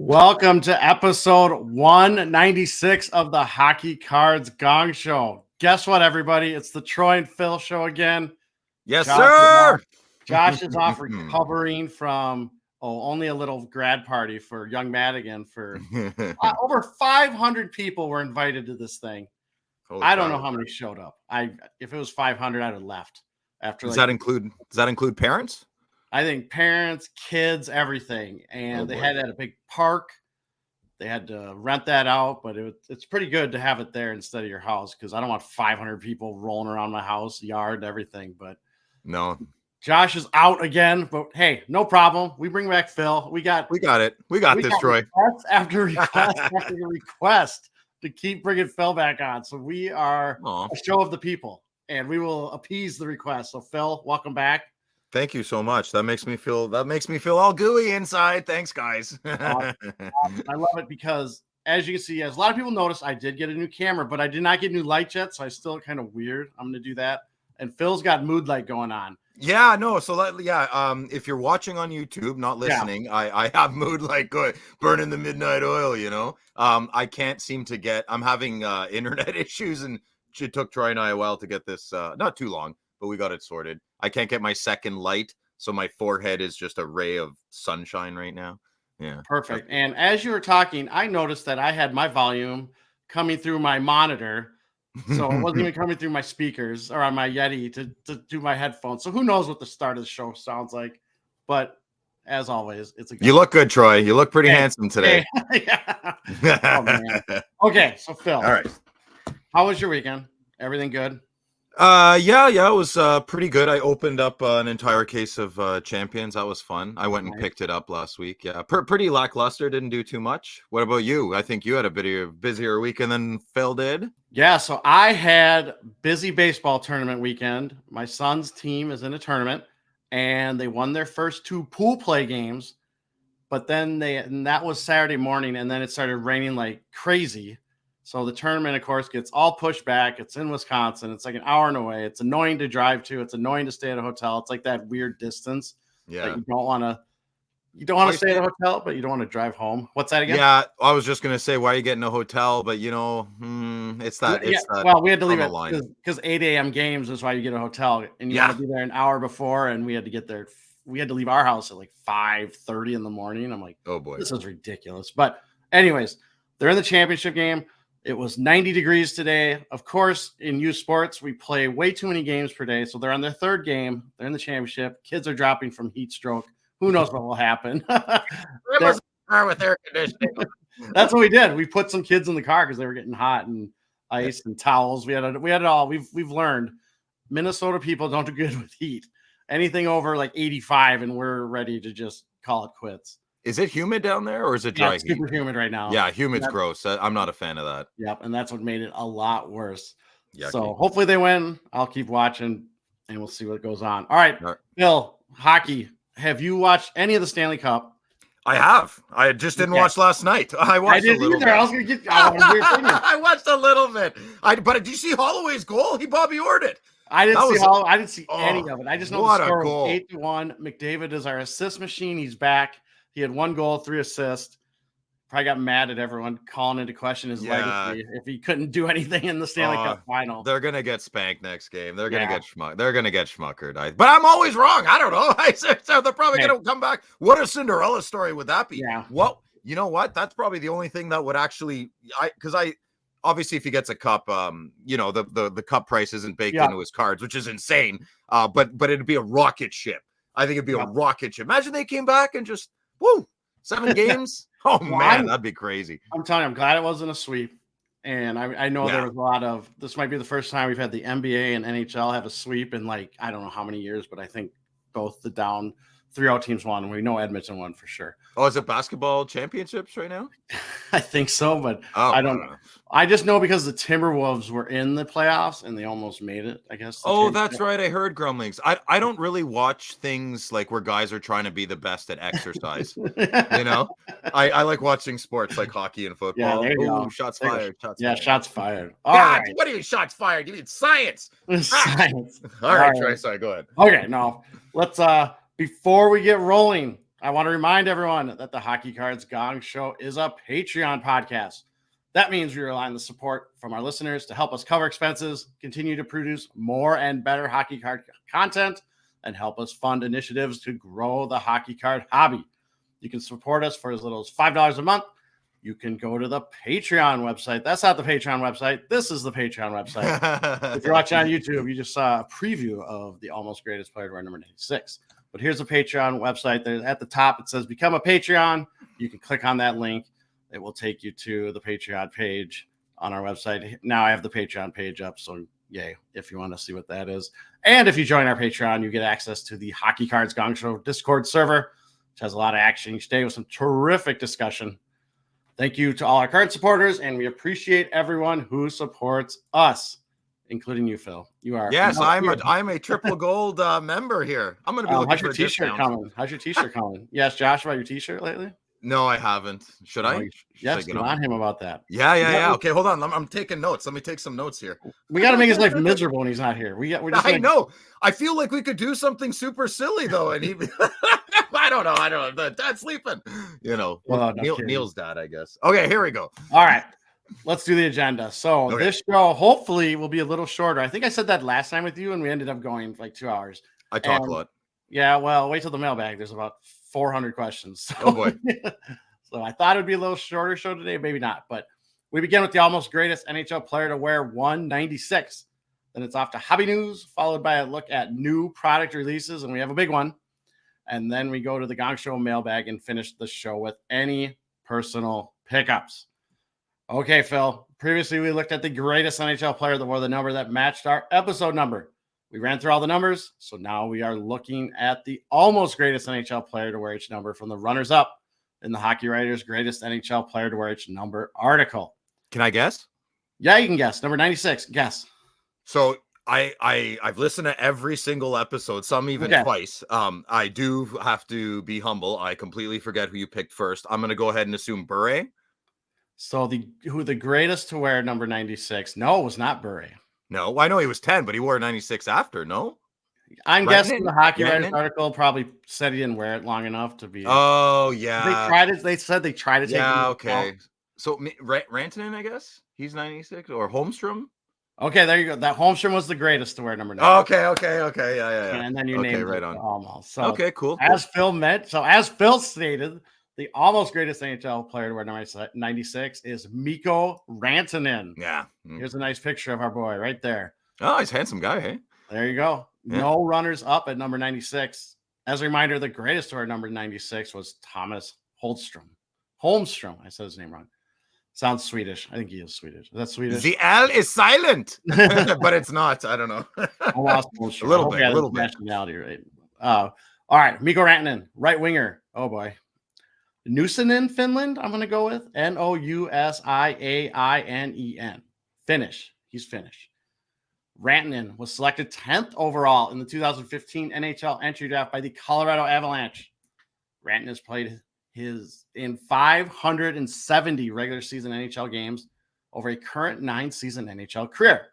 Welcome to episode 196 of the Hockey Cards Gongshow. Guess what, everybody? It's the Troy and Phil show again. Yes, sir. Josh is off recovering from only a little grad party for young Madigan. For over 500 people were invited to this thing. I don't know how many showed up. If it was 500, I'd have left. After does that include parents? I think parents, kids, everything. And they had it at a big park. They had to rent that out, but it's pretty good to have it there instead of your house, because I don't want 500 people rolling around my house, yard, everything. But no, Josh is out again. But hey, no problem. We bring back Phil. We got this, Troy. Request after request to keep bringing Phil back on. So we are a show of the people, and we will appease the request. So Phil, welcome back. Thank you so much. That makes me feel all gooey inside. Thanks, guys. I love it because, as you can see, as a lot of people noticed, I did get a new camera, but I did not get new lights yet, so I still kind of weird. I'm going to do that. And Phil's got mood light going on. Yeah, no. So if you're watching on YouTube, not listening, I have mood light going, burning the midnight oil. I can't seem to get. I'm having internet issues, and it took Troy and I a while to get this. Not too long, but we got it sorted. I can't get my second light, so my forehead is just a ray of sunshine right now. Yeah. Perfect. And as you were talking, I noticed that I had my volume coming through my monitor, so it wasn't even coming through my speakers or on my Yeti to do my headphones. So who knows what the start of the show sounds like. But as always, it's a good You look good, Troy. You look pretty handsome today. Oh, man. Okay, so Phil. All right. How was your weekend? Everything good? Yeah, it was pretty good. I opened up an entire case of Champions. That was fun. I went and picked it up last week. Yeah, pretty lackluster. Didn't do too much. What about you? I think you had a busier weekend than Phil did. Yeah, so I had busy baseball tournament weekend. My son's team is in a tournament, and they won their first two pool play games. But then that was Saturday morning, and then it started raining like crazy. So the tournament, of course, gets all pushed back. It's in Wisconsin. It's like an hour away. It's annoying to drive to. It's annoying to stay at a hotel. It's like that weird distance. Yeah. That you don't want to stay at a hotel, but you don't want to drive home. What's that again? Yeah, I was just going to say, why are you getting a hotel? But, it's that. Well, we had to leave it because 8 a.m. games is why you get a hotel. And you want to be there an hour before, and we had to get there. We had to leave our house at like 5:30 in the morning. I'm like, oh, boy. This is ridiculous. But anyways, they're in the championship game. It was 90 degrees today. Of course, in youth sports, we play way too many games per day. So they're on their third game. They're in the championship. Kids are dropping from heat stroke. Who knows what will happen? With air conditioning. That's what we did. We put some kids in the car because they were getting hot, and ice and towels. We had it all. We've learned Minnesota people don't do good with heat. Anything over like 85, and we're ready to just call it quits. Is it humid down there, or is it dry? Yeah, it's super humid right now. Yeah, humid's gross. I'm not a fan of that. Yep, and that's what made it a lot worse. Yucky. So hopefully they win. I'll keep watching, and we'll see what goes on. All right. Bill, hockey. Have you watched any of the Stanley Cup? I have. I just didn't watch last night. I watched a little bit. I was going to get I watched a little bit. But did you see Holloway's goal? He Bobby Orred it. I didn't see any of it. I just know the score was 8-1. McDavid is our assist machine. He's back. He had 1 goal, 3 assists. Probably got mad at everyone calling into question his legacy if he couldn't do anything in the Stanley Cup final. They're gonna get spanked next game. They're gonna get schmuckered. But I'm always wrong. I don't know. So they're probably gonna come back. What a Cinderella story would that be? Yeah. Well, you know what? That's probably the only thing that would actually obviously if he gets a cup, the cup price isn't baked into his cards, which is insane. But it'd be a rocket ship. I think it'd be a rocket ship. Imagine they came back and just 7 games. Oh, man, that'd be crazy. I'm telling you, I'm glad it wasn't a sweep. And I know there was a lot of – this might be the first time we've had the NBA and NHL have a sweep in I don't know how many years, but I think both the down 3-0 teams won. And we know Edmonton won for sure. Oh, is it basketball championships right now? I think so, but I don't know. I just know because the Timberwolves were in the playoffs and they almost made it, I guess. Oh, that's right. I heard grumblings. I don't really watch things like where guys are trying to be the best at exercise. I like watching sports like hockey and football. Yeah, there you go. Shots fired. Shots fired. God, what do you mean shots fired? You need science. Science. All right, Troy, sorry, go ahead. Okay, no. Let's before we get rolling, I want to remind everyone that the Hockey Cards Gong Show is a Patreon podcast. That means we rely on the support from our listeners to help us cover expenses, continue to produce more and better hockey card content, and help us fund initiatives to grow the hockey card hobby. You can support us for as little as $5 a month. You can go to the Patreon website. That's not the Patreon website. This is the Patreon website. If you're watching on YouTube, you just saw a preview of the Almost Greatest Player to Wear number 96. But here's the Patreon website. There at the top, it says Become a Patreon. You can click on that link. It will take you to the Patreon page on our website. Now I have the Patreon page up, so yay, if you want to see what that is. And if you join our Patreon, you get access to the Hockey Cards Gong Show Discord server, which has a lot of action each day with some terrific discussion. Thank you to all our current supporters, and we appreciate everyone who supports us, including you, Phil. You are. Yes, I'm a triple gold member here. I'm going to be looking how's for your a t-shirt discount. coming? How's your t-shirt coming? Yes, Josh, about your t-shirt lately? No, I haven't. Should I? Yes, get on him about that. Yeah. Okay, hold on. I'm taking notes. Let me take some notes here. We got to make his life miserable when he's not here. I know. I feel like we could do something super silly though, and he. I don't know. Dad's sleeping. Well, Neil's dad, I guess. Okay, here we go. All right, let's do the agenda. So This show hopefully will be a little shorter. I think I said that last time with you, and we ended up going like 2 hours. I talk a lot. Yeah, well, wait till the mailbag. There's about 400 questions. So, oh boy. So I thought it'd be a little shorter show today, maybe not. But we begin with the almost greatest NHL player to wear 196. Then it's off to hobby news, followed by a look at new product releases, and we have a big one. And then we go to the Gong Show mailbag and finish the show with any personal pickups. Okay, Phil. Previously, we looked at the greatest NHL player that wore the number that matched our episode number. We ran through all the numbers, so now we are looking at the almost greatest NHL player to wear each number from the runners-up in the Hockey Writers' Greatest NHL Player to Wear Each Number article. Can I guess? Yeah, you can guess. Number 96. Guess. So I've listened to every single episode, some even twice. I do have to be humble. I completely forget who you picked first. I'm going to go ahead and assume Bure. So the greatest to wear number 96? No, it was not Bure. No, I know he was 10, but he wore 96 after, no? I'm guessing the Hockey Writers article probably said he didn't wear it long enough to be. Oh, yeah. They said they tried to take it. Yeah, okay. So Rantanen, I guess? He's 96? Or Holmstrom? Okay, there you go. That Holmstrom was the greatest to wear number 96. Okay. Yeah. And then you named right it on. almost. So okay, cool. As Phil stated, the almost greatest NHL player to wear number 96 is Mikko Rantanen. Yeah. Here's a nice picture of our boy right there. Oh, he's a handsome guy, hey? There you go. Yeah. No runners up at number 96. As a reminder, the greatest to wear number 96 was Thomas Holmstrom. I said his name wrong. Sounds Swedish. I think he is Swedish. Is that Swedish? The L is silent, but it's not. I don't know. I lost a little bit. Nationality, right? All right. Mikko Rantanen, right winger. Oh boy. Nuusainen, Finland. I'm going to go with Nousiainen. Finnish. He's Finnish. Rantanen was selected 10th overall in the 2015 NHL entry draft by the Colorado Avalanche. Rantanen has played in 570 regular season NHL games over a current 9-season NHL career.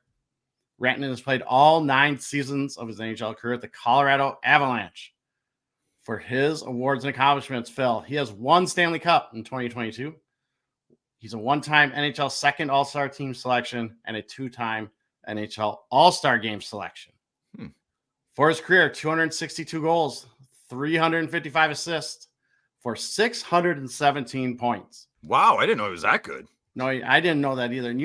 Rantanen has played all 9 seasons of his NHL career at the Colorado Avalanche. For his awards and accomplishments, Phil, he has 1 Stanley Cup in 2022. He's a 1-time NHL second All-Star team selection and a 2-time NHL All-Star game selection. For his career, 262 goals, 355 assists for 617 points. Wow, I didn't know he was that good. No, I didn't know that either. And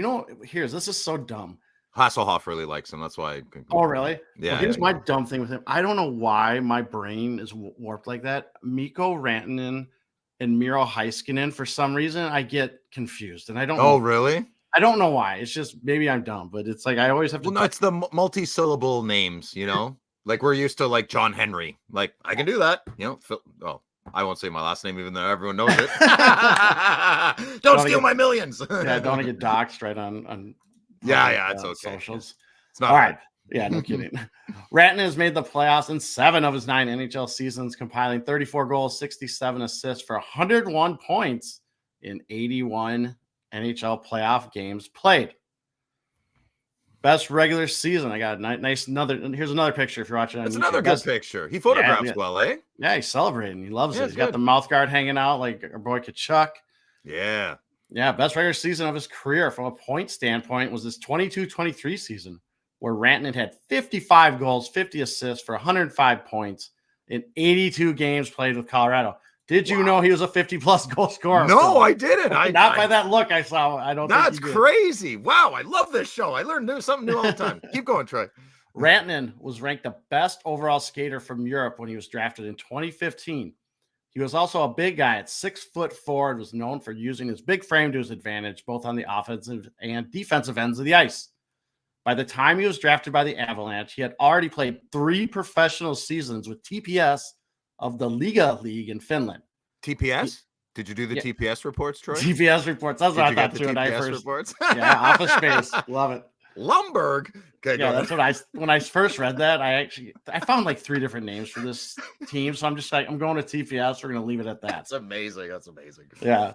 this is so dumb. Hasselhoff really likes him. That's why. Oh, really? Yeah. Well, here's my dumb thing with him. I don't know why my brain is warped like that. Mikko Rantanen and Miro Heiskanen, for some reason, I get confused. And I don't. Oh, really? I don't know why. It's just maybe I'm dumb, but it's like I always have to. Well, no, it's the multi-syllable names, like we're used to, like John Henry. Like I can do that, Phil. Oh, I won't say my last name, even though everyone knows it. Don't steal my millions. Yeah, don't want to get doxxed right on. Yeah, it's okay. Socials. It's not all right. Yeah, no kidding. Rantanen has made the playoffs in 7 of his 9 NHL seasons, compiling 34 goals, 67 assists for 101 points in 81 NHL playoff games played. Best regular season. I got a nice another. Here's another picture if you're watching on That's YouTube. another good picture. He photographs well, eh? Yeah, he's celebrating. He loves Yeah, it. He's got the mouth guard hanging out like our boy Kachuk. Yeah. Yeah, best regular season of his career from a point standpoint was this 22-23 season where Rantanen had 55 goals, 50 assists for 105 points in 82 games played with Colorado. Did you know he was a 50-plus goal scorer? No, I didn't. Not by that look I saw. I don't think that's crazy. Wow, I love this show. I learn something new all the time. Keep going, Troy. Rantanen was ranked the best overall skater from Europe when he was drafted in 2015. He was also a big guy at 6'4" and was known for using his big frame to his advantage, both on the offensive and defensive ends of the ice. By the time he was drafted by the Avalanche, he had already played 3 professional seasons with TPS of the Liga League in Finland. TPS? Did you do the TPS reports, Troy? TPS reports. That's what I thought too. When I first reports? Yeah, Office Space. Love it. Lumberg. Okay, yeah, that's what when I first read that, I found like 3 different names for this team. So I'm just like, I'm going to TPS. We're going to leave it at that. That's amazing. That's amazing. Yeah.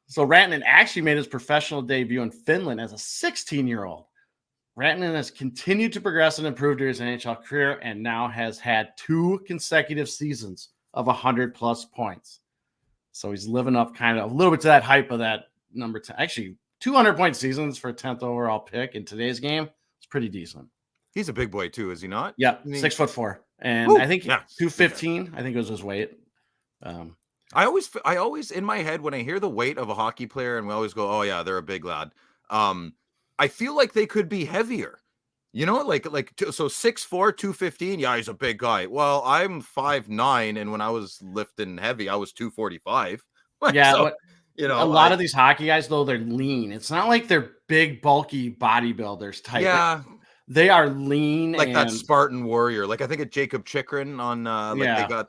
So Rantanen actually made his professional debut in Finland as a 16-year-old. Rantanen has continued to progress and improve during his NHL career and now has had 2 consecutive seasons of 100-plus points. So he's living up kind of a little bit to that hype of that number 10. Actually, 200-point seasons for a 10th overall pick in today's game. It's pretty decent. He's a big boy too, is he not? Yeah, 6'4", and I think 215. I think it was his weight. I always in my head when I hear the weight of a hockey player, and we always go, "Oh yeah, they're a big lad." I feel like they could be heavier. You know, so 6'4", 215. Yeah, he's a big guy. Well, I'm 5'9", and when I was lifting heavy, I was 245. Yeah, so, you know, a lot of these hockey guys though, they're lean. It's not like they're big, bulky bodybuilders type. Yeah, they are lean, like that Spartan warrior. Like I think it's Jacob Chikrin on.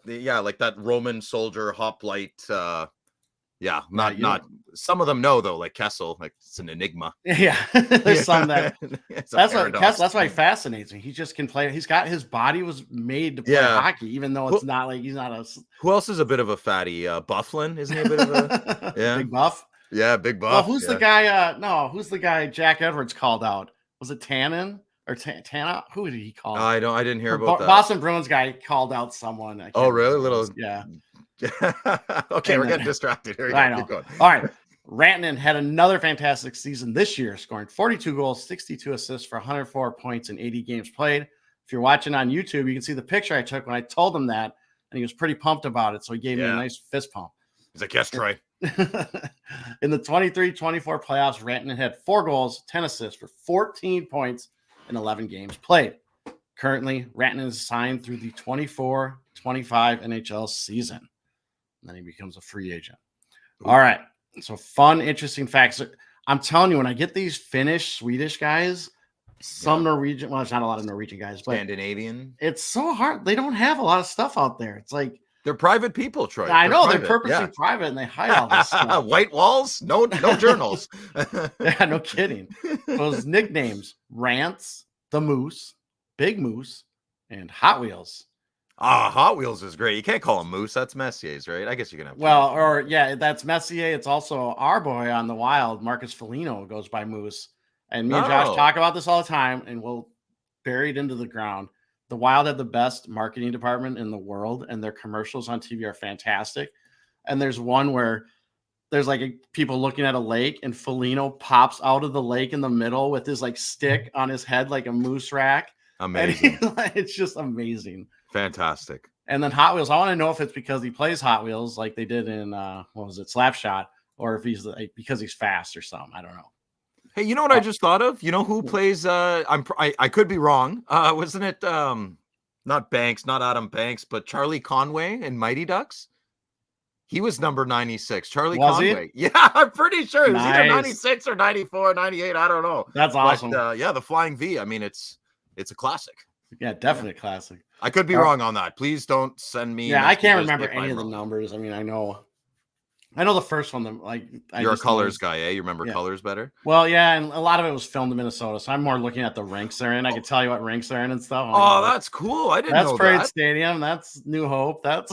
They got like that Roman soldier hoplite. Not some of them know though, like Kessel, like it's an enigma. Yeah, there's some that that's why he fascinates me. He just can play. He's got his body was made to play hockey, even though it's not like he's not a. Who else is a bit of a fatty? Bufflin, isn't he a bit of a big buff? Yeah, big buff. Well, who's the guy? Who's the guy Jack Edwards called out? Was it Tannen or Tana? Who did he call? I didn't hear about that. Boston Bruins guy called out someone. Oh, really? Yeah. Okay, we're getting distracted here. I know. All right. Rantanen had another fantastic season this year, scoring 42 goals, 62 assists for 104 points in 80 games played. If you're watching on YouTube, you can see the picture I took when I told him that, and he was pretty pumped about it. So he gave me a nice fist pump. He's like, yes, Troy. In the 23-24 playoffs, Rantanen had 4 goals, 10 assists for 14 points in 11 games played. Currently, Rantanen is signed through the 24-25 NHL season. And then he becomes a free agent. Ooh. All right. So fun, interesting facts. I'm telling you, when I get these Finnish, Swedish guys, some Norwegian, well, there's not a lot of Norwegian guys, but Scandinavian. It's so hard. They don't have a lot of stuff out there. It's like they're private people, Troy. I know they're purposely private and they hide all this stuff. White walls, no journals. Yeah, no kidding. Those nicknames: Rants, the Moose, Big Moose, and Hot Wheels. Hot Wheels is great. You can't call him Moose. That's Messier's, right? I guess you can have. Well, that's Messier. It's also our boy on the Wild, Marcus Foligno, goes by Moose. And me and Josh talk about this all the time, and we'll bury it into the ground. The Wild have the best marketing department in the world, and their commercials on TV are fantastic. And there's one where there's people looking at a lake, and Foligno pops out of the lake in the middle with his stick on his head like a moose rack. Amazing. It's just amazing. Fantastic. And then Hot Wheels, I want to know if it's because he plays Hot Wheels like they did in Slap Shot, or if he's because he's fast or something. I don't know. Hey, you know what I just thought of? You know who plays I could be wrong. Wasn't it not Banks, not Adam Banks, but Charlie Conway in Mighty Ducks? He was number 96. Charlie Conway. He? Yeah, I'm pretty sure it was either 96 or 94, 98. I don't know. That's awesome. But, the Flying V. I mean, it's a classic. Yeah, definitely a classic. I could be wrong on that. Please don't send me. Yeah, I can't remember any of the numbers. I mean, I know the first one. You're a colors guy, eh? You remember colors better? Well, yeah, and a lot of it was filmed in Minnesota, so I'm more looking at the rinks they're in. I can tell you what rinks they're in and stuff. That's cool. I didn't know that. That's Parade Stadium. That's New Hope. That's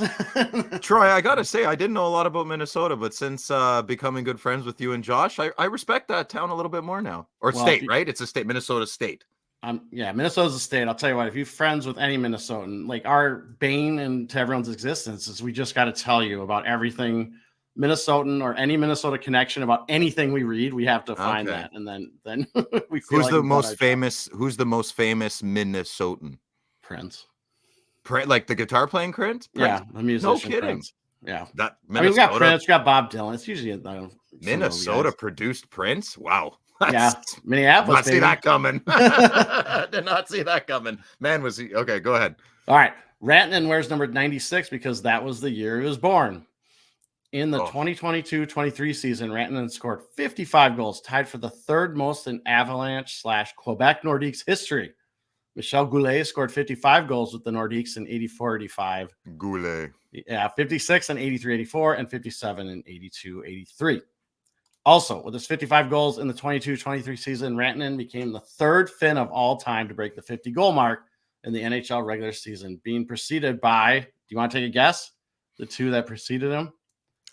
Troy. I gotta say, I didn't know a lot about Minnesota, but since becoming good friends with you and Josh, I respect that town a little bit more now. Or state, right? It's a state, Minnesota State. Yeah, Minnesota's a state. I'll tell you what, if you're friends with any Minnesotan, like our bane into everyone's existence is we just got to tell you about everything Minnesotan or any Minnesota connection about anything we read. We have to find that. And then we feel who's like the most famous? Who's the most famous Minnesotan? Prince. Like the guitar playing Prince? Yeah, the musician. No kidding. Prince. Yeah. That we got Prince, we got Bob Dylan. It's usually Minnesota produced Prince. Wow. Yeah, Minneapolis. Not see that coming. Did not see that coming. Man, was he okay? Go ahead. All right, Rantanen wears number 96 because that was the year he was born. In the 2022-23 season, Rantanen scored 55 goals, tied for the third most in Avalanche/Quebec Nordiques history. Michel Goulet scored 55 goals with the Nordiques in 84-85. Goulet. Yeah, 56 in 83-84 and 57 in 82-83. Also, with his 55 goals in the 22-23 season, Rantanen became the third Finn of all time to break the 50-goal mark in the NHL regular season, being preceded by, do you want to take a guess? The two that preceded him?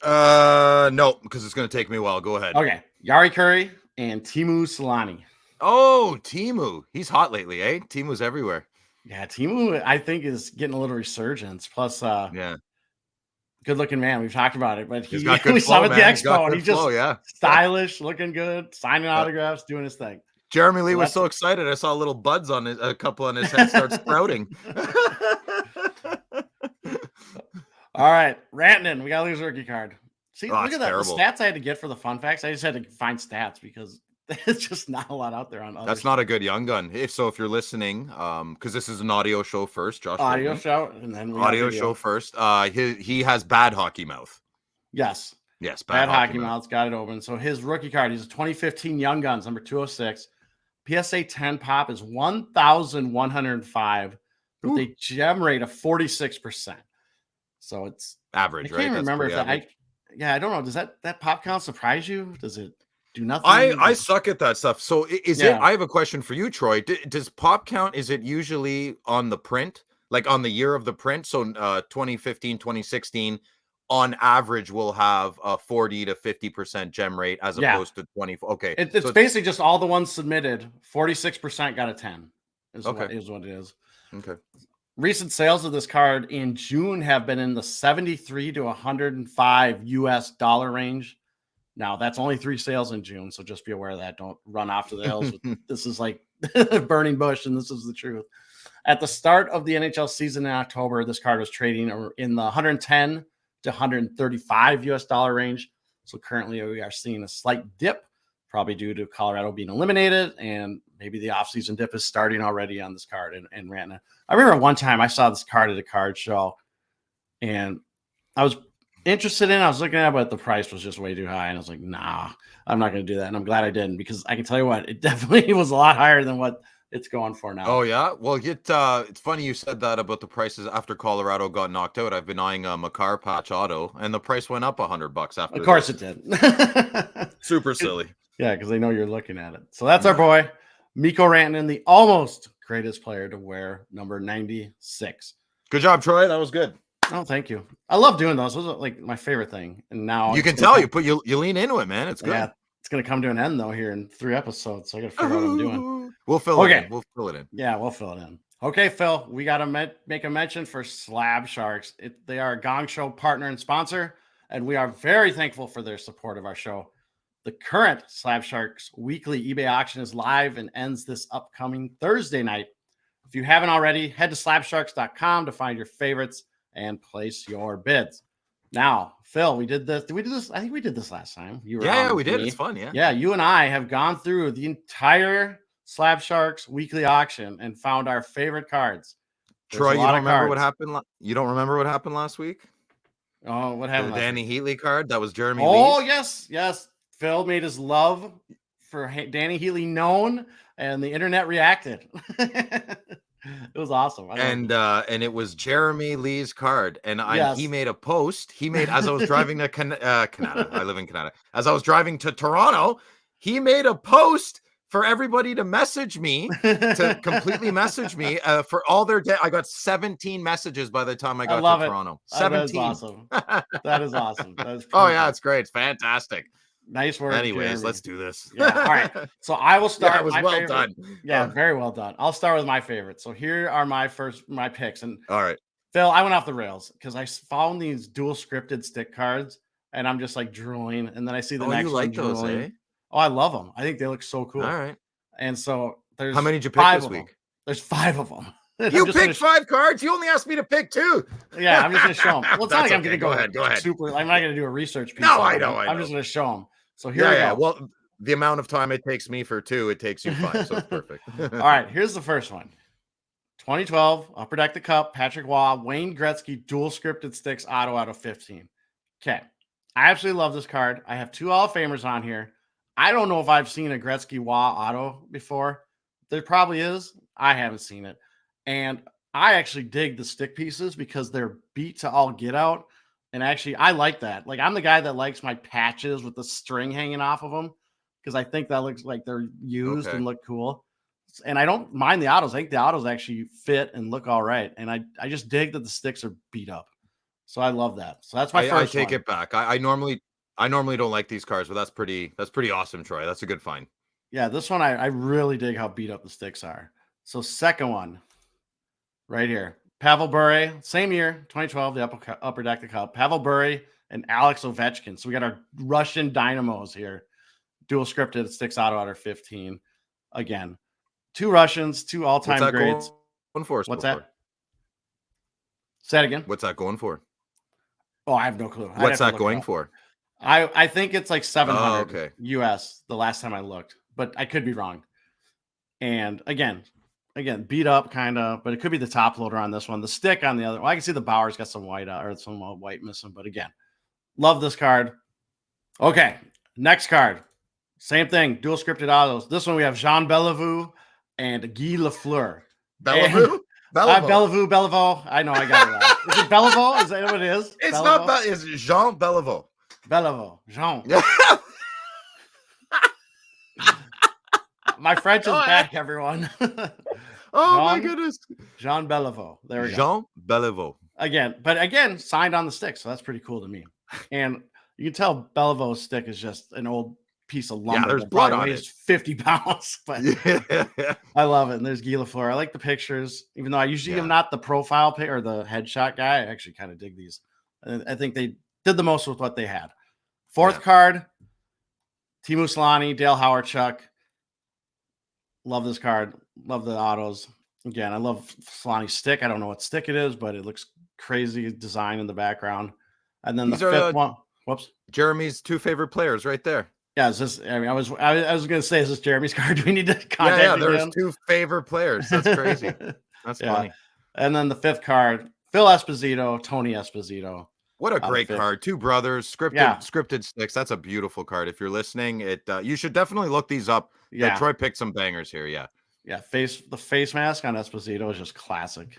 No, because it's going to take me a while. Go ahead. Okay. Yari Curry and Teemu Selanne. Oh, Teemu. He's hot lately, eh? Teemu's everywhere. Yeah, Teemu, I think, is getting a little resurgence. Plus, yeah. Good-looking man. We've talked about it, but he's got good we flow, saw him at the expo, and he's just yeah. stylish, looking good, signing autographs, doing his thing. Jeremy Lee was so excited. I saw little buds on a couple on his head start sprouting. All right, Rantanen, we got to lose rookie card. See, look at that. Terrible. The stats I had to get for the fun facts. I just had to find stats because there's just not a lot out there on others. That's not a good young gun. If you're listening, because this is an audio show first, Josh. Audio show, and then audio show first. He has bad hockey mouth. Yes, bad hockey mouth. Got it open. So his rookie card, he's a 2015 Young Guns, number 206. PSA 10 pop is 1,105 with a gem rate of 46%. So it's average, right? I can't remember if I don't know. Does that pop count surprise you? Does it do nothing? I suck at that stuff. So is it? I have a question for you, Troy. Does pop count? Is it usually on the print, like on the year of the print? So 2015, 2016, on average, will have a 40 to 50% gem rate as opposed to 20. Okay, it's basically just all the ones submitted. 46% got a 10. Is what it is. Okay. Recent sales of this card in June have been in the 73 to 105 US dollar range. Now, that's only 3 sales in June, so just be aware of that. Don't run off to the hills. This is like burning bush, and this is the truth. At the start of the NHL season in October, this card was trading in the 110 to 135 US dollar range. So currently we are seeing a slight dip, probably due to Colorado being eliminated, and maybe the offseason dip is starting already on this card and Rantanen. I remember one time I saw this card at a card show, and I was interested in it. I was looking at it, but the price was just way too high, and I was like, nah, I'm not going to do that. And I'm glad I didn't, because I can tell you what, it definitely was a lot higher than what it's going for now. Oh, yeah? Well, it's funny you said that about the prices after Colorado got knocked out. I've been eyeing a Makar Patch Auto, and the price went up $100 after. Of course it did. Super silly. Yeah, because they know you're looking at it. So that's our boy, Mikko Rantanen, the almost greatest player to wear number 96. Good job, Troy. That was good. Oh, thank you. I love doing those. Those are like my favorite thing. And now you can tell you lean into it, man. It's good. Yeah, it's going to come to an end though here in 3 episodes. So I got to figure out what I'm doing. We'll fill it in. We'll fill it in. Yeah, we'll fill it in. Okay, Phil, we got to make a mention for Slab Sharks. They are a Gong Show partner and sponsor, and we are very thankful for their support of our show. The current Slab Sharks weekly eBay auction is live and ends this upcoming Thursday night. If you haven't already, head to slabsharks.com to find your favorites and place your bids. Now, Phil, we did this. Did we do this? I think we did this last time. We did. It's fun. Yeah. Yeah. You and I have gone through the entire Slab Sharks weekly auction and found our favorite cards. Troy, you don't remember what happened? You don't remember what happened last week? Oh, what happened? The Danny Heatley card. That was Jeremy. Oh, Lee's. Yes. Phil made his love for Danny Heatley known, and the internet reacted. It was awesome. And it was Jeremy Lee's card. And he made a post. He made, as I was driving to Canada, I live in Canada. As I was driving to Toronto, he made a post for everybody to message me, to completely message me for all their day. I got 17 messages by the time I got to Toronto. 17. That is awesome. That is awesome. That is oh, yeah, it's great. It's fantastic. Nice work. Anyways, Jeremy. let's do this. Yeah. All right. So I will start. Yeah, it was my well favorite. done. Yeah, very well done. I'll start with my favorite. So here are my picks. And All right. Phil, I went off the rails because I found these dual scripted stick cards, and I'm just like drooling. And then I see the next you one like those, drooling. eh? Oh, I love them. I think they look so cool. All right. And so there's How many did you pick five this of them. week? There's 5 of them. You picked 5 cards. You only asked me to pick 2. Yeah, I'm just gonna show them. Well, it's not like I'm okay. gonna Go ahead. super. I'm not gonna do a research piece. No, on I them. know. I'm just gonna show them. So here we go. Well, the amount of time it takes me for 2, it takes you 5, so it's perfect. All right, here's the first one. 2012 Upper Deck the Cup, Patrick Waugh, Wayne Gretzky, dual scripted sticks, auto out of 15. Okay, I absolutely love this card. I have 2 Hall of Famers on here. I don't know if I've seen a Gretzky Waugh auto before. There probably is. I haven't seen it. And I actually dig the stick pieces because they're beat to all get out. And actually, I like that. Like, I'm the guy that likes my patches with the string hanging off of them because I think that looks like they're used and look cool. And I don't mind the autos. I think the autos actually fit and look all right. And I just dig that the sticks are beat up. So I love that. So that's my first I take it back. I normally don't like these cards, but that's pretty awesome, Troy. That's a good find. Yeah, this one I really dig how beat up the sticks are. So second one, right here, Pavel Bure, same year, 2012, the Upper Deck the Cup. Pavel Bure and Alex Ovechkin. So we got our Russian dynamos here. Dual scripted sticks auto out of 15. Again, 2 Russians, 2 all-time greats. What's that? Say it again. What's that going for? Oh, I have no clue. What's that going for? I think it's like 700 okay. US the last time I looked, but I could be wrong. And again, beat up kind of, but it could be the top loader on this one. The stick on the other. Well, I can see the Bauer's got some white or some white missing, but again, love this card. Okay, next card. Same thing, dual scripted autos. This one we have Jean Bellevue and Guy Lafleur. Bellevue? Bellevue. I know, I got it right. Is it Bellevue? Is that what it is? It's Bellevue? not. It's Jean Bellevue. Jean. My French is back, everyone. My goodness. Jean Bellevue. There we go. Jean Bellevue. Again, signed on the stick, so that's pretty cool to me. And you can tell Bellevue's stick is just an old piece of lumber. Yeah, there's blood on it. 50 pounds, but I love it. And there's Guy Lafleur. I like the pictures, even though I usually am not the profile pick or the headshot guy. I actually kind of dig these. I think they did the most with what they had. Fourth card, Teemu Selanne, Dale Hawerchuk. Love this card. Love the autos. Again, I love Selanne's stick. I don't know what stick it is, but it looks crazy design in the background. And then the fifth one. Whoops. Jeremy's 2 favorite players right there. Yeah, is this? I mean, I was going to say, is this Jeremy's card? Do we need to contact? Yeah, there's 2 favorite players. That's crazy. That's funny. And then the 5th card, Phil Esposito, Tony Esposito. What a great card! 2 brothers, scripted sticks. That's a beautiful card. If you're listening, you should definitely look these up. Yeah, Troy picked some bangers here. Yeah. The face mask on Esposito is just classic.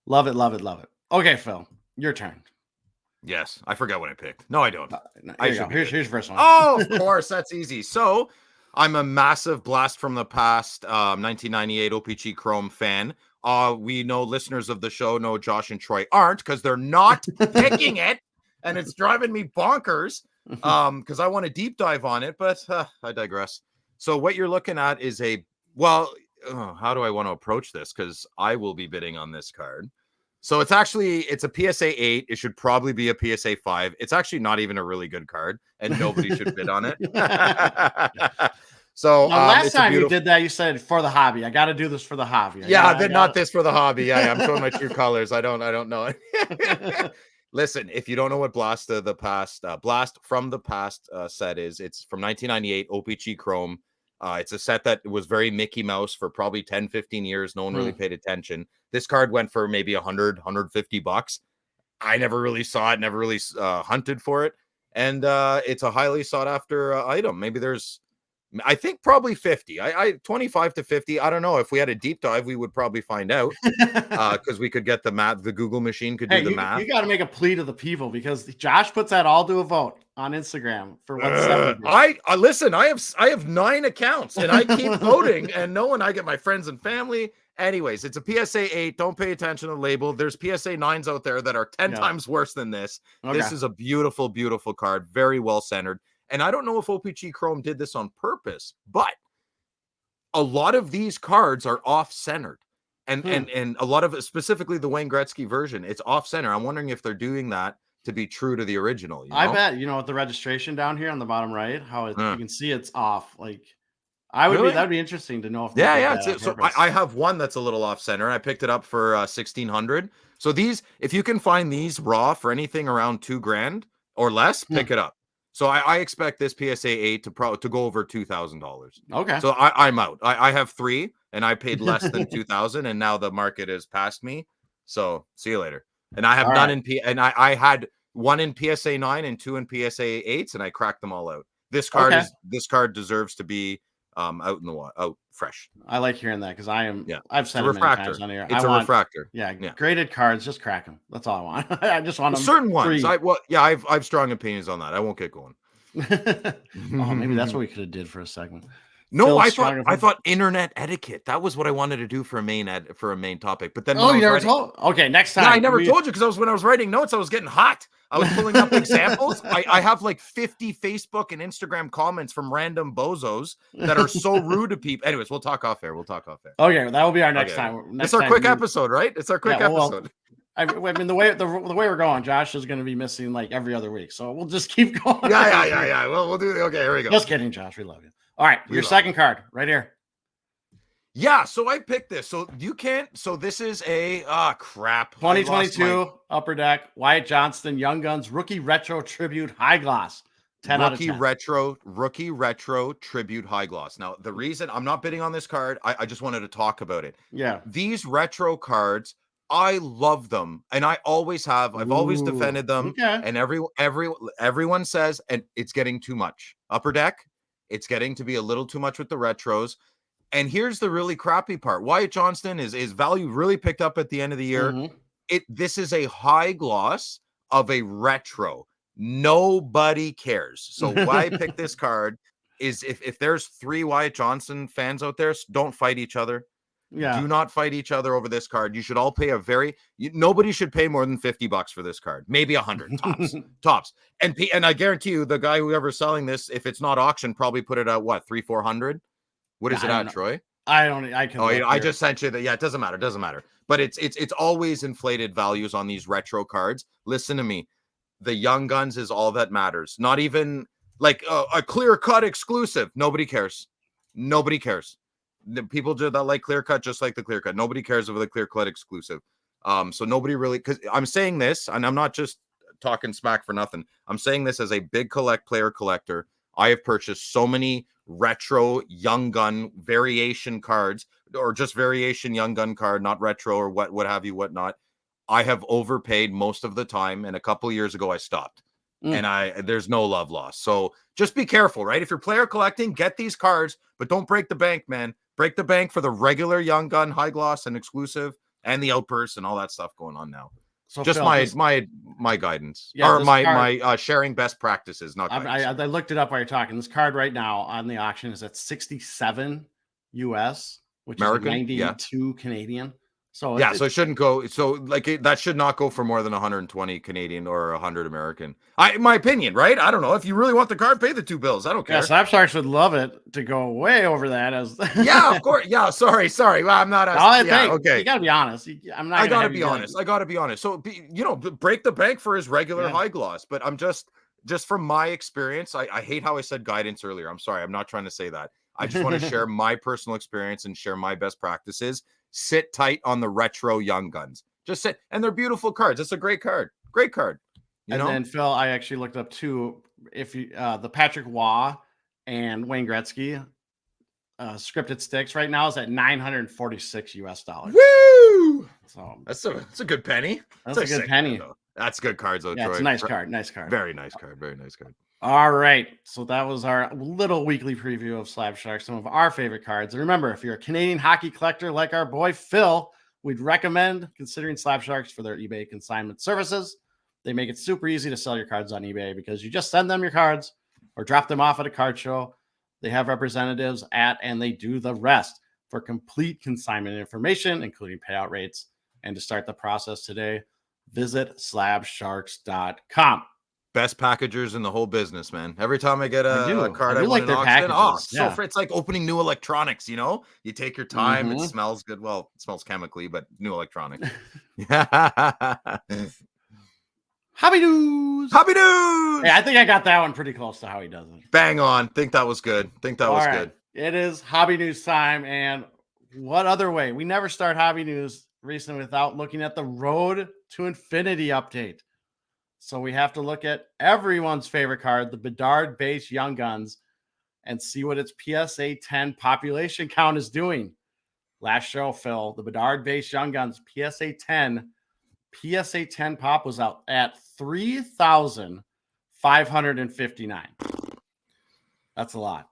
Love it. Okay, Phil, your turn. Yes, I forgot what I picked. No, I don't. Here's your first one. Oh, of course, that's easy. So, I'm a massive Blast from the Past 1998 OPG Chrome fan. We know listeners of the show know Josh and Troy aren't because they're not picking it, and it's driving me bonkers because I want to deep dive on it, but I digress. So what you're looking at is how do I want to approach this? Because I will be bidding on this card. So it's a PSA 8. It should probably be a PSA 5. It's actually not even a really good card, and nobody should bid on it. So last time you did that, you said for the hobby. I got to do this for the hobby. Not this for the hobby. Yeah, I'm showing my true colors. I don't know it. Listen, if you don't know what Blast from the Past set is, it's from 1998 OPG Chrome. It's a set that was very Mickey Mouse for probably 10, 15 years. No one really paid attention. This card went for maybe $100, $150. I never really saw it, never really hunted for it. And it's a highly sought after item. Maybe I think probably 50. I 25 to 50. I don't know. If we had a deep dive, we would probably find out because we could get the math. The Google machine could do the math. You got to make a plea to the people because Josh puts that all to a vote on Instagram for what listen. I have 9 accounts and I keep voting and knowing I get my friends and family. Anyways, it's a PSA 8. Don't pay attention to the label. There's PSA 9s out there that are 10 times worse than this. Okay. This is a beautiful, beautiful card. Very well centered. And I don't know if OPG Chrome did this on purpose, but a lot of these cards are off-centered. And a lot of it, specifically the Wayne Gretzky version, it's off-center. I'm wondering if they're doing that to be true to the original. I bet, with the registration down here on the bottom right, how you can see it's off. Like, Really? that'd be interesting to know if So I have one that's a little off-center. I picked it up for $1,600. So these, if you can find these raw for anything around $2,000 or less, pick it up. So I expect this PSA 8 to go over $2,000. Okay. So I'm out. I have 3 and I paid less than $2,000, and now the market has passed me. So see you later. And I have none in I had 1 in PSA 9 and 2 in PSA 8s, and I cracked them all out. This card deserves to be out in the out fresh. I like hearing that because I've said it many times on here. It's a refractor. Yeah, graded cards, just crack them. That's all I want. I just want them certain ones. I've strong opinions on that. I won't get going. Maybe that's what we could have did for a segment. No, I thought internet etiquette. That was what I wanted to do for a main topic. But then you never told. Okay, next time. Yeah, I never told you because when I was writing notes, I was getting hot. I was pulling up examples. I have like 50 Facebook and Instagram comments from random bozos that are so rude to people. Anyways, we'll talk off air. Okay, that will be our next time. It's our quick episode, right? It's our quick episode. I mean, the way we're going, Josh is going to be missing like every other week, so we'll just keep going. Yeah. Well, we'll do. Okay, here we go. Just kidding, Josh. We love you. All right, your second card right here. Yeah, so I picked this. So you can't. So this is a crap 2022 Upper Deck Wyatt Johnston Young Guns Rookie Retro Tribute High Gloss. 10 out of 10. Rookie Retro Tribute High Gloss. Now, the reason I'm not bidding on this card, I just wanted to talk about it. Yeah, these retro cards, I love them, and I always have. I've always defended them, and everyone says, and it's getting too much. Upper Deck, it's getting to be a little too much with the retros. And here's the really crappy part: Wyatt Johnston is value really picked up at the end of the year. This is a high gloss of a retro. Nobody cares. So why I picked this card is if there's 3 Wyatt Johnston fans out there, don't fight each other. Yeah. Do not fight each other over this card. You should all pay nobody should pay more than $50 for this card. Maybe 100 tops. And I guarantee you the guy whoever's selling this, if it's not auction, probably put it at what, 300-400? What is it at, Troy? I just sent you that. Yeah, it doesn't matter. But it's always inflated values on these retro cards. Listen to me. The Young Guns is all that matters. Not even like a clear-cut exclusive. Nobody cares. The people that like clear cut just like the clear cut. Nobody cares over the clear cut exclusive. So nobody really, because I'm saying this, and I'm not just talking smack for nothing. I'm saying this as a big player collector. I have purchased so many retro Young Gun variation cards, or just variation Young Gun card, not retro or what have you, whatnot. I have overpaid most of the time, and a couple of years ago I stopped. And there's no love lost. So just be careful, right? If you're player collecting, get these cards, but don't break the bank, man. Break the bank for the regular Young Gun high gloss and exclusive and the outbursts and all that stuff going on now. So just Phil, my guidance, or my sharing best practices. Not I looked it up while you're talking. This card right now on the auction is at 67 US, which American, is 92 Canadian. So so it shouldn't go. So that should not go for more than 120 Canadian or 100 American. My opinion, right? I don't know. If you really want the card, pay the $2. I don't care. Yeah, Slab Sharks would love it to go way over that. Yeah, of course. Yeah, sorry. Well, I'm not. Okay. You gotta be honest. I gotta be honest. So break the bank for his regular high gloss. But I'm just from my experience. I hate how I said guidance earlier. I'm sorry. I'm not trying to say that. I just want to share my personal experience and share my best practices. Sit tight on the retro Young Guns. Just sit, and they're beautiful cards. It's a great card. Then Phil, I actually looked up too. If you the Patrick Waugh and Wayne Gretzky scripted sticks right now is at $946 US. Woo! So that's a good penny. That's a good penny. That's good cards, though. Yeah, Troy. It's a nice card. Very nice card. All right. So that was our little weekly preview of Slab Sharks, some of our favorite cards. And remember, if you're a Canadian hockey collector like our boy Phil, we'd recommend considering Slab Sharks for their eBay consignment services. They make it super easy to sell your cards on eBay because you just send them your cards or drop them off at a card show. They have representatives and they do the rest. For complete consignment information, including payout rates, and to start the process today, visit slabsharks.com. best packagers in the whole business, man. Every time I get a card, I do want like an their auction. packages. So it's like opening new electronics, you know? You take your time, it smells good. Well, it smells chemically, but new electronics. Hobby news. Hobby news. Hey, I think I got that one pretty close to how he does it. Bang on. Think that was good. Good. It is hobby news time. And what other way? We never start hobby news recently without looking at the Road to Infinity update. So we have to look at everyone's favorite card, the Bedard base Young Guns, and see what its PSA 10 population count is doing. Last show, Phil, the Bedard base Young Guns PSA 10 pop was out at 3,559. That's a lot.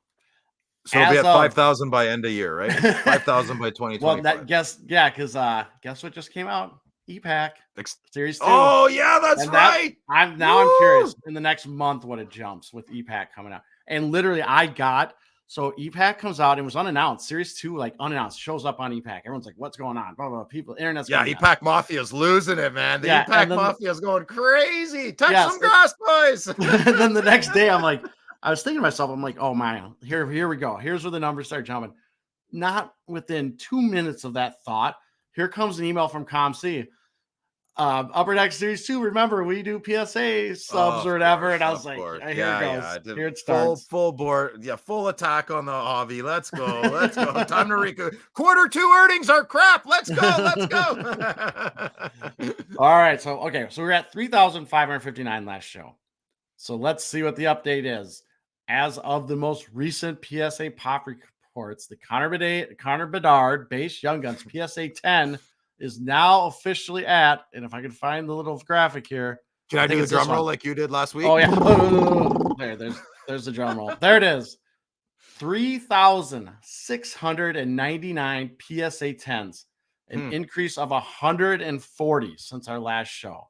So it'll be at 5,000 by end of year, right? 5,000 by 2025. Well, because guess what just came out? E-Pack Series 2. Oh, yeah, that's right. I'm curious in the next month what it jumps with E-Pack coming out. And literally so E-Pack comes out and was unannounced. Series 2, like unannounced, shows up on E-Pack. Everyone's like, what's going on? Blah, blah, blah. People, internet's going E-Pack Mafia's losing it, man. The E-Pack Mafia's going crazy. Touch some grass, boys. And then the next day, I was thinking to myself, I'm like, oh my, here we go. Here's where the numbers start jumping. Not within 2 minutes of that thought, here comes an email from ComC. Upper Deck Series 2, remember, we do PSA subs or whatever. And I was like, here it goes. Here it starts. Full board. Yeah, full attack on the hobby. Let's go. Time to recoup. Q2 earnings are crap. Let's go. All right. So we're at 3,559 last show. So let's see what the update is. As of the most recent PSA pop reports, the Connor Bedard base Young Guns PSA 10 is now officially at, and if I can find the little graphic here. Can I do the drum roll like you did last week? Oh, yeah. There's the drum roll. There it is. 3,699 PSA 10s, an increase of 140 since our last show.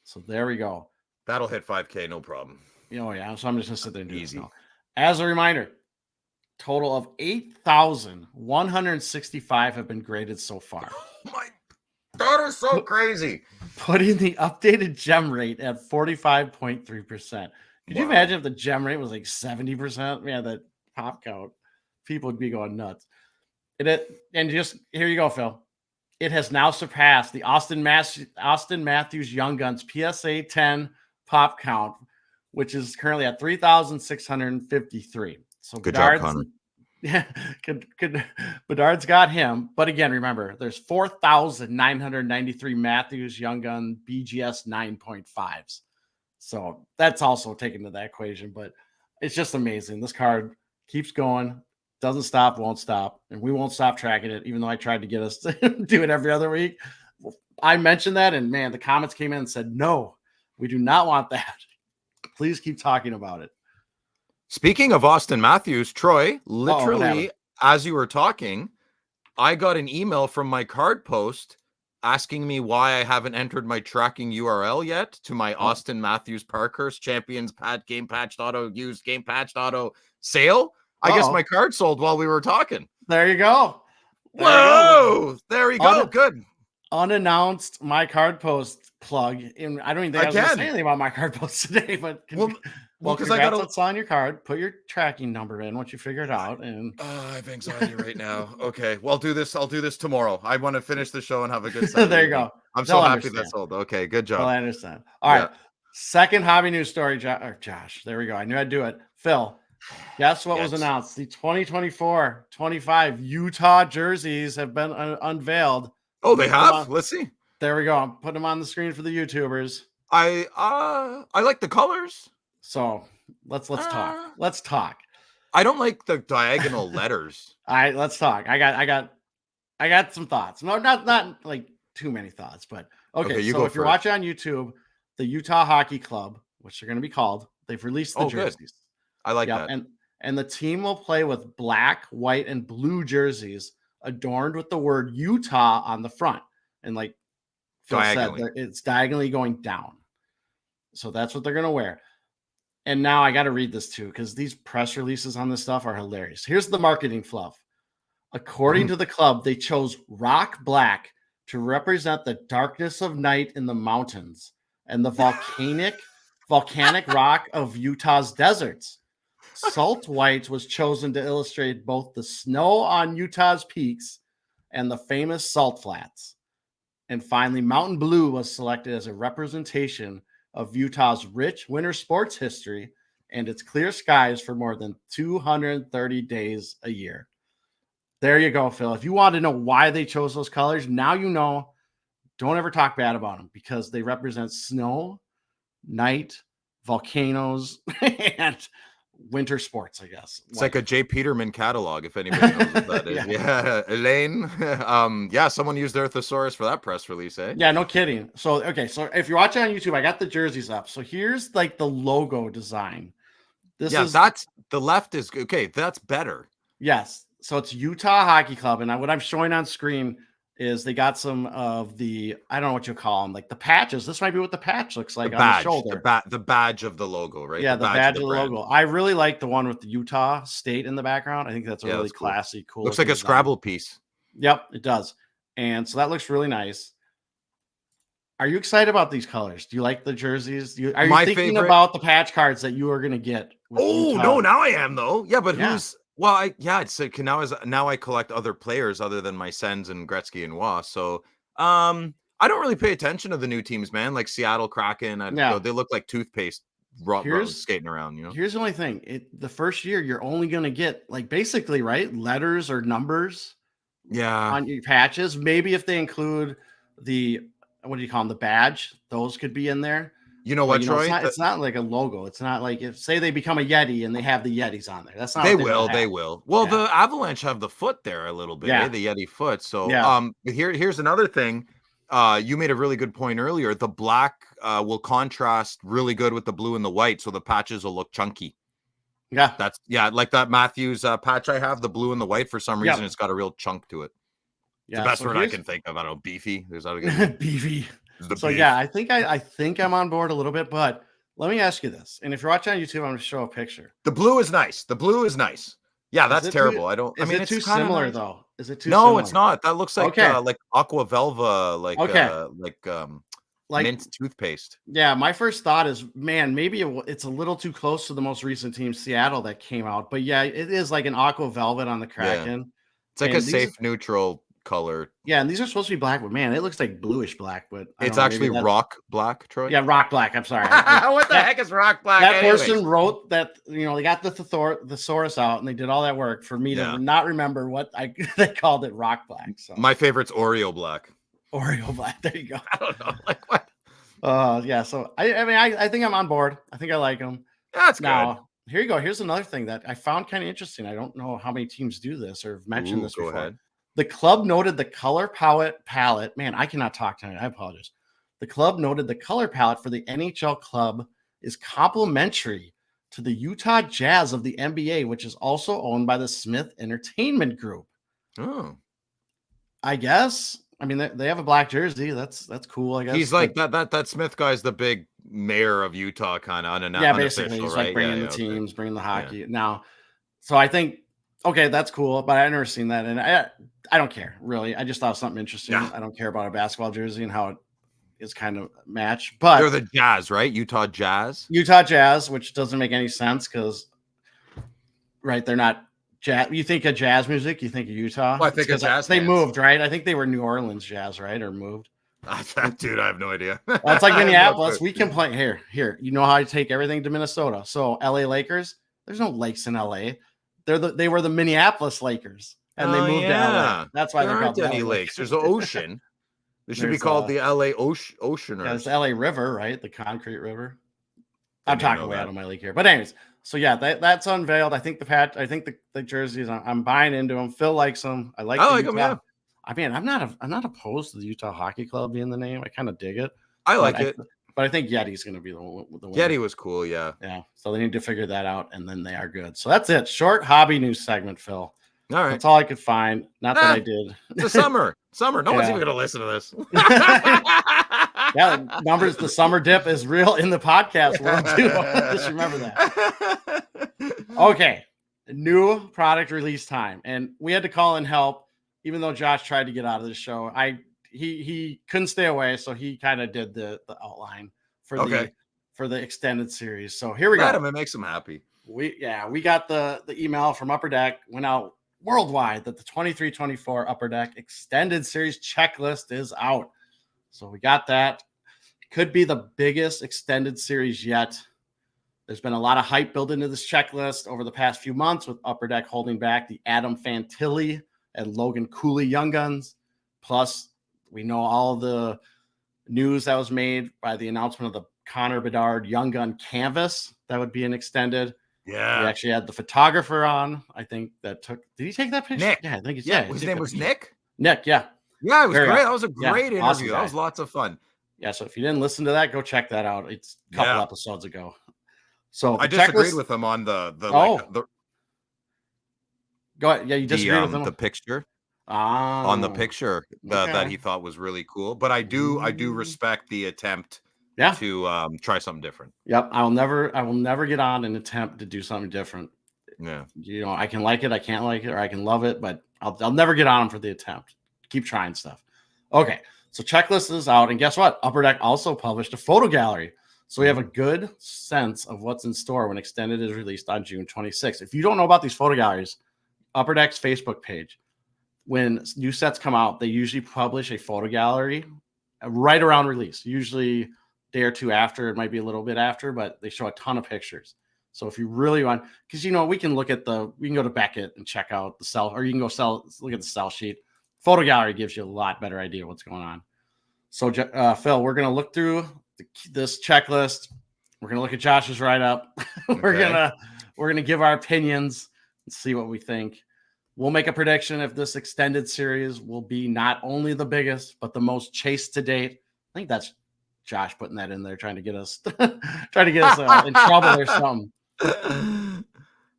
So there we go. That'll hit 5K, no problem. Oh, yeah. So I'm just going to sit there and do easy. As a reminder, total of 8,165 have been graded so far. Oh my, that is so crazy. Putting the updated gem rate at 45.3%. Could you imagine if the gem rate was like 70%? Man, that pop count, people would be going nuts. And just here you go, Phil. It has now surpassed the Austin Matthews Young Guns PSA 10 pop count, which is currently at 3,653. So good job, Connor. Yeah, Bedard's got him. But again, remember, there's 4,993 Matthews Young Gun BGS 9.5s. So that's also taken to that equation. But it's just amazing. This card keeps going, doesn't stop, won't stop. And we won't stop tracking it, even though I tried to get us to do it every other week. I mentioned that, and man, the comments came in and said, no, we do not want that. Please keep talking about it. Speaking of Austin Matthews, Troy, literally, as you were talking, I got an email from my card post asking me why I haven't entered my tracking URL yet to my Austin Matthews Parkhurst Champions Game Patched Auto Used Game Patched Auto sale. I guess my card sold while we were talking. There you go. There we go. Good. Unannounced my card post plug. And I don't even think I was going to say anything about my card post today, but because I got what's on your card. Put your tracking number in once you figure it out. And I have anxiety right now. Okay, well, I'll do this tomorrow. I want to finish the show and have a good Sunday. There you go. I'm so happy that's sold. Okay, good job. Well, I understand. All right. Second hobby news story, Josh. There we go. I knew I'd do it. Phil, guess what was announced? The 2024-25 Utah jerseys have been unveiled. Oh, they have? Let's see. There we go. I'm putting them on the screen for the YouTubers. I like the colors. So let's talk. Let's talk. I don't like the diagonal letters. All right, let's talk. I got some thoughts. No, not like too many thoughts, but okay. So if you're watching on YouTube, the Utah Hockey Club, which they're going to be called, they've released the jerseys. Good. I like that. And the team will play with black, white, and blue jerseys adorned with the word Utah on the front, and like Phil said, it's diagonally going down. So that's what they're going to wear. And now I got to read this too, because these press releases on this stuff are hilarious. Here's the marketing fluff. According to the club, they chose rock black to represent the darkness of night in the mountains and the volcanic volcanic rock of Utah's deserts. Salt white was chosen to illustrate both the snow on Utah's peaks and the famous salt flats. And finally, mountain blue was selected as a representation of Utah's rich winter sports history and its clear skies for more than 230 days a year. There you go, Phil. If you want to know why they chose those colors, now you know. Don't ever talk bad about them because they represent snow, night, volcanoes, and winter sports, I guess. It's like a J. Peterman catalog, if anybody knows what that is. Yeah. Elaine. Someone used their thesaurus for that press release, eh? Yeah, no kidding. So if you're watching on YouTube, I got the jerseys up. So here's like the logo design. That's the left is okay. That's better. Yes. So it's Utah Hockey Club. And what I'm showing on screen is they got some of the, I don't know what you call them, like the patches. This might be what the patch looks like on the shoulder. The badge of the logo, right? Yeah, the badge of the logo. I really like the one with the Utah State in the background. I think that's a really classy, cool. Looks like a Scrabble piece. Yep, it does. And so that looks really nice. Are you excited about these colors? Do you like the jerseys? Are you thinking about the patch cards that you are going to get? Oh, no, now I am, though. Yeah, but who's... Well, now I collect other players other than my Sens and Gretzky and Waugh. So I don't really pay attention to the new teams, man. Like Seattle Kraken, they look like toothpaste skating around. You know. Here's the only thing: the first year you're only going to get like basically letters or numbers. Yeah. On your patches, maybe if they include the what do you call them, the badge, those could be in there. You know what, Troy? It's not like a logo. It's not like if say they become a Yeti and they have the Yetis on there. That's not. They will. Well, the Avalanche have the foot there a little bit. The Yeti foot. So here's another thing. You made a really good point earlier. The black will contrast really good with the blue and the white, so the patches will look chunky. Yeah, like that Matthews patch I have, the blue and the white. For some reason, it's got a real chunk to it. Yeah, the best word I can think of. I don't know, beefy. There's not a good beefy. So I think I'm on board a little bit, but let me ask you this. And if you're watching on YouTube, I'm going to show a picture. The blue is nice. Yeah, that's terrible. It's too similar though. Is it too No, similar? It's not. That looks like Aqua Velva, like mint toothpaste. Yeah, my first thought is, man, maybe it's a little too close to the most recent team, Seattle, that came out. But yeah, it is like an Aqua Velvet on the Kraken. Yeah. It's like a safe neutral color. Yeah, and these are supposed to be black, but man, it looks like bluish black. But it's actually rock black, Troy. Yeah, rock black. I'm sorry. What the heck is rock black? That person wrote that. They got the thesaurus out and they did all that work for me to not remember what they called it rock black. So my favorite's Oreo black. Oreo black. There you go. I don't know, like what? So I think I'm on board. I think I like them. That's good. Here you go. Here's another thing that I found kind of interesting. I don't know how many teams do this or have mentioned this before. Go ahead. The club noted the color palette. Man, I cannot talk tonight. I apologize. The club noted the color palette for the NHL club is complementary to the Utah Jazz of the NBA, which is also owned by the Smith Entertainment Group. Oh, I guess. I mean, they have a black jersey. That's cool. I guess he's like that Smith guy's the big mayor of Utah, kind of unannounced. Yeah, basically, he's like bringing the teams, bringing the hockey now. So I think. Okay, that's cool, but I've never seen that, and I don't care really. I just thought something interesting. Yeah. I don't care about a basketball jersey and how it is kind of matched. But they're the Jazz, right? Utah Jazz, which doesn't make any sense because, they're not jazz. You think of jazz music, you think of Utah. Well, I think of jazz. They moved, right? I think they were New Orleans Jazz, right, or moved. Dude, I have no idea. Well, it's like Minneapolis. We can play here. You know how I take everything to Minnesota. So LA Lakers. There's no lakes in LA. They were the Minneapolis Lakers, and they moved to LA. That's why there aren't any lakes. There's an ocean. They should be called the LA Ocean. Yeah, it's LA River, right? The concrete river. I'm talking way out of my league here, but anyways. So yeah, that's unveiled. I think the jerseys. I'm buying into them. Phil likes them. I like them. Yeah. I mean, I'm not opposed to the Utah Hockey Club being the name. I kind of dig it. I like it. But I think Yeti's going to be the winner. Yeti was cool, yeah. Yeah. So they need to figure that out, and then they are good. So that's it. Short hobby news segment, Phil. All right. That's all I could find. Not that I did. It's a summer. No one's even going to listen to this. Yeah, numbers. The summer dip is real in the podcast world too. Just remember that. Okay. New product release time, and we had to call in help, even though Josh tried to get out of the show. He couldn't stay away, so he kind of did the outline for for the extended series. So here we Let go. him. It makes him happy. We got the email from Upper Deck, went out worldwide that the 23-24 Upper Deck extended series checklist is out. So we got that. Could be the biggest extended series yet. There's been a lot of hype built into this checklist over the past few months, with Upper Deck holding back the Adam Fantilli and Logan Cooley Young Guns. Plus, we know all the news that was made by the announcement of the Connor Bedard Young Gun canvas that would be an extended. Yeah. We actually had the photographer on. I think that took. Did he take that picture? Nick. Yeah, I think it's his name was Nick. Nick, yeah. Yeah, it was Very great. awesome. That was a great interview. Awesome That was lots of fun. Yeah, so if you didn't listen to that, go check that out. It's a couple episodes ago. So I disagreed with him on the go ahead. Yeah, you disagreed with him. The picture. On the picture that he thought was really cool. But I do respect the attempt to try something different. Yep. I will never get on and attempt to do something different. Yeah. You know, I can like it, I can't like it, or I can love it, but I'll never get on them for the attempt. Keep trying stuff. Okay. So checklist is out. And guess what? Upper Deck also published a photo gallery. So we have a good sense of what's in store when Extended is released on June 26th. If you don't know about these photo galleries, Upper Deck's Facebook page, when new sets come out, they usually publish a photo gallery right around release, usually a day or two after. It might be a little bit after, but they show a ton of pictures. So if you really want, because, you know, we can go to Beckett and check out the sell, or you can look at the sell sheet. Photo gallery gives you a lot better idea what's going on. So, Phil, we're going to look through this checklist. We're going to look at Josh's write-up. We're going to give our opinions and see what we think. We'll make a prediction if this extended series will be not only the biggest, but the most chased to date. I think that's Josh putting that in there, trying to get us in trouble or something.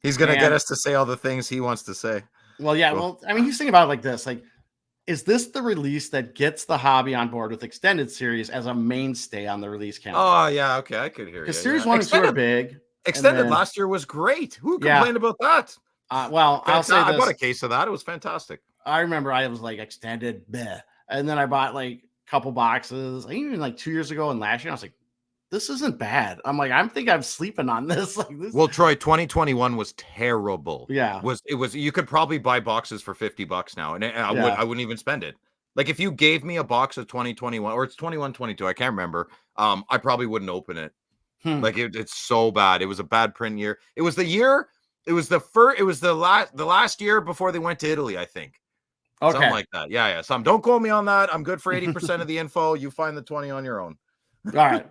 He's going to get us to say all the things he wants to say. Well, yeah. Well, I mean, you think about it like this, like, is this the release that gets the hobby on board with extended series as a mainstay on the release calendar? Oh, yeah. Okay. I could hear you. Because series 1 and 2 are big. Extended last year was great. Who complained about that? Well, I'll say this. I bought a case of that. It was fantastic. I remember I was like extended, bleh. And then I bought like a couple boxes. Even like 2 years ago and last year, I was like, this isn't bad. I'm like, I think I'm sleeping on this. Like this. Well, Troy, 2021 was terrible. Yeah, it was. You could probably buy boxes for $50 now, and I wouldn't even spend it. Like if you gave me a box of 2021 or it's 21-22, I can't remember. I probably wouldn't open it. Like it's so bad. It was a bad print year. It was the year. It was the last year before they went to Italy, I think. Okay. Something like that. Yeah. Don't quote me on that. I'm good for 80% of the info. You find the 20 on your own. All right.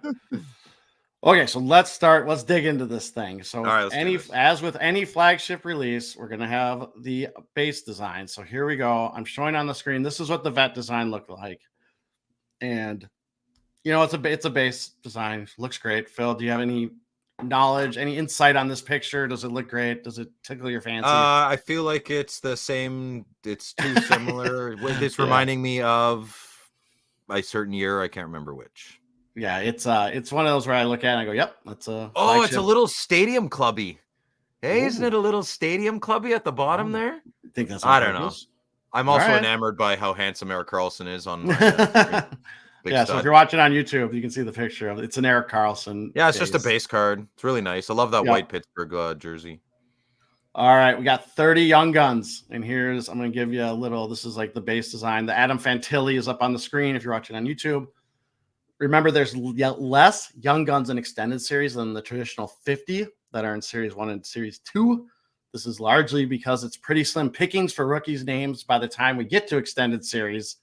Okay, so let's dig into this thing. So as with any flagship release, we're going to have the base design. So here we go. I'm showing on the screen. This is what the vet design looked like. And, you know, it's a base design. Looks great. Phil, do you have any knowledge, any insight on this picture? Does it look great? Does it tickle your fancy? I feel like it's the same. It's too similar. It's reminding me of a certain year. I can't remember which. Yeah, it's one of those where I look at it and I go, yep, that's a flagship. It's a little stadium clubby. Hey, isn't it a little stadium clubby at the bottom there? I think that's I don't know. I'm also enamored by how handsome Eric Carlson is on my yeah, so if you're watching on YouTube, you can see the picture of it. It's an Eric Carlson. Yeah, it's just a base card. It's really nice. I love that white Pittsburgh jersey. All right, we got 30 Young Guns. And I'm going to give you a little, this is like the base design. The Adam Fantilli is up on the screen if you're watching on YouTube. Remember, there's less Young Guns in Extended Series than the traditional 50 that are in Series 1 and Series 2. This is largely because it's pretty slim pickings for rookies' names by the time we get to Extended Series,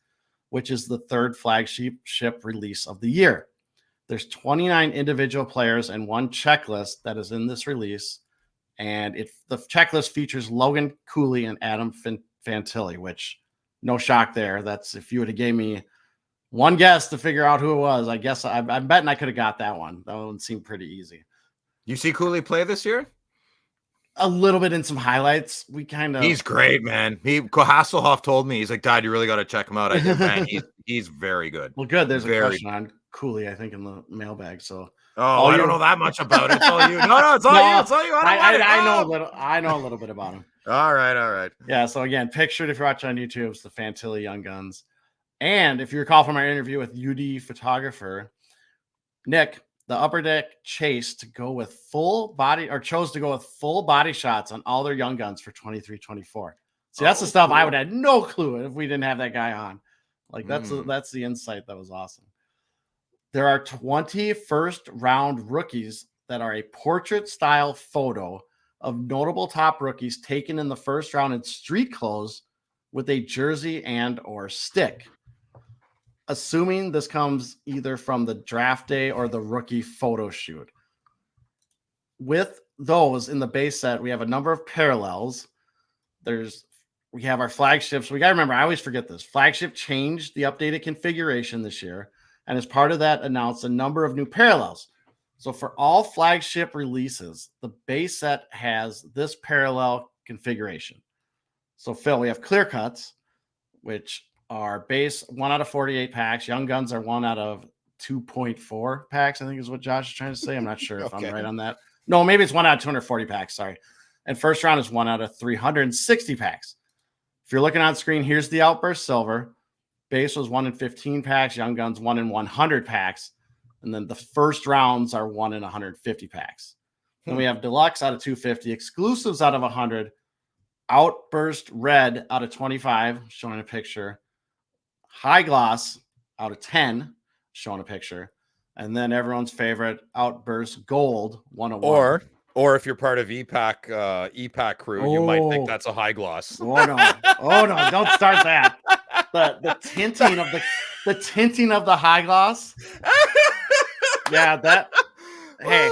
which is the third flagship release of the year. There's 29 individual players and one checklist that is in this release. And the checklist features Logan Cooley and Adam Fantilli, which no shock there. That's if you would have gave me one guess to figure out who it was. I guess I'm betting I could have got that one. That one seemed pretty easy. You see Cooley play this year? A little bit in some highlights. He's great, man. Hasselhoff told me, he's like, Dad, you really got to check him out. I think, man, he's very good. Well, good. There's a question on Cooley, I think, in the mailbag. So I don't know that much about it. It's all you. No, it's all you. It's all you. I know a little bit about him. All right. Yeah. So again, pictured if you're watching on YouTube, it's the Fantilli Young Guns. And if you recall from our interview with UD photographer, Nick, the Upper Deck chose to go with full body shots on all their young guns for 23-24. See, that's the stuff cool. I would have no clue if we didn't have that guy on. Like that's the insight that was awesome. There are 20 first-round rookies that are a portrait-style photo of notable top rookies taken in the first round in street clothes with a jersey and or stick. Assuming this comes either from the draft day or the rookie photo shoot. With those in the base set, we have a number of parallels. We have our flagships. We got to remember, I always forget this. Flagship changed the updated configuration this year, and as part of that, announced a number of new parallels. So for all flagship releases, the base set has this parallel configuration. So Phil, we have clear cuts, which are base 1 out of 48 packs. Young guns are 1 out of 2.4 packs, I think is what Josh is trying to say. I'm not sure if I'm right on that. No, maybe it's 1 out of 240 packs. Sorry. And first round is 1 out of 360 packs. If you're looking on screen, here's the Outburst Silver. Base was 1 in 15 packs. Young guns 1 in 100 packs. And then the first rounds are 1 in 150 packs. Then we have Deluxe out of 250, Exclusives out of 100, Outburst Red out of 25, showing a picture, High Gloss out of 10, showing a picture, and then everyone's favorite Outburst Gold 101. Or if you're part of EPAC crew, you might think that's a High Gloss. Oh no, don't start that. The tinting of the High Gloss. Yeah, that. Hey,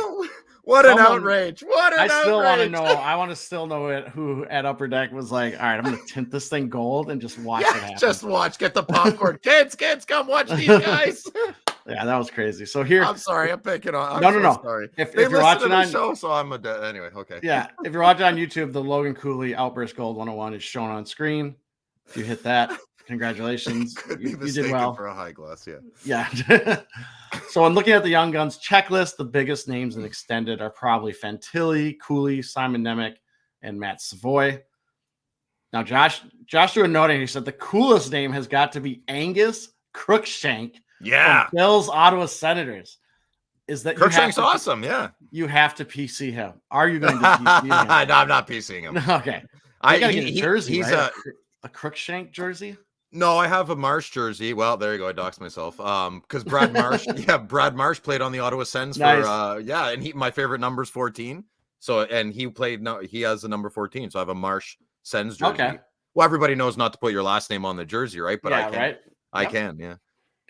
what an outrage! What an outrage! I still want to know. I want to still know it. Who at Upper Deck was like, all right, I'm going to tint this thing gold and just watch it happen. Just watch. Get the popcorn, kids, come watch these guys. Yeah, that was crazy. So here, I'm sorry, I'm picking on. No. Sorry. If you're watching on show, so I'm anyway. Okay. Yeah, if you're watching on YouTube, the Logan Cooley Outburst Gold 101 is shown on screen. If you hit that, congratulations, you did well for a High Gloss. Yeah. So in looking at the Young Guns checklist, the biggest names in extended are probably Fantilli, Cooley, Simon Nemec, and Matt Savoy. Now, Josh threw a note in. He said the coolest name has got to be Angus Crookshank. Yeah. From Bill's Ottawa Senators. Is that Crookshank's awesome? Yeah. You have to PC him. Are you going to PC him? No, I'm not PCing him. Okay. Jersey, he's right? a Crookshank jersey. No, I have a Marsh jersey. Well, there you go. I doxed myself. Because Brad Marsh played on the Ottawa Sens nice. And my favorite number is 14. So, and he has the number 14. So I have a Marsh Sens jersey. Okay. Well, everybody knows not to put your last name on the jersey, right? But I can. Right? I can, yeah.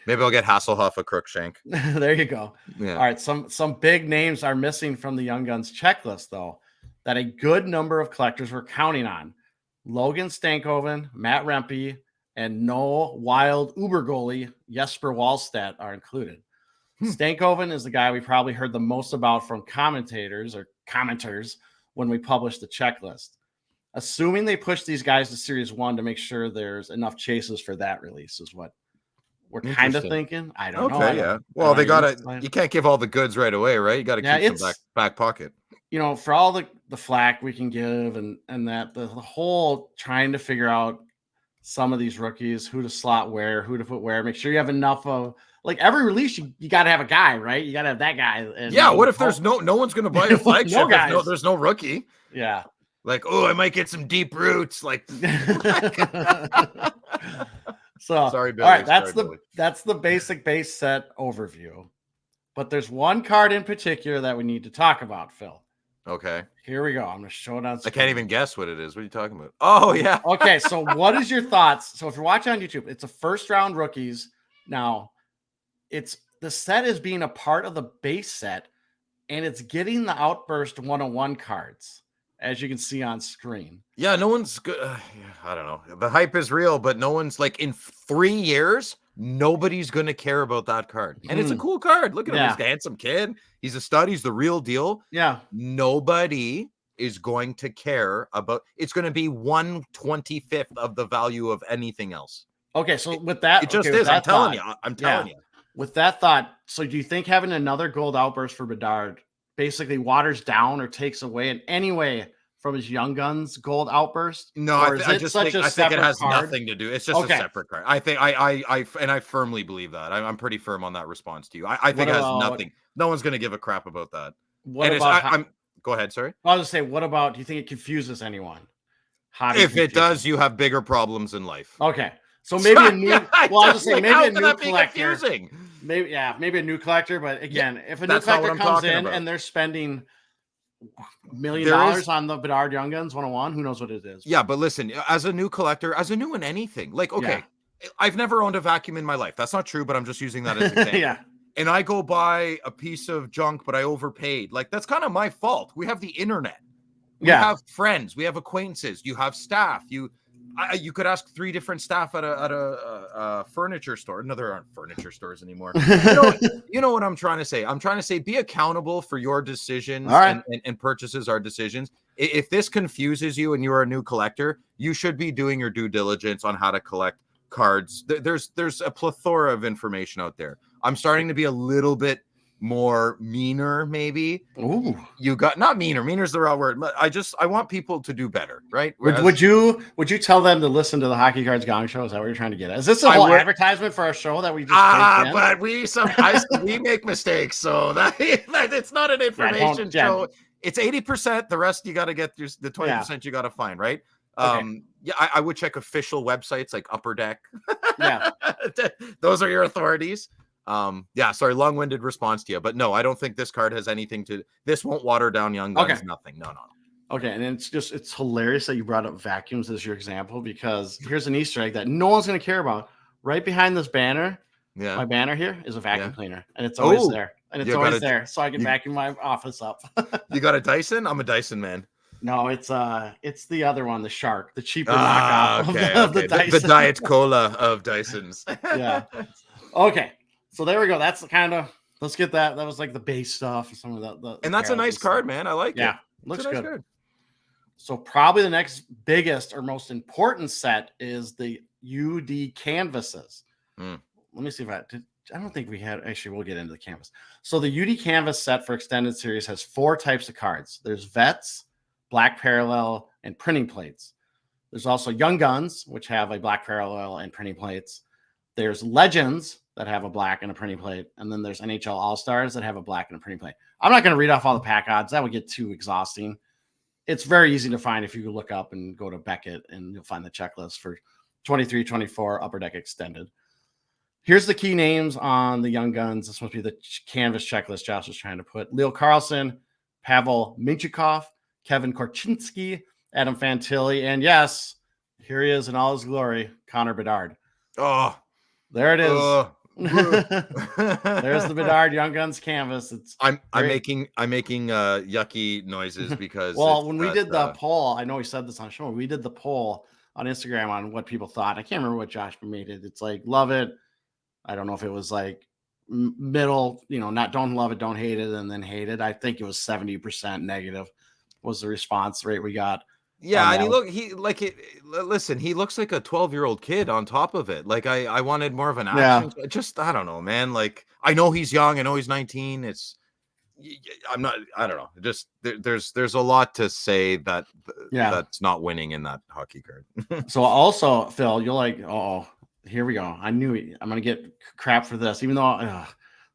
Maybe I'll get Hasselhoff a Crookshank. There you go. Yeah. All right. Some big names are missing from the Young Guns checklist, though, that a good number of collectors were counting on. Logan Stankoven, Matt Rempe, and no wild Uber goalie Jesper Wallstedt are included. Stankoven is the guy we probably heard the most about from commentators or commenters when we published the checklist. Assuming they push these guys to Series 1 to make sure there's enough chases for that release is what we're kind of thinking. I don't know. Yeah. Well, they you can't give all the goods right away, right? You got to keep some back pocket. For all the flack we can give and that the whole trying to figure out some of these rookies, who to slot where, who to put where, make sure you have enough of like every release. You got to have a guy, right? You got to have that guy. And, what if there's no one's going to buy a flagship? There's no rookie. Yeah. Like, I might get some deep roots. Like, so sorry, Billy. All right, that's the basic base set overview. But there's one card in particular that we need to talk about, Phil. Okay. Here we go. I'm going to show it on screen. I can't even guess what it is. What are you talking about? Oh, yeah. Okay, so what is your thoughts? So if you're watching on YouTube, it's a first round rookies. Now, the set is being a part of the base set, and it's getting the Outburst 101 cards, as you can see on screen. Yeah, no one's good. I don't know. The hype is real, but no one's like in 3 years, nobody's going to care about that card. And it's a cool card. Look at him. He's a handsome kid. He's a stud. He's the real deal. Yeah. Nobody is going to care about it's going to be 1/25th of the value of anything else. Okay, so with that, it just is. I'm telling you. With that thought, so do you think having another gold Outburst for Bedard basically waters down or takes away in any way Mm-hmm. from his Young Guns gold outburst? No, or I think it has card? nothing to do. It's just a separate card. I think I firmly believe that. I'm pretty firm on that response to you. I think it has nothing. No one's going to give a crap about that. What about? Go ahead. Sorry. I was just saying. What about? Do you think it confuses anyone? If it does, you have bigger problems in life. Okay. So maybe a new. Well, I'll just say maybe a new collector. Maybe maybe a new collector. But again, if a new collector comes in and they're spending $1 million on the Bedard Young Guns 101, who knows what it is? Yeah, but listen, as a new collector, as a new in anything, like I've never owned a vacuum in my life. That's not true, but I'm just using that as an example. Yeah. And I go buy a piece of junk, but I overpaid. Like that's kind of my fault. We have the internet. We have friends. We have acquaintances. You have staff. You could ask 3 different staff at a furniture store. No, there aren't furniture stores anymore. You know what I'm trying to say? I'm trying to say be accountable for your decisions and purchases are decisions. If this confuses you and you're a new collector, you should be doing your due diligence on how to collect cards. There's a plethora of information out there. I'm starting to be a little bit more meaner, maybe. Ooh, you got not meaner. Meaner's the wrong word. But I want people to do better, right? Would you tell them to listen to the Hockey Cards Gong Show? Is that what you're trying to get at? Is this a whole advertisement for our show that we just but we make mistakes, so that it's not an information show. It's 80%. The rest you got to get the 20% you got to find, right? Okay. I would check official websites like Upper Deck. Yeah, those are your authorities. Sorry, long-winded response to you, but no, I don't think this card has anything to. This won't water down Young Guns. Okay. Nothing. No. Okay, and it's hilarious that you brought up vacuums as your example because here's an Easter egg that no one's going to care about. Right behind this banner, my banner here is a vacuum cleaner, and it's always there, and it's always there, so I can vacuum my office up. You got a Dyson? I'm a Dyson man. No, it's the other one, the Shark, the cheaper knockoff of the Dyson. The Diet Cola of Dysons. Yeah. Okay. So there we go. That's kind of let's get that. That was like the base stuff. Some of the and that's a nice card, man. I like it. Yeah, looks good. So probably the next biggest or most important set is the UD canvases. Let me see if I don't think we had. Actually, we'll get into the canvas. So the UD canvas set for extended series has 4 types of cards. There's vets, black parallel, and printing plates. There's also Young Guns, which have a black parallel and printing plates. There's Legends that have a black and a printing plate. And then there's NHL All-Stars that have a black and a printing plate. I'm not going to read off all the pack odds. That would get too exhausting. It's very easy to find if you look up and go to Beckett, and you'll find the checklist for 23, 24 Upper Deck Extended. Here's the key names on the Young Guns. This must be the canvas checklist Josh was trying to put. Leo Carlson, Pavel Minchikov, Kevin Korchinski, Adam Fantilli, and yes, here he is in all his glory, Connor Bedard. Oh, there it is. There's the Bedard Young Guns canvas. I'm making yucky noises because when we did the poll, I know we said this on the show. We did the poll on Instagram on what people thought. I can't remember what Josh made it. It's like love it. I don't know if it was like middle, not don't love it, don't hate it, and then hate it. I think it was 70% negative was the response rate we got. Yeah, and he looks like a 12-year-old kid on top of it. Like I wanted more of an action. Yeah. Just I don't know, man. Like I know he's young, I know he's 19. I don't know. Just there's a lot to say that's not winning in that hockey card. So also, Phil, you're like, oh, here we go. I knew I'm gonna get crap for this, even though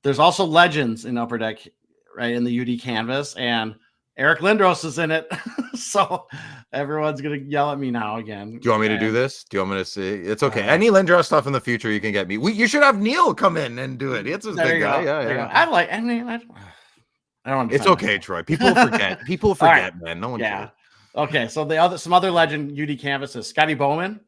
there's also Legends in Upper Deck, right, in the UD canvas, and Eric Lindros is in it. So everyone's going to yell at me now again. Do you want me to do this? Do you want me to see? It's okay. Any Lindros stuff in the future, you can get me. You should have Neil come in and do it. It's a big guy. Yeah. I don't want to. It's okay, Troy. People forget. People forget, man. No one cares. Okay. So some other Legend UD canvases. Scotty Bowman,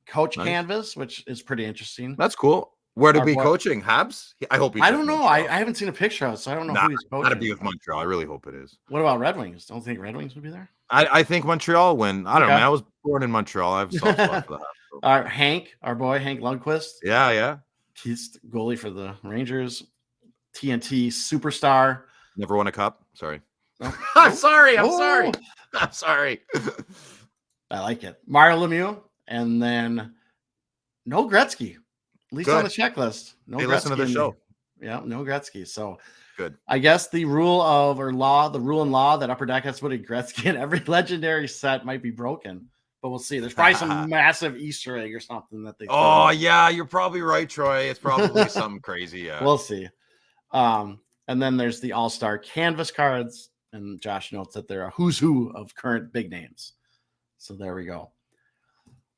coach canvas, which is pretty interesting. That's cool. Where to be coaching? Habs? I hope he's. I don't know. I haven't seen a picture of it, so I don't know who he's coaching. Gotta be with Montreal. I really hope it is. What about Red Wings? Don't think Red Wings would be there? I think Montreal win. I don't know, man. I was born in Montreal. I have soft spot for that. Hank, our boy Hank Lundqvist. Yeah. He's goalie for the Rangers. TNT superstar. Never won a cup. Sorry. No. I'm sorry. I'm sorry. I like it. Mario Lemieux, and then no Gretzky. At least on the checklist. No, they listen to the show. Yeah, no Gretzky. So Good. I guess the rule and law that Upper Deck has to put a Gretzky in every legendary set might be broken. But we'll see. There's probably some massive Easter egg or something that they. Oh yeah, you're probably right, Troy. It's probably something crazy. Yeah, we'll see. And then there's the All-Star Canvas cards, and Josh notes that they're a who's who of current big names. So there we go.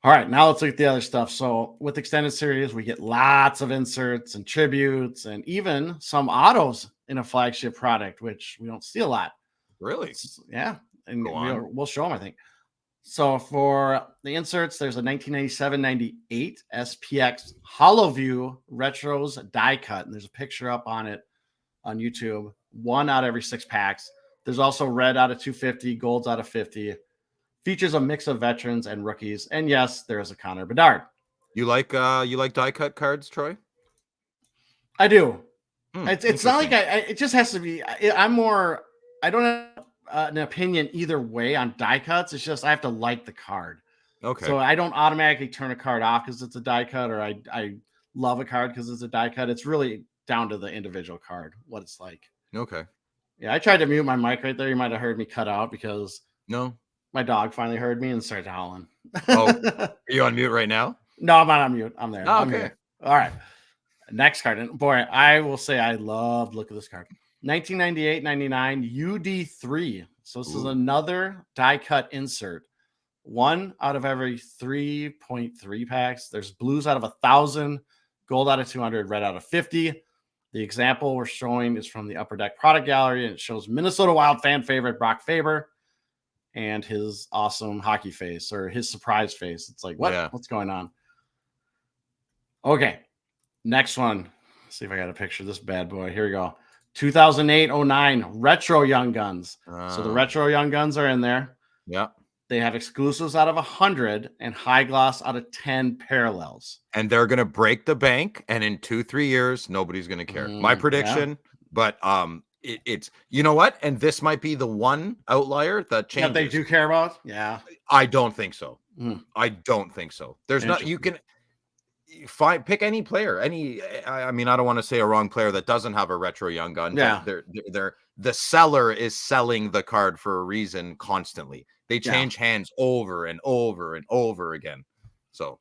All right, now let's look at the other stuff. So with Extended Series, we get lots of inserts and tributes, and even some autos in a flagship product, which we don't see a lot. Really? Yeah, and we'll show them, I think. So for the inserts, there's a 1997-98 SPX Hollow View Retros die cut. And there's a picture up on it on YouTube. 1 out of every 6 packs. There's also red out of 250, golds out of 50. Features a mix of veterans and rookies. And yes, there is a Connor Bedard. You like die cut cards, Troy? I do. It's not like it just has to be. I don't have an opinion either way on die cuts. It's just I have to like the card. Okay. So I don't automatically turn a card off because it's a die cut, or I love a card because it's a die cut. It's really down to the individual card, what it's like. Okay. Yeah, I tried to mute my mic right there. You might have heard me cut out because my dog finally heard me and started howling. Oh, are you on mute right now? No, I'm not on mute. I'm there. Oh, I'm okay. here. All right. Next card. And boy, I will say I love look at this card. 1998-99 UD3. So this is another die cut insert. 1 out of every 3.3 packs. There's blues out of 1,000, gold out of 200, red out of 50. The example we're showing is from the Upper Deck product gallery, and it shows Minnesota Wild fan favorite Brock Faber and his awesome hockey face, or his surprise face. It's like, what? Yeah. What's going on? Okay. Next one. Let's see if I got a picture of this bad boy. Here we go. 2008-09 Retro Young Guns. So the Retro Young Guns are in there. Yeah. They have exclusives out of 100 and high gloss out of 10 parallels. And they're going to break the bank. And in 2-3 years, nobody's going to care. My prediction. Yeah. But it's, you know what? And this might be the one outlier that changes. That they do care about? Yeah. I don't think so. I don't think so. There's not, you can pick any player, I mean, I don't want to say a wrong player that doesn't have a Retro Young Gun. Yeah. The seller is selling the card for a reason constantly. They change hands over and over and over again. So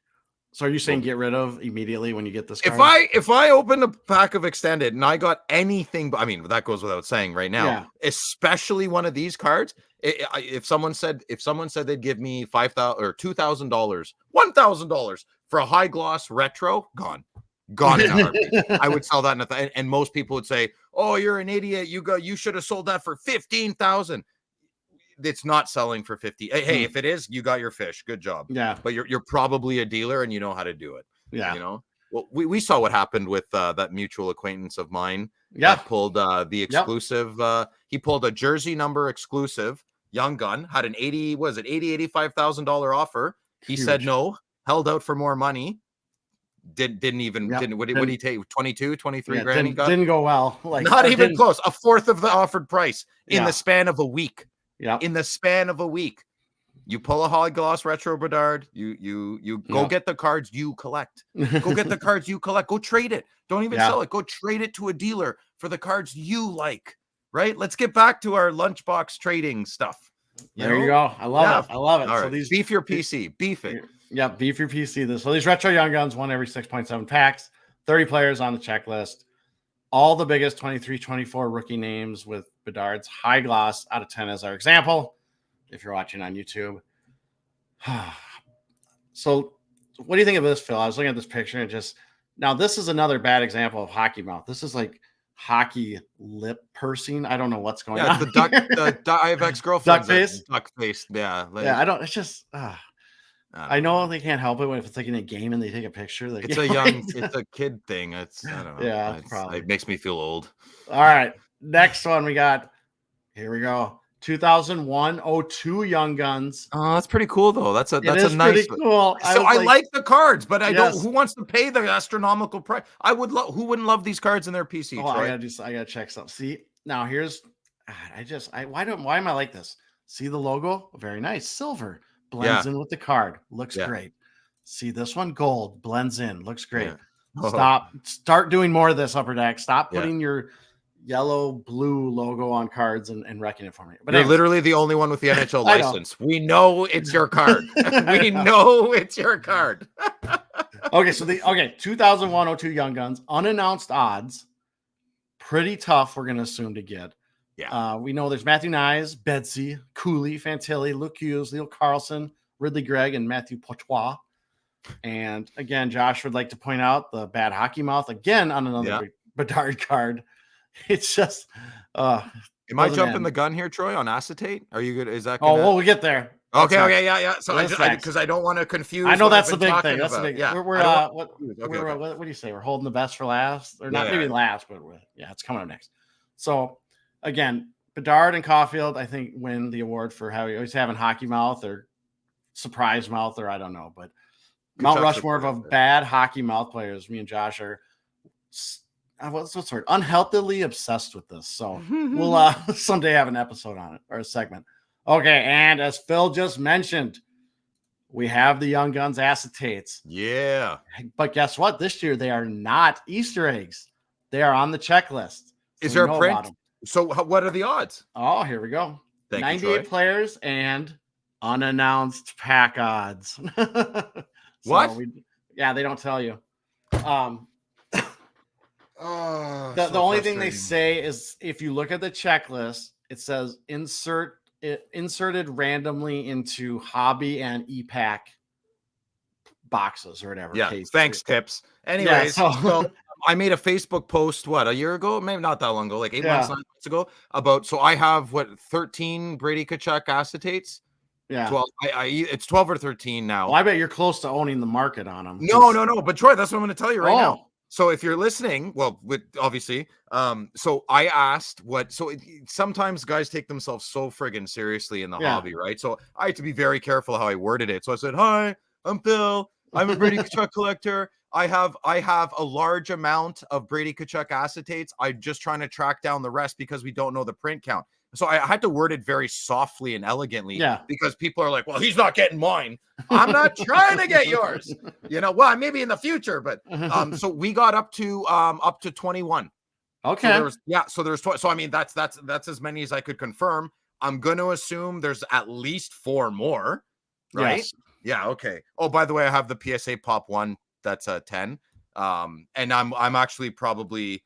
are you saying get rid of immediately when you get this card? If I open a pack of Extended and I got anything, I mean, that goes without saying right now, especially one of these cards. If someone said they'd give me $5,000 or $2,000, $1,000 for a high gloss retro, gone in a heartbeat. I would sell that and most people would say, "Oh, you're an idiot. You should have sold that for $15,000." It's not selling for 50. Hey, if it is, you got your fish. Good job. Yeah. But you're probably a dealer and you know how to do it. Yeah. You know, well, we saw what happened with that mutual acquaintance of mine. Yeah. That pulled the exclusive. He pulled a jersey number exclusive Young Gun, had an $85,000 offer. He said no, held out for more money. What did he take? 22, 23 grand? Didn't go well. Not even close. A fourth of the offered price in the span of a week. Yeah. In the span of a week, you pull a high gloss retro Bedard. You go get the cards you collect. Go get the cards you collect. Go trade it. Don't even sell it. Go trade it to a dealer for the cards you like. Right? Let's get back to our lunchbox trading stuff. There you go. I love it. I love it. All so right. Beef your PC. Beef it. Yeah, beef your PC. So these Retro Young Guns, 1 every 6.7 packs, 30 players on the checklist. All the biggest 23-24 rookie names with Bedard's high gloss out of 10 as our example, if you're watching on YouTube. So what do you think of this, Phil? I was looking at this picture and now this is another bad example of hockey mouth. This is like hockey lip pursing. I don't know what's going on. I have ex-girlfriend. Duck face? Duck face. Yeah. It's just... I know they can't help it when if it's like in a game and they take a picture. It's a kid thing. I don't know. Yeah, it makes me feel old. All right. Next one we got. Here we go. 2001-02 Young Guns. Oh, that's pretty cool though. That's a nice. Pretty cool. So I like the cards, but I don't. Who wants to pay the astronomical price? I would love. Who wouldn't love these cards in their PC? Oh, I gotta check something. See now here's. Why am I like this? See the logo? Very nice. Silver. Blends in with the card. Looks great. See this one? Gold. Blends in. Looks great. Start doing more of this, Upper Deck. Stop putting your yellow blue logo on cards and wrecking it for me. But you're literally the only one with the NHL license. We know it's your card. We know it's your card. Okay, so 2001-02 Young Guns, unannounced odds, pretty tough, we're going to assume, to get. Yeah. We know there's Matthew Nyes, Betsy, Cooley, Fantilli, Luke Hughes, Leo Carlson, Ridley Gregg, and Matthew Poitras. And again, Josh would like to point out the bad hockey mouth again on another Bedard card. It's just am I jumping the gun here, Troy, on acetate? Are you good? Is that we'll get there. Okay, yeah. So because I don't want to confuse. I know that's the big thing. That's about. the big. Yeah. What do you say? We're holding the best for last, or not maybe last, but it's coming up next. So again, Bedard and Caulfield, I think, win the award for always having hockey mouth or surprise mouth, or I don't know, but Mount Rushmore of bad hockey mouth players. Me and Josh are what's the word? Unhealthily obsessed with this. So we'll someday have an episode on it or a segment. Okay, and as Phil just mentioned, we have the Young Guns acetates. Yeah. But guess what? This year they are not Easter eggs. They are on the checklist. So is there a print? So what are the odds? Oh, here we go. Thank 98 you, players and unannounced pack odds. What? They don't tell you. The only thing they say is if you look at the checklist, it says inserted randomly into hobby and EPAC boxes or whatever. Yeah, thanks, tips. Anyways, so I made a Facebook post, a year ago? Maybe not that long ago, like 8 months, 9 months ago, about, so I have 13 Brady Tkachuk acetates. Yeah. 12. It's 12 or 13 now. Well, I bet you're close to owning the market on them. No. But Troy, that's what I'm going to tell you right now. So if you're listening, obviously, so I asked sometimes guys take themselves so friggin' seriously in the hobby, right? So I had to be very careful how I worded it. So I said, "Hi, I'm Phil. I'm a Brady Tkachuk collector. I have a large amount of Brady Tkachuk acetates. I'm just trying to track down the rest because we don't know the print count." So I had to word it very softly and elegantly because people are like, well, he's not getting mine. I'm not trying to get yours. Maybe in the future, but so we got up to 21. Okay. So there's 20. So I mean, that's as many as I could confirm. I'm going to assume there's at least 4 more, right? Yes. Yeah. Okay. Oh, by the way, I have the PSA Pop 1. That's a 10. And I'm actually probably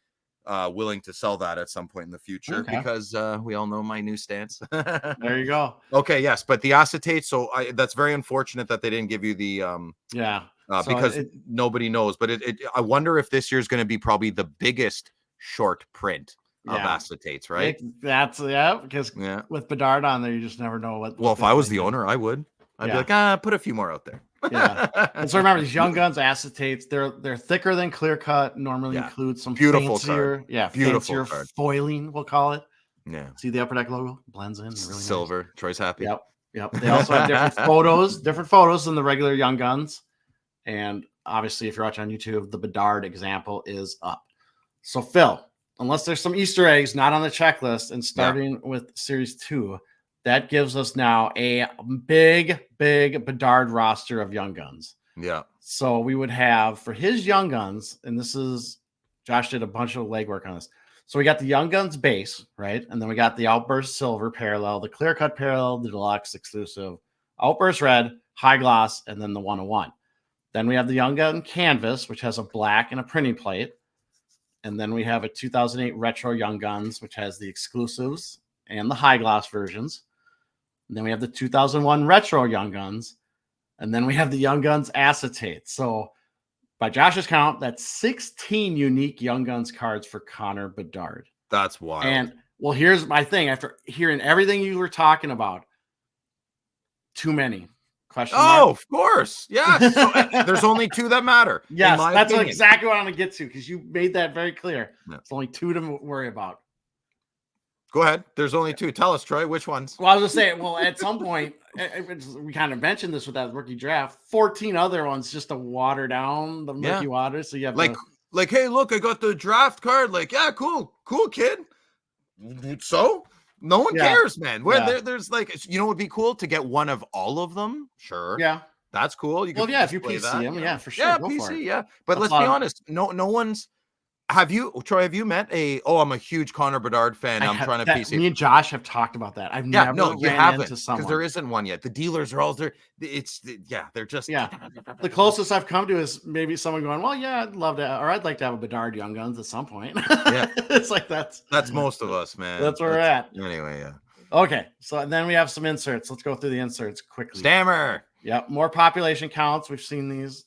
willing to sell that at some point in the future because we all know my new stance. There you go. Okay, yes, but the acetate. So that's very unfortunate that they didn't give you the because nobody knows. But I wonder if this year is going to be probably the biggest short print of acetates, right? Because with Bedard on there, you just never know what. Well, if I was the owner, I would. I'd be like, put a few more out there. And so remember, these Young Guns acetates, they're thicker than clear cut. Normally include some beautiful fancier, beautiful fancier foiling, we'll call it. Yeah. See the Upper Deck logo blends in. Really silver. Nice. Troy's happy. Yep. They also have different photos than the regular Young Guns. And obviously, if you're watching on YouTube, the Bedard example is up. So Phil, unless there's some Easter eggs not on the checklist, and starting with Series 2. That gives us now a big Bedard roster of Young Guns. Yeah. So we would have for his Young Guns, and Josh did a bunch of legwork on this. So we got the Young Guns base, right? And then we got the Outburst Silver parallel, the Clear Cut parallel, the Deluxe exclusive, Outburst Red, High Gloss, and then the 101. Then we have the Young Gun Canvas, which has a black and a printing plate. And then we have a 2008 Retro Young Guns, which has the exclusives and the high gloss versions. And then we have the 2001 Retro Young Guns. And then we have the Young Guns acetate. So by Josh's count, that's 16 unique Young Guns cards for Connor Bedard. That's wild. And well, here's my thing. After hearing everything you were talking about, too many. Question mark? Oh, of course. Yeah. So, there's only 2 that matter. Yes, that's exactly what I'm going to get to because you made that very clear. Yeah. It's only 2 to worry about. Go ahead. There's only 2. Tell us, Troy, which ones? Well, I was going to say, at some point, we kind of mentioned this with that rookie draft, 14 other ones just to water down the murky water. So you have like, hey, look, I got the draft card. Like, yeah, cool, kid. So no one cares, man. Where there's like, what would be cool to get one of all of them? Sure. Yeah. That's cool. You can Well, yeah, if you display PC that, them, you yeah, know? for sure. Yeah, Go for PC, it. yeah. But That's let's be honest, no one's. Have you, Troy? Have you met I'm a huge Connor Bedard fan. I'm trying to PC. Me and Josh have talked about that. I've Yeah, never no, you ran haven't, into because someone. there isn't one yet. The dealers are all there. They're just The closest I've come to is maybe someone going, well, yeah, I'd love to, or I'd like to have a Bedard Young Guns at some point. Yeah. It's like that's most of us, man. That's where we're at. Anyway, yeah. Okay, so then we have some inserts. Let's go through the inserts quickly. Stammer. Yep, more population counts. We've seen these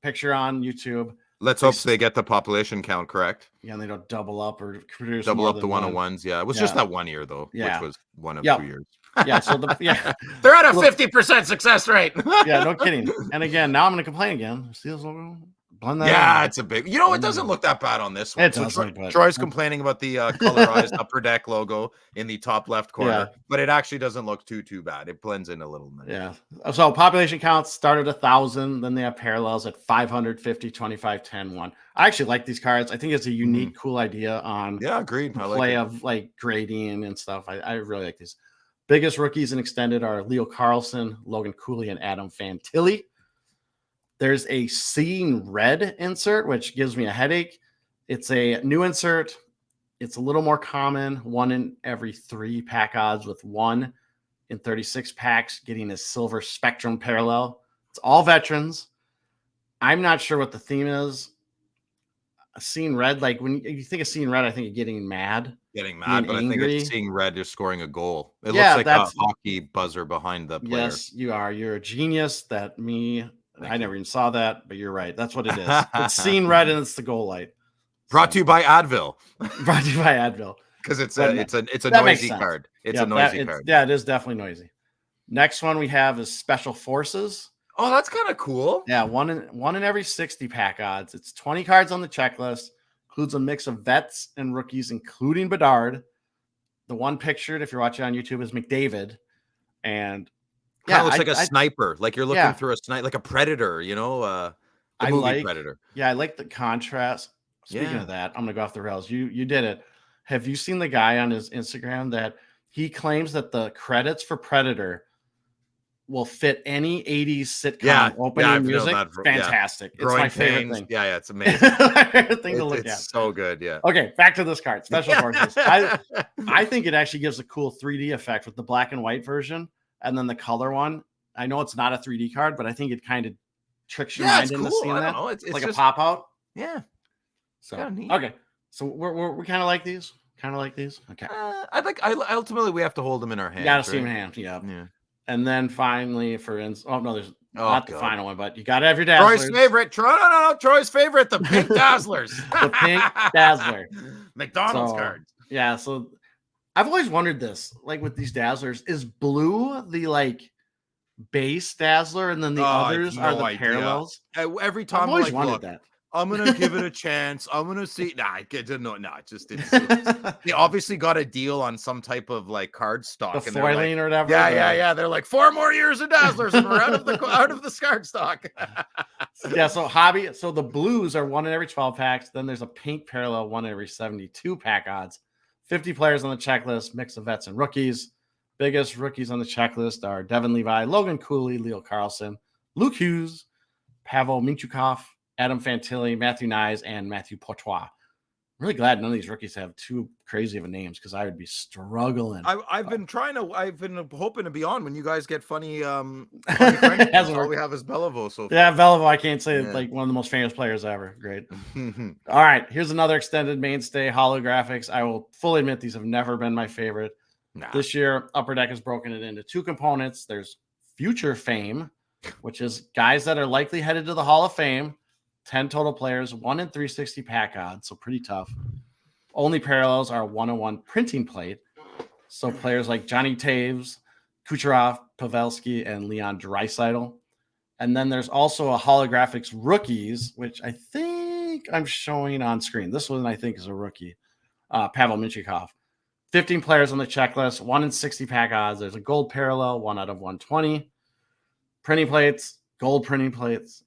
picture on YouTube. Let's hope they get the population count correct. Yeah, and they don't double up or produce double more up the than 101s. Yeah, it was just that 1 year though, which was one of 2 years. Yeah, so they're at a 50% success rate. Yeah, no kidding. And again, now I'm going to complain again. See this logo? Blend that Yeah, in. it's a big. It doesn't look that bad on this one. It doesn't, but Troy's complaining about the colorized upper deck logo in the top left corner, but it actually doesn't look too bad. It blends in a little bit. Yeah. So population counts start at 1,000. Then they have parallels at 550, 25, 10, 1. I actually like these cards. I think it's a unique, cool idea on agreed. Play of like grading and stuff. I really like these. Biggest rookies in extended are Leo Carlson, Logan Cooley, and Adam Fantilli. There's a Seeing Red insert, which gives me a headache. It's a new insert. It's a little more common. 1 in every 3 pack odds, with 1 in 36 packs getting a silver spectrum parallel. It's all veterans. I'm not sure what the theme is. Seeing Red, like when you think of Seeing Red, I think of getting mad. But angry. I think it's Seeing Red is scoring a goal. It looks like a hockey buzzer behind the player. Yes, you are. You're a genius. I never even saw that, but you're right. That's what it is. It's Seeing Red and it's the goal light. Brought to you by Advil. Brought to you by Advil. Because it's a noisy card. It's a noisy card. Yeah, it is definitely noisy. Next one we have is Special Forces. Oh, that's kind of cool. Yeah, one in every 60 pack odds. It's 20 cards on the checklist. Includes a mix of vets and rookies, including Bedard. The one pictured, if you're watching on YouTube, is McDavid. And kind of looks like a sniper, like you're looking through a sniper, like a predator, the movie Predator. Yeah, I like the contrast. Speaking of that, I'm gonna go off the rails. You did it. Have you seen the guy on his Instagram that he claims that the credits for Predator will fit any 80s sitcom opening music? Fantastic. It's my favorite thing. Yeah, it's amazing. Thing to look at. It's so good. Yeah. Okay, back to this card. Special Forces. I think it actually gives a cool 3D effect with the black and white version. And then the color one, I know it's not a 3D card, but I think it kind of tricks your mind into seeing that. It's like just a pop out. Yeah. So okay, so we kind of like these. Okay. Ultimately we have to hold them in our hands. You gotta see them in hand. Yeah. And then finally, there's not the final one, but you gotta have your Dazzlers. Troy's favorite. Troy's favorite. The pink Dazzlers. The pink Dazzler. McDonald's cards. Yeah. So I've always wondered this, like with these Dazzlers, is blue the base Dazzler and then the others are the parallels? Every time I've always wondered that. I'm gonna give it a chance. I'm gonna see. They obviously got a deal on some type of card stock. The foiling or whatever. Yeah. They're like 4 more years of Dazzlers and we're out of the card stock. So hobby. So the blues are 1 in every 12 packs. Then there's a pink parallel 1 in every 72 pack odds. 50 players on the checklist, mix of vets and rookies. Biggest rookies on the checklist are Devin Levi, Logan Cooley, Leo Carlson, Luke Hughes, Pavel Minchukov, Adam Fantilli, Matthew Nyes, and Matthew Portois. I'm really glad none of these rookies have too crazy of a names because I would be struggling. I've been hoping to be on when you guys get funny French. All we have is Beliveau so far. Yeah, Beliveau, I can't say one of the most famous players ever. Great. All right, here's another extended mainstay holographics. I will fully admit these have never been my favorite. This year, Upper Deck has broken it into 2 components. There's Future Fame, which is guys that are likely headed to the Hall of Fame. 10 total players, 1 in 360 pack odds, so pretty tough. Only parallels are 101 printing plate. So players like Johnny Taves, Kucherov, Pavelski, and Leon Draisaitl. And then there's also a holographics rookies, which I think I'm showing on screen. This one I think is a rookie, Pavel Minchukov. 15 players on the checklist, 1 in 60 pack odds. There's a gold parallel, 1 out of 120. Printing plates, gold printing plates.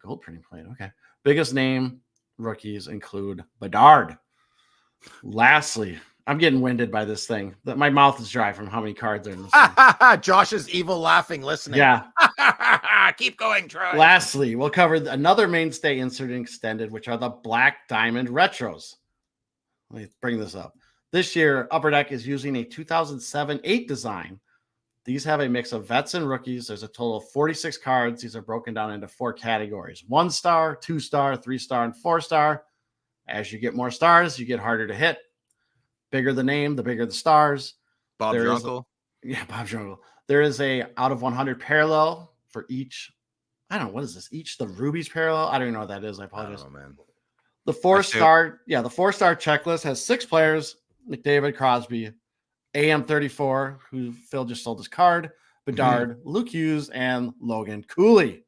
Gold printing plate, okay. Biggest name rookies include Bedard. Lastly, I'm getting winded by this thing. My mouth is dry from how many cards are in this thing. Josh is evil laughing listening. Yeah. Keep going, Troy. Lastly, we'll cover another mainstay insert in extended, which are the Black Diamond Retros. Let me bring this up. This year, Upper Deck is using a 2007-8 design. These have a mix of vets and rookies. There's a total of 46 cards. These are broken down into 4 categories: 1-star, 2-star, 3-star, and 4-star. As you get more stars, you get harder to hit. Bigger the name, the bigger the stars. Bob's your uncle. Bob's your uncle. There is a out of 100 parallel for each. I don't know, what is this? Each the rubies parallel. I don't even know what that is. I apologize. I don't know, man. The 4-star, the 4-star checklist has 6 players: McDavid, Crosby, AM34, who Phil just sold his card, Bedard, Luke Hughes, and Logan Cooley.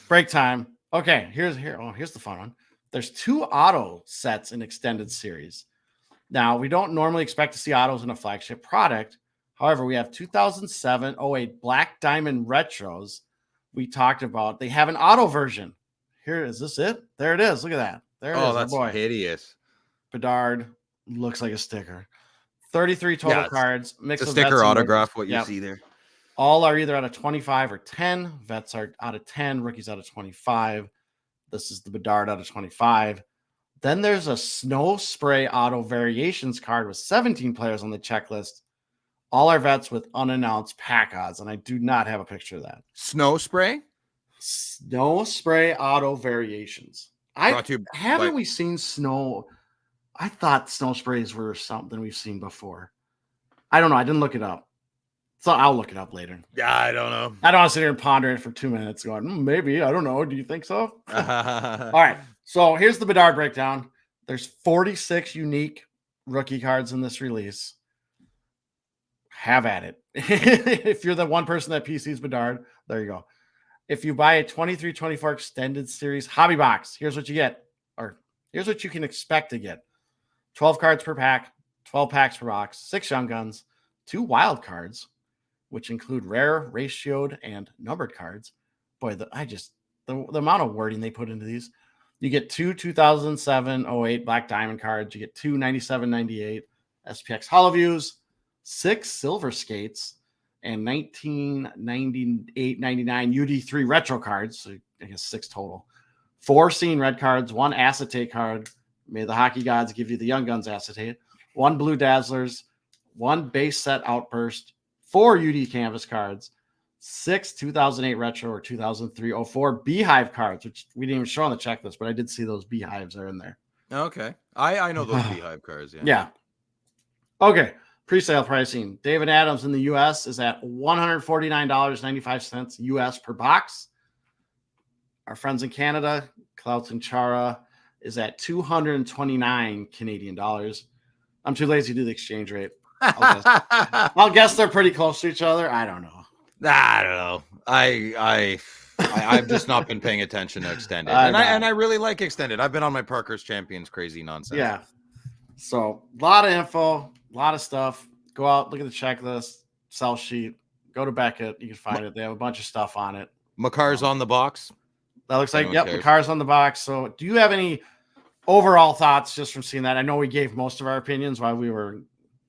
Break time. Okay, here's the fun one. There's 2 auto sets in extended series. Now, we don't normally expect to see autos in a flagship product. However, we have 2007-08 Black Diamond Retros we talked about. They have an auto version. Here, is this it? There it is. Look at that. There it is. Oh, that's hideous. Bedard looks like a sticker. 33 total cards. Mix of sticker autograph, what you see there. All are either out of 25 or 10. Vets are out of 10. Rookies out of 25. This is the Bedard out of 25. Then there's a Snow Spray Auto Variations card with 17 players on the checklist. All our vets with unannounced pack odds, and I do not have a picture of that. Snow Spray? Snow Spray Auto Variations. Haven't we seen snow? I thought snow sprays were something we've seen before. I don't know. I didn't look it up. So I'll look it up later. Yeah, I don't know. I don't want to sit here and ponder it for 2 minutes going, maybe. I don't know. Do you think so? All right. So here's the Bedard breakdown. There's 46 unique rookie cards in this release. Have at it. If you're the one person that PC's Bedard, there you go. If you buy a 23-24 extended series hobby box, here's what you get. Or here's what you can expect to get. 12 cards per pack, 12 packs per box, 6 Young Guns, 2 wild cards, which include rare, ratioed, and numbered cards. Boy, the amount of wording they put into these. You get 2 2007-08 Black Diamond cards. You get 2 97-98 SPX Hollow Views, 6 Silver Skates, and 1998-99 UD3 retro cards. So I guess 6 total. 4 Seeing Red cards, 1 Acetate card. May the hockey gods give you the Young Guns Acetate. 1 Blue Dazzlers, 1 base set Outburst, 4 UD Canvas cards, 6 2008 Retro or 2003-04 Beehive cards, which we didn't even show on the checklist, but I did see those Beehives are in there. Okay. I know those Beehive cards. Yeah. Okay. Pre-sale pricing. David Adams in the U.S. is at $149.95 U.S. per box. Our friends in Canada, Clouts and Chara, is at 229 Canadian dollars. I'm too lazy to do the exchange rate. I'll guess they're pretty close to each other. I don't know. I don't know. I've just not been paying attention to extended, and I really like extended. I've been on my Parker's Champions crazy nonsense. Yeah. So a lot of info, a lot of stuff. Go out, look at the checklist, sell sheet. Go to Beckett. You can find it. They have a bunch of stuff on it. Makar's on the box. That looks like Makar's on the box. So do you have any overall thoughts just from seeing that? I know we gave most of our opinions while we were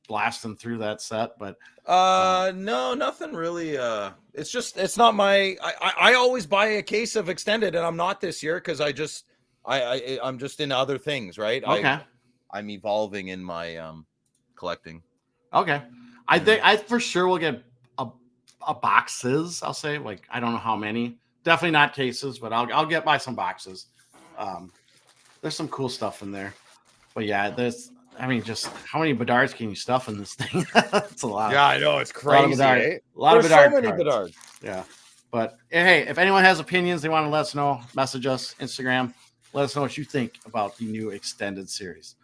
blasting through that set, but no, nothing really. It's not my. I always buy a case of extended, and I'm not this year because I'm just in other things, right? Okay. I'm evolving in my collecting. Okay. I think I for sure will get a boxes. I'll say, like, I don't know how many. Definitely not cases, but I'll get by some boxes. There's some cool stuff in there, but yeah, just how many Bedards can you stuff in this thing? That's a lot. Yeah, I know, it's crazy. A lot of Bedard. So many Bedard. Yeah, but hey, if anyone has opinions, they want to let us know. Message us, Instagram. Let us know what you think about the new extended series.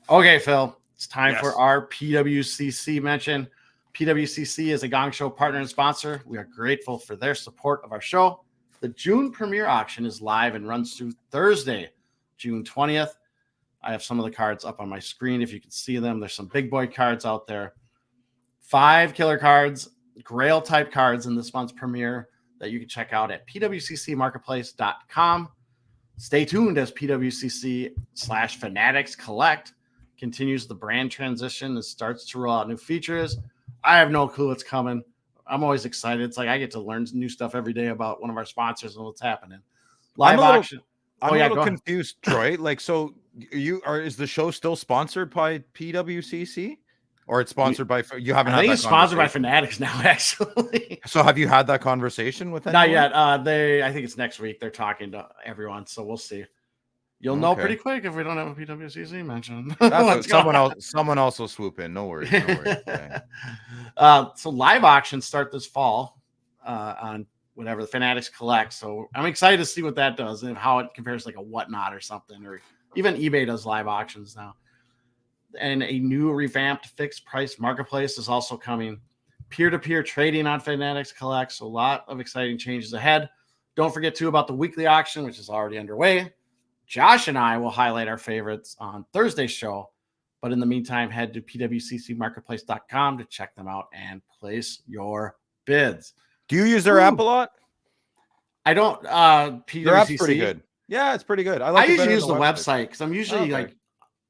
Okay, Phil, it's time for our PWCC mention. PWCC is a Gong Show partner and sponsor. We are grateful for their support of our show. The June premiere auction is live and runs through Thursday, June 20th. I have some of the cards up on my screen if you can see them. There's some big boy cards out there. 5 killer cards, Grail type cards in this month's premiere that you can check out at pwccmarketplace.com. Stay tuned as PWCC/Fanatics Collect continues the brand transition and starts to roll out new features. I have no clue what's coming. I'm always excited. It's like I get to learn new stuff every day about one of our sponsors and what's happening. I'm Live auction. a little confused, Troy. Like, so is the show still sponsored by PWCC, or it's sponsored by? You haven't. I think it's sponsored by Fanatics now, actually. So have you had that conversation with them? Not yet. I think it's next week. They're talking to everyone, so we'll see. You'll know pretty quick if we don't have a PWCC mention. Someone else will swoop in. No worries. Okay. So live auctions start this fall on whatever the Fanatics collect. So I'm excited to see what that does and how it compares to like a Whatnot or something, or even eBay does live auctions now. And a new revamped fixed price marketplace is also coming. Peer-to-peer trading on Fanatics Collect. So a lot of exciting changes ahead. Don't forget too about the weekly auction, which is already underway. Josh and I will highlight our favorites on Thursday's show. But in the meantime, head to pwccmarketplace.com to check them out and place your bids. Do you use their app a lot? I don't. PWCC. Their app's pretty good. Yeah, it's pretty good. I usually use the website because I'm usually like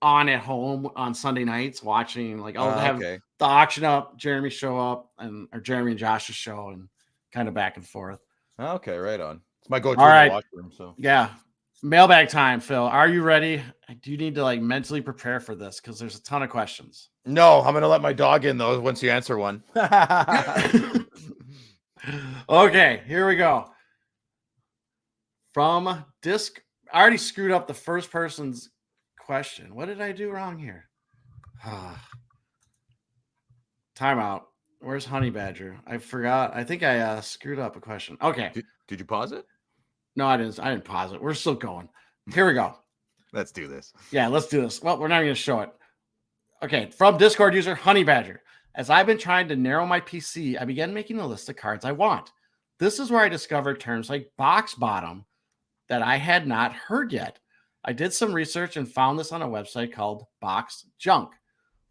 on at home on Sunday nights watching. Like I'll have the auction up, Jeremy show up, or Jeremy and Josh's show, and kind of back and forth. Okay, right on. It's my go-to washroom. So yeah. Mailbag time, Phil. Are you ready? Do you need to like mentally prepare for this? Because there's a ton of questions. No, I'm going to let my dog in though once you answer one. Okay, here we go. From Disc, I already screwed up the first person's question. What did I do wrong here? Timeout. Where's Honey Badger? I forgot. I think I screwed up a question. Okay. Did you pause it? No, I didn't pause it. We're still going. Here we go. Let's do this. Yeah, let's do this. Well, we're not going to show it. Okay, from Discord user Honey Badger. As I've been trying to narrow my PC, I began making a list of cards I want. This is where I discovered terms like box bottom that I had not heard yet. I did some research and found this on a website called Box Junk.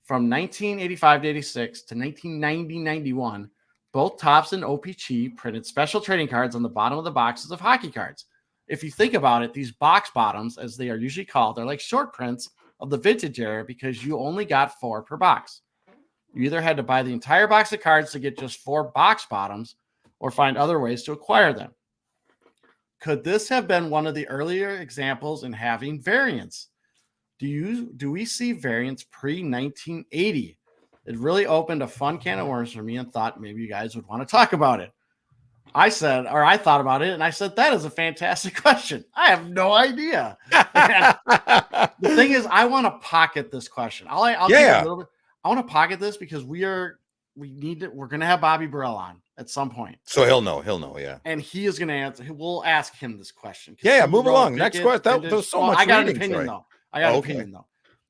From 1985 to 86 to 1990-91, both Topps and OPC printed special trading cards on the bottom of the boxes of hockey cards. If you think about it, these box bottoms, as they are usually called, are like short prints of the vintage era because you only got 4 per box. You either had to buy the entire box of cards to get just 4 box bottoms or find other ways to acquire them. Could this have been one of the earlier examples in having variants? Do we see variants pre-1980? It really opened a fun can of worms for me and thought maybe you guys would want to talk about it. I thought about it and I said, that is a fantastic question. I have no idea. The thing is, I want to pocket this question. I'll take a little bit. I want to pocket this because we're going to have Bobby Burrell on at some point. So he'll know. Yeah. And he is going to answer. We'll ask him this question. Yeah. Move along. Next question. That was so much. I got an opinion though.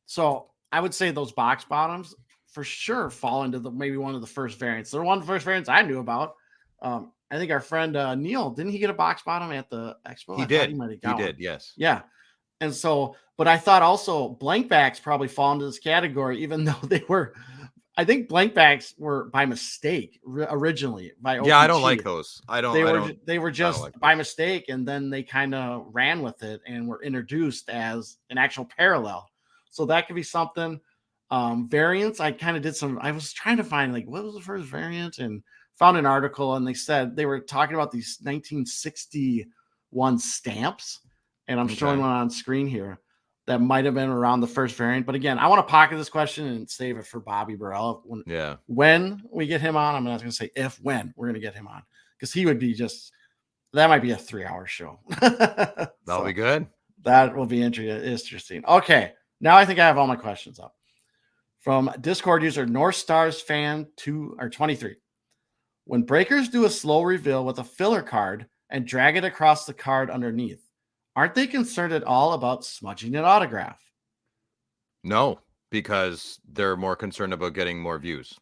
So I would say those box bottoms for sure fall into maybe one of the first variants. They're one of the first variants I knew about. I think our friend Neil, didn't he get a box bottom at the expo? He did. Yes. Yeah. And so, but I thought also blank backs probably fall into this category, even though I think blank backs were by mistake originally by OPC. Yeah, I don't like those. They were just by mistake, and then they kind of ran with it and were introduced as an actual parallel. So that could be something. Variants, I kind of did I was trying to find like what was the first variant and found an article, and they said they were talking about these 1961 stamps, and I'm showing one on screen here that might have been around the first variant. But again, I want to pocket this question and save it for Bobby Burrell. When we get him on, I'm not going to say when we're going to get him on, because he would be that might be a 3-hour show. That'll be good. That will be interesting. Okay. Now I think I have all my questions up. From Discord user North Stars fan 23. When breakers do a slow reveal with a filler card and drag it across the card underneath, aren't they concerned at all about smudging an autograph? No, because they're more concerned about getting more views.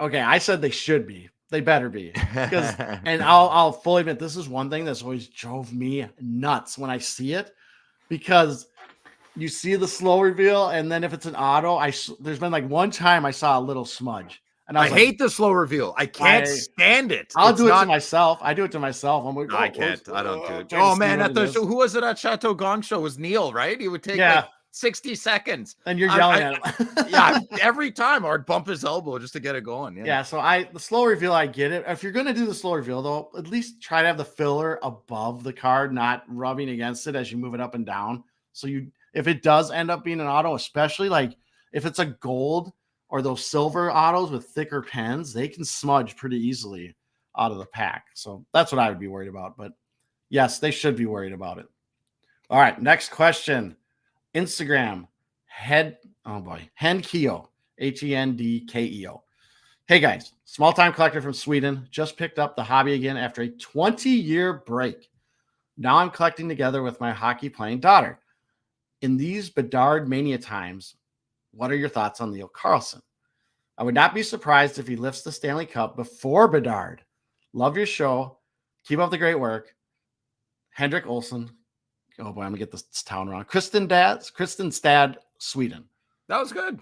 Okay, I said they should be. They better be. And I'll fully admit, this is one thing that's always drove me nuts when I see it, because you see the slow reveal, and then if it's an auto, there's been like one time I saw a little smudge. And I hate the slow reveal. I can't stand it. I'll do it to myself. I do it to myself. I'm like, I can't. I don't do it. Oh man, who was it at Chateau Gongshow? Was Neil, right? He would take 60 seconds. And you're yelling at him. Yeah, every time I'd bump his elbow just to get it going. Yeah, so the slow reveal, I get it. If you're going to do the slow reveal, though, at least try to have the filler above the card, not rubbing against it as you move it up and down. So if it does end up being an auto, especially like if it's a gold or those silver autos with thicker pens, they can smudge pretty easily out of the pack. So that's what I would be worried about. But yes, they should be worried about it. All right, next question. Instagram, Hendkeo, Hendkeo. Hey guys, small-time collector from Sweden. Just picked up the hobby again after a 20-year break. Now I'm collecting together with my hockey-playing daughter. In these Bedard mania times, what are your thoughts on Leo Carlsson? I would not be surprised if he lifts the Stanley Cup before Bedard. Love your show. Keep up the great work. Hendrik Olsen. Oh boy, I'm gonna get this town wrong. Kristenstad, Sweden. That was good.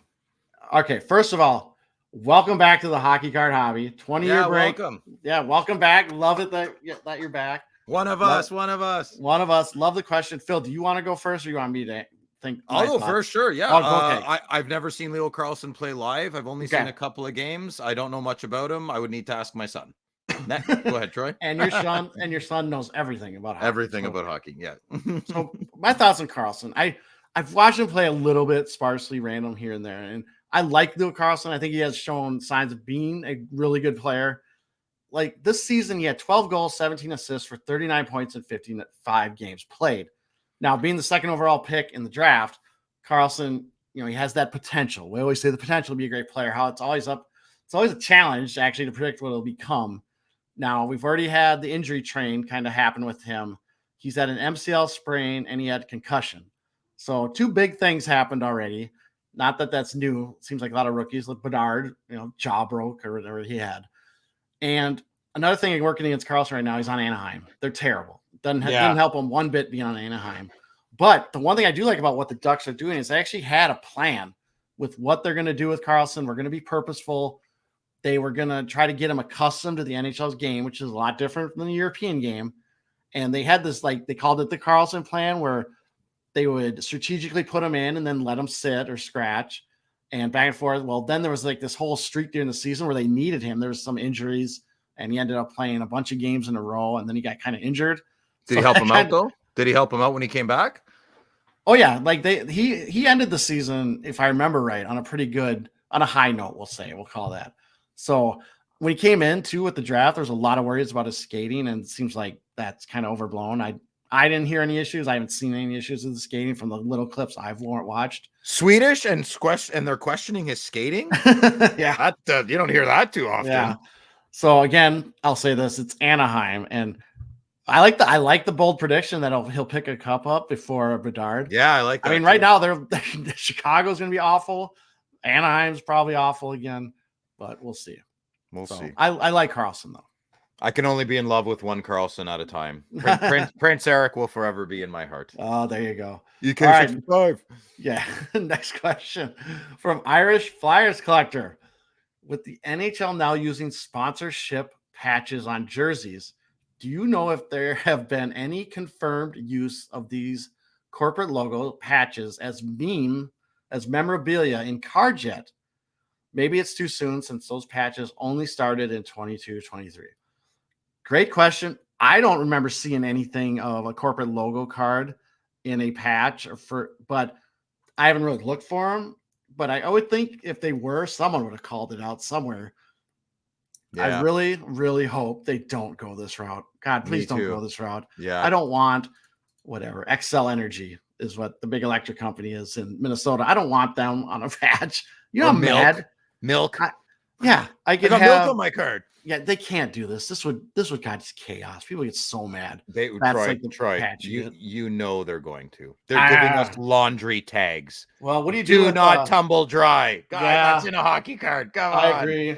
Okay, first of all, welcome back to the Hockey Card Hobby. 20-year break. Welcome. Yeah, welcome back. Love it that you're back. One of us. Love the question. Phil, do you want to go first or you want me to think? I'll go first, sure. Yeah. Okay. I've never seen Leo Carlsson play live. I've only seen a couple of games. I don't know much about him. I would need to ask my son. Go ahead, Troy. And your son knows everything about hockey. Everything about hockey. Yeah. So my thoughts on Carlsson. I've watched him play a little bit sparsely, random here and there, and I like Leo Carlsson. I think he has shown signs of being a really good player. Like this season, he had 12 goals, 17 assists for 39 points in 55 games played. Now, being the second overall pick in the draft, Carlsson, he has that potential. We always say the potential to be a great player. How it's always a challenge actually to predict what it'll become. Now, we've already had the injury train kind of happen with him. He's had an MCL sprain and he had concussion. So two big things happened already. Not that that's new. It seems like a lot of rookies like Bedard, jaw broke or whatever he had. And another thing working against Carlsson right now, he's on Anaheim. They're terrible. Didn't help him one bit being on Anaheim. But the one thing I do like about what the Ducks are doing is they actually had a plan with what they're going to do with Carlsson. We're going to be purposeful. They were going to try to get him accustomed to the NHL's game, which is a lot different than the European game. And they had this, they called it the Carlsson plan, where they would strategically put him in and then let him sit or scratch and back and forth. Well, then there was this whole streak during the season where they needed him. There was some injuries and he ended up playing a bunch of games in a row and then he got kind of injured. Did he help him out though? Did he help him out when he came back? Oh yeah. He ended the season, if I remember right, on a high note, we'll call that. So when he came in too with the draft, there's a lot of worries about his skating and it seems like that's kind of overblown. I didn't hear any issues. I haven't seen any issues with the skating from the little clips I've watched. Swedish and they're questioning his skating. Yeah. You don't hear that too often. Yeah. So again, I'll say this, it's Anaheim. And I like the bold prediction that he'll pick a cup up before Bedard. Yeah, I like that. I mean, right now Chicago's going to be awful. Anaheim's probably awful again, but we'll see. We'll see. I like Carlsson though. I can only be in love with one Carlsson at a time. Prince Eric will forever be in my heart. Oh, there you go. UK65. Yeah. Next question from Irish Flyers Collector. With the NHL now using sponsorship patches on jerseys, do you know if there have been any confirmed use of these corporate logo patches as memorabilia in cards yet? Maybe it's too soon since those patches only started in 22-23. Great question. I don't remember seeing anything of a corporate logo card in a patch but I haven't really looked for them. But I would think if they were, someone would have called it out somewhere. Yeah. I really, really hope they don't go this route. God, please don't go this route. Yeah. I don't want whatever. Excel Energy is what the big electric company is in Minnesota. I don't want them on a patch. I'm mad. Milk. I got milk on my card. Yeah, they can't do this. This would cause chaos. People get so mad. They would try. You know they're going to. They're giving us laundry tags. Well, what do you do? Do not tumble dry. God, that's in a hockey card. Come on. I agree.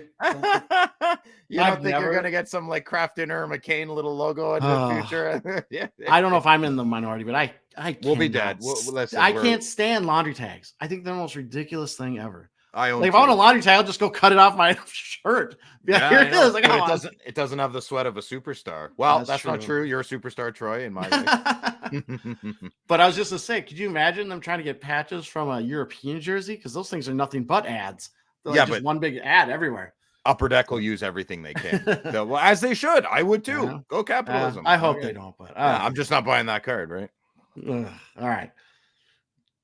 You don't think you're gonna get some Kraft Dinner McCain little logo in the future? Yeah. I don't know if I'm in the minority, but I we'll be dead. I can't stand laundry tags. I think they're the most ridiculous thing ever. If I want a laundry tag, I'll just go cut it off my shirt. Here it is. It doesn't have the sweat of a superstar. Well, that's not true. You're a superstar, Troy, in my way. But I was just to say, could you imagine them trying to get patches from a European jersey? Because those things are nothing but ads. They're like just one big ad everywhere. Upper Deck will use everything they can. Well, as they should. I would too. Yeah. Go capitalism. I hope they don't, but I'm just not buying that card, right? All right.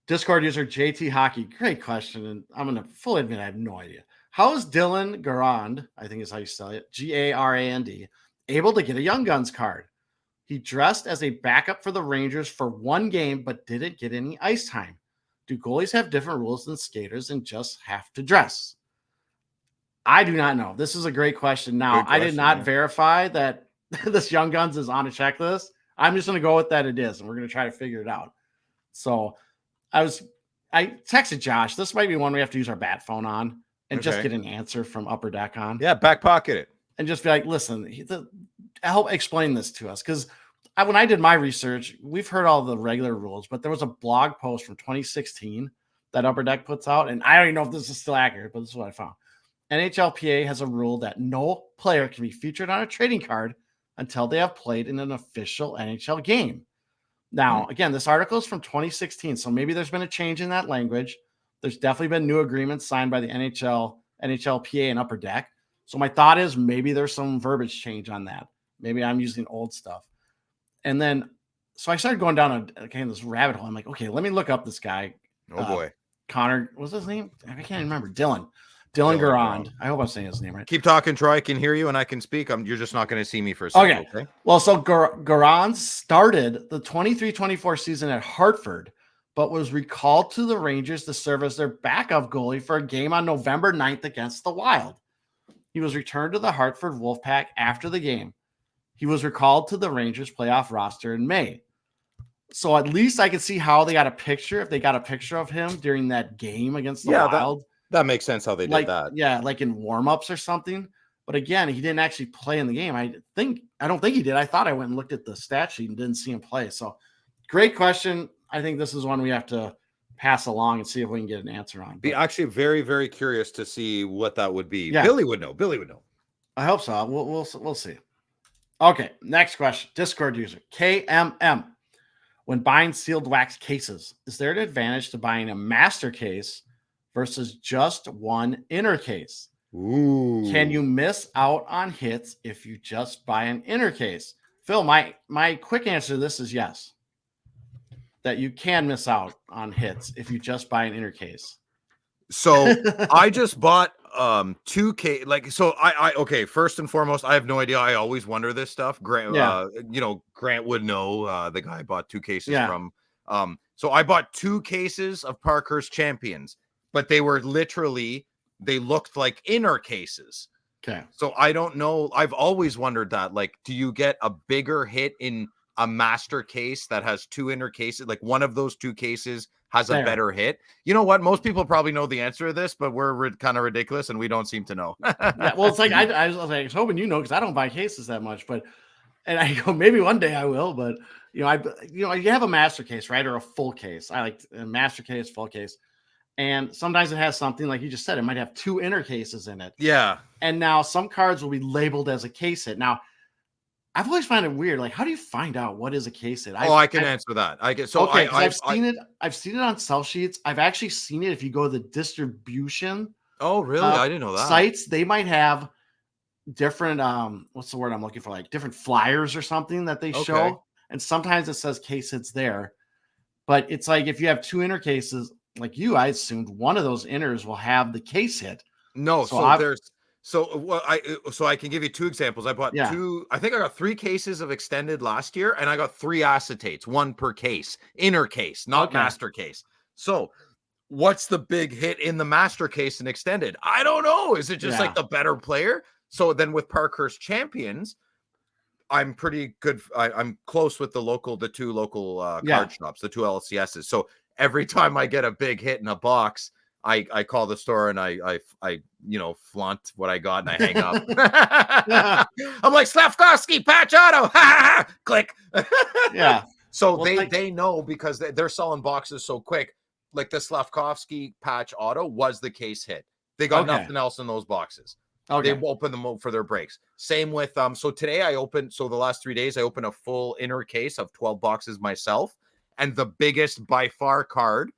Discord user JT Hockey, great question. And I'm going to fully admit I have no idea. How is Dylan Garand, I think is how you spell it, Garand, able to get a Young Guns card? He dressed as a backup for the Rangers for one game, but didn't get any ice time. Do goalies have different rules than skaters and just have to dress? I do not know. This is a great question. Now, I did not verify that this Young Guns is on a checklist. I'm just going to go with that it is, and we're going to try to figure it out. So I texted Josh. This might be one we have to use our bat phone on and just get an answer from Upper Deck on. Yeah, back pocket it. And just be like, listen, help explain this to us. Because when I did my research, we've heard all the regular rules, but there was a blog post from 2016 that Upper Deck puts out. And I don't even know if this is still accurate, but this is what I found. NHLPA has a rule that no player can be featured on a trading card until they have played in an official NHL game. Now, again, this article is from 2016, so maybe there's been a change in that language. There's definitely been new agreements signed by the NHLPA, and Upper Deck. So my thought is maybe there's some verbiage change on that. Maybe I'm using old stuff. And then, so I started going down this rabbit hole. I'm like, okay, let me look up this guy. Oh boy. Connor, what's his name? I can't remember. Dylan Garand. I hope I'm saying his name right. Keep talking, Troy. I can hear you and I can speak. You're just not going to see me for a second. Okay. Well, so Garand started the 23-24 season at Hartford, but was recalled to the Rangers to serve as their backup goalie for a game on November 9th against the Wild. He was returned to the Hartford Wolfpack after the game. He was recalled to the Rangers playoff roster in May. So at least I could see how they got a picture, if they got a picture of him during that game against the Wild. That makes sense how they did that. Yeah, like in warm-ups or something. But again, he didn't actually play in the game. I don't think he did. I thought I went and looked at the stat sheet and didn't see him play. So great question. I think this is one we have to pass along and see if we can get an answer on. Be actually very, very curious to see what that would be. Yeah. Billy would know. I hope so. We'll see. Okay, next question. Discord user KMM. When buying sealed wax cases, is there an advantage to buying a master case versus just one inner case? Ooh. Can you miss out on hits if you just buy an inner case? Phil, my quick answer to this is yes. That you can miss out on hits if you just buy an inner case. So I just bought 2K. Like, so okay, first and foremost, I have no idea. I always wonder this stuff. Grant, Grant would know, the guy I bought 2 cases from. So I bought 2 cases of Parkhurst Champions, but they were they looked like inner cases. Okay. So I don't know. I've always wondered that, like, do you get a bigger hit in a master case that has 2 inner cases? Like one of those 2 cases has a better hit. You know what? Most people probably know the answer to this, but we're kind of ridiculous and we don't seem to know. Yeah, well, it's like, I was hoping because I don't buy cases that much, and I go, maybe one day I will, but you have a master case, right? Or a full case. I like a master case, full case. And sometimes it has something like you just said, it might have 2 inner cases in it. Yeah. And now some cards will be labeled as a case hit. Now, I've always found it weird. Like, how do you find out what is a case hit? I can answer that. I've seen it. I've seen it on sell sheets. I've actually seen it if you go to the distribution. Oh, really? I didn't know that. Sites, they might have different what's the word I'm looking for? Like different flyers or something that they show. And sometimes it says case hits there. But it's like if you have 2 inner cases, like I assumed one of those inners will have the case hit. No, so I can give you 2 examples. I bought 2. I think I got 3 cases of extended last year, and I got 3 acetates, 1 per case, inner case, not master case. So what's the big hit in the master case and extended? I don't know. Is it just like the better player? So then with Parkhurst Champions, I'm pretty good. I'm close with the 2 local card shops, the 2 LCSs. So every time I get a big hit in a box, I call the store and I flaunt what I got and I hang up. I'm like, Slavkovsky patch auto, click. Yeah. So they know because they're selling boxes so quick. Like the Slavkovsky patch auto was the case hit. They got nothing else in those boxes. They open them up for their breaks. Same with so today I opened, so the last 3 days I opened a full inner case of 12 boxes myself, and the biggest by far card,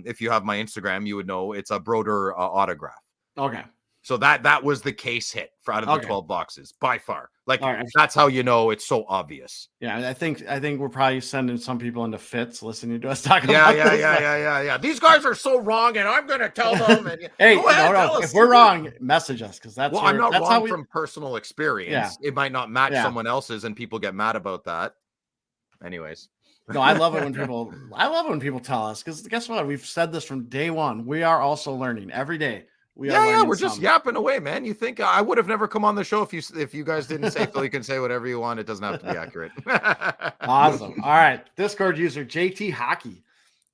if you have my Instagram, you would know it's a Broder autograph. Okay. So that was the case hit for out of the 12 boxes by far. Like that's how you know it's so obvious. Yeah, I think we're probably sending some people into fits listening to us talk about this. Yeah. These guys are so wrong, and I'm gonna tell them. And, hey, no. If we're wrong, message us, because that's I'm not wrong from personal experience. Yeah. It might not match someone else's, and people get mad about that. Anyways. No, I love it when people tell us, because guess what? We've said this from day one. We are also learning every day. We're just yapping away, man. You think I would have never come on the show if you guys didn't say so. You can say whatever you want. It doesn't have to be accurate. Awesome. All right. Discord user JT Hockey.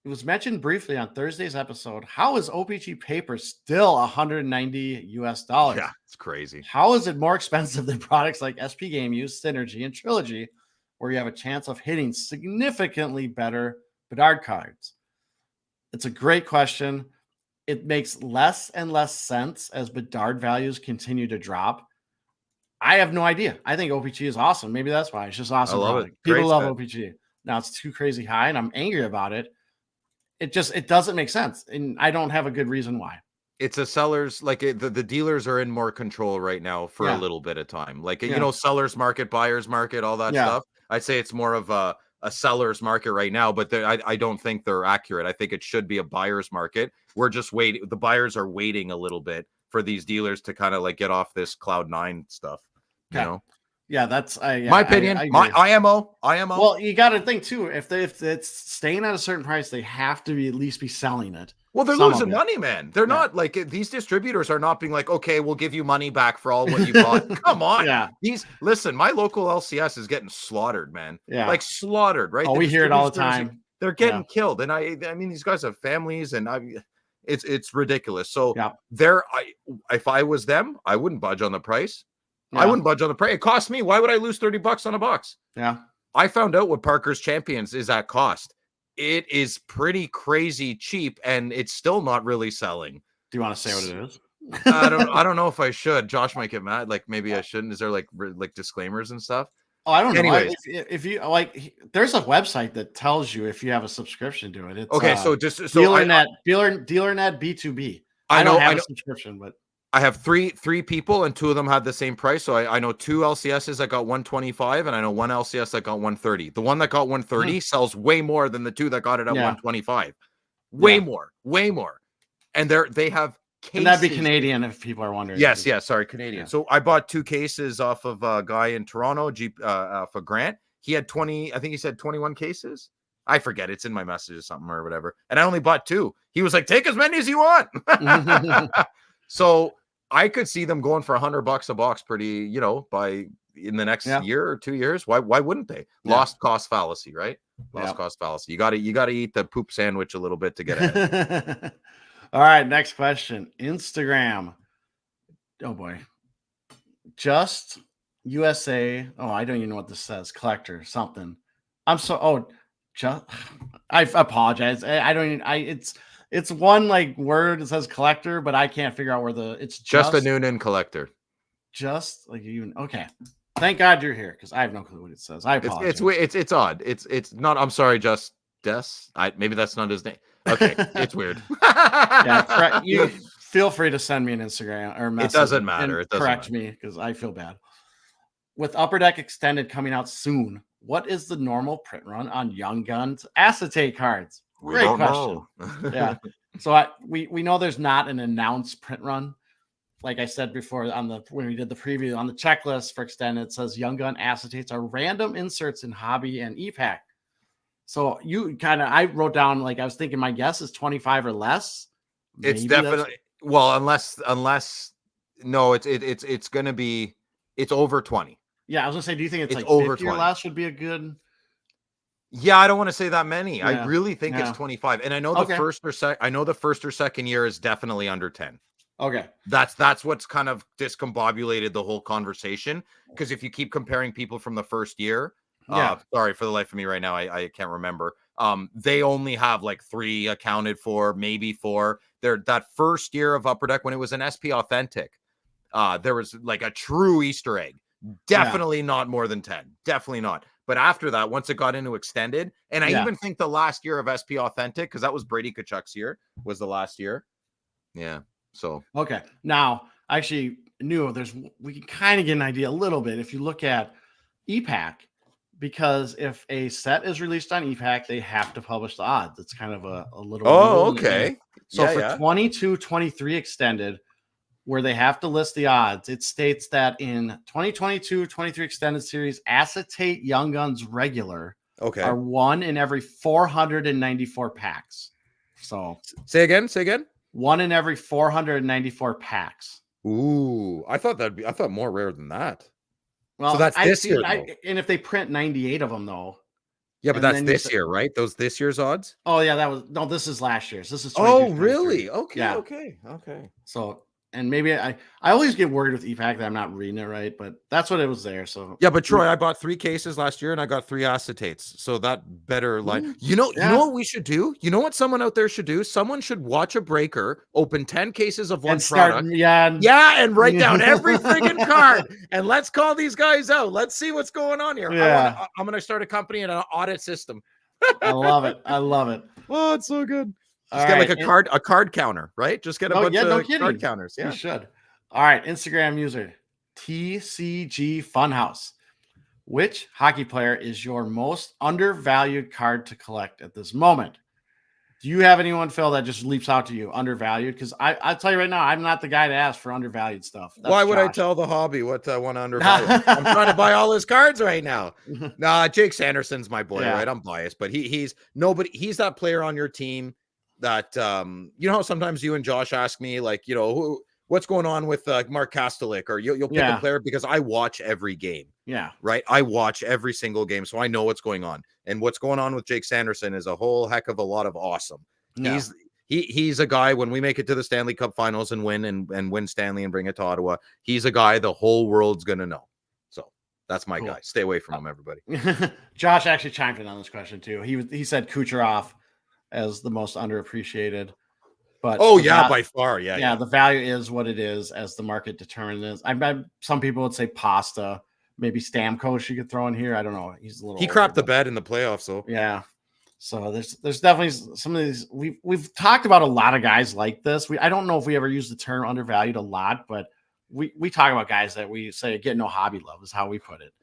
It was mentioned briefly on Thursday's episode. How is OPG paper still $190 US? Yeah, it's crazy. How is it more expensive than products like SP Game Use, Synergy, and Trilogy, where you have a chance of hitting significantly better Bedard cards? It's a great question. It makes less and less sense as Bedard values continue to drop. I have no idea. I think OPG is awesome. Maybe that's why. It's just awesome. I love it. People love OPG. Now it's too crazy high, and I'm angry about it. It doesn't make sense, and I don't have a good reason why. It's a seller's, like the dealers are in more control right now for a little bit of time. Like, you know, seller's market, buyer's market, all that stuff. I'd say it's more of a seller's market right now, but I don't think they're accurate. I think it should be a buyer's market. We're just waiting. The buyers are waiting a little bit for these dealers to kind of like get off this Cloud9 stuff. You know? Yeah, that's my opinion. My IMO. Well, you got to think too. If it's staying at a certain price, they have to at least be selling it. Well, they're losing money, man. They're not like these distributors are not being like, okay, we'll give you money back for all what you bought. Come on. Listen, my local LCS is getting slaughtered, man. Yeah. Like slaughtered, right? Oh, we hear it all the time. They're getting killed. And I mean, these guys have families, and it's ridiculous. So if I was them, I wouldn't budge on the price. I wouldn't budge on the price. It cost me. Why would I lose $30 on a box? Yeah. I found out what Parker's Champions is at cost. It is pretty crazy cheap, and it's still not really selling. Do you want to say what it is? I don't know if I should. Josh might get mad. Like maybe I shouldn't. Is there like disclaimers and stuff? Oh, I don't know. Anyways, if you like, there's a website that tells you if you have a subscription to it. It's okay. So DealerNet B2B. I don't have a subscription, but I have three people, and two of them had the same price. So I know two LCSs that got 125, and I know one LCS that got 130. The one that got 130 sells way more than the two that got it at 125. Way more. And they have cases. And that'd be Canadian if people are wondering. Yes. Sorry, Canadian. Yeah. So I bought 2 cases off of a guy in Toronto, for Grant. He had 20. I think he said 21 cases. I forget. It's in my message or something or whatever. And I only bought 2. He was like, "Take as many as you want." So I could see them going for $100 a box pretty, in the next year or 2 years. Why wouldn't they? Lost cost fallacy, right? Lost cost fallacy. You got to eat the poop sandwich a little bit to get ahead. All right, next question. Instagram. Oh boy. Just USA. Oh, I don't even know what this says. Collector something. I apologize. I don't even it's one like word that says collector, but I can't figure out where it's just a Noonan collector. Just like you. Okay. Thank God you're here, because I have no clue what it says. I apologize. It's odd. It's not. I'm sorry, just Des. Maybe that's not his name. Okay, it's weird. You feel free to send me an Instagram or message. It doesn't matter. It doesn't correct me, because I feel bad. With Upper Deck Extended coming out soon, what is the normal print run on Young Guns acetate cards? Great question. Yeah. So we know there's not an announced print run. Like I said before when we did the preview on the checklist for Extended, it says Young Gun acetates are random inserts in hobby and EPAC. So I wrote down, like, I was thinking my guess is 25 or less. It's definitely unless no, it's going to be, it's over 20. Yeah. I was gonna say, do you think it's like over 50 or less would be a good? Yeah, I don't want to say that many. Yeah. I really think it's 25. And I know the first or second year is definitely under 10. Okay. That's what's kind of discombobulated the whole conversation. Because if you keep comparing people from the first year, sorry, for the life of me right now, I can't remember. They only have like 3 accounted for, maybe 4. That first year of Upper Deck, when it was an SP Authentic, there was like a true Easter egg. Definitely not more than 10. Definitely not. But after that, once it got into extended, and I even think the last year of SP Authentic, because that was Brady Tkachuk's year, was the last year. Yeah. So okay. Now, actually, we can kind of get an idea a little bit if you look at EPAC, because if a set is released on EPAC, they have to publish the odds. It's kind of a little. Oh, rule in the okay. game. So for 22-23 extended, where they have to list the odds, it states that in 2022-23 extended series, Acetate Young Guns regular are 1 in every 494 packs. So say again. 1 in every 494 packs. Ooh, I thought more rare than that. Well, so that's this year. And if they print 98 of them, though. Yeah, but that's this year, right? Those this year's odds? Oh, yeah, this is last year's. This is 22-23. Oh, really? Okay, yeah. Okay. So, and maybe I always get worried with EPAC that I'm not reading it right, but that's what it was there. So yeah, but Troy, I bought 3 cases last year and I got 3 acetates. So that better you know what we should do? You know what someone out there should do? Someone should watch a breaker, open 10 cases of one product. And write down every friggin' card. And let's call these guys out. Let's see what's going on here. Yeah. I'm gonna start a company and an audit system. I love it. Oh, it's so good. Just get like a card counter, right? Just get a bunch of card counters. Yeah, you should. All right, Instagram user TCG Funhouse. Which hockey player is your most undervalued card to collect at this moment? Do you have anyone, Phil, that just leaps out to you undervalued? Because I'll tell you right now, I'm not the guy to ask for undervalued stuff. Why would I tell the hobby what I want to undervalue? I'm trying to buy all his cards right now. Nah, Jake Sanderson's my boy, right? I'm biased, but he's nobody. He's that player on your team that you know how sometimes you and Josh ask me like, you know, what's going on with Mark Kastelik, or you'll pick a player because I watch every game. Yeah. Right. I watch every single game, so I know what's going on. And what's going on with Jake Sanderson is a whole heck of a lot of awesome. Yeah. He's a guy, when we make it to the Stanley Cup finals and win Stanley and bring it to Ottawa, he's a guy the whole world's gonna know. So that's my guy. Stay away from him, everybody. Josh actually chimed in on this question too. He said Kucherov as the most underappreciated. But by far. Yeah. The value is what it is as the market determines. I bet some people would say Pasta, maybe Stamkos you could throw in here. I don't know. He's a little. He crapped the bed in the playoffs, though. Yeah. So there's definitely some of these. We've talked about a lot of guys like this. I don't know if we ever use the term undervalued a lot, but we talk about guys that we say get no hobby love is how we put it.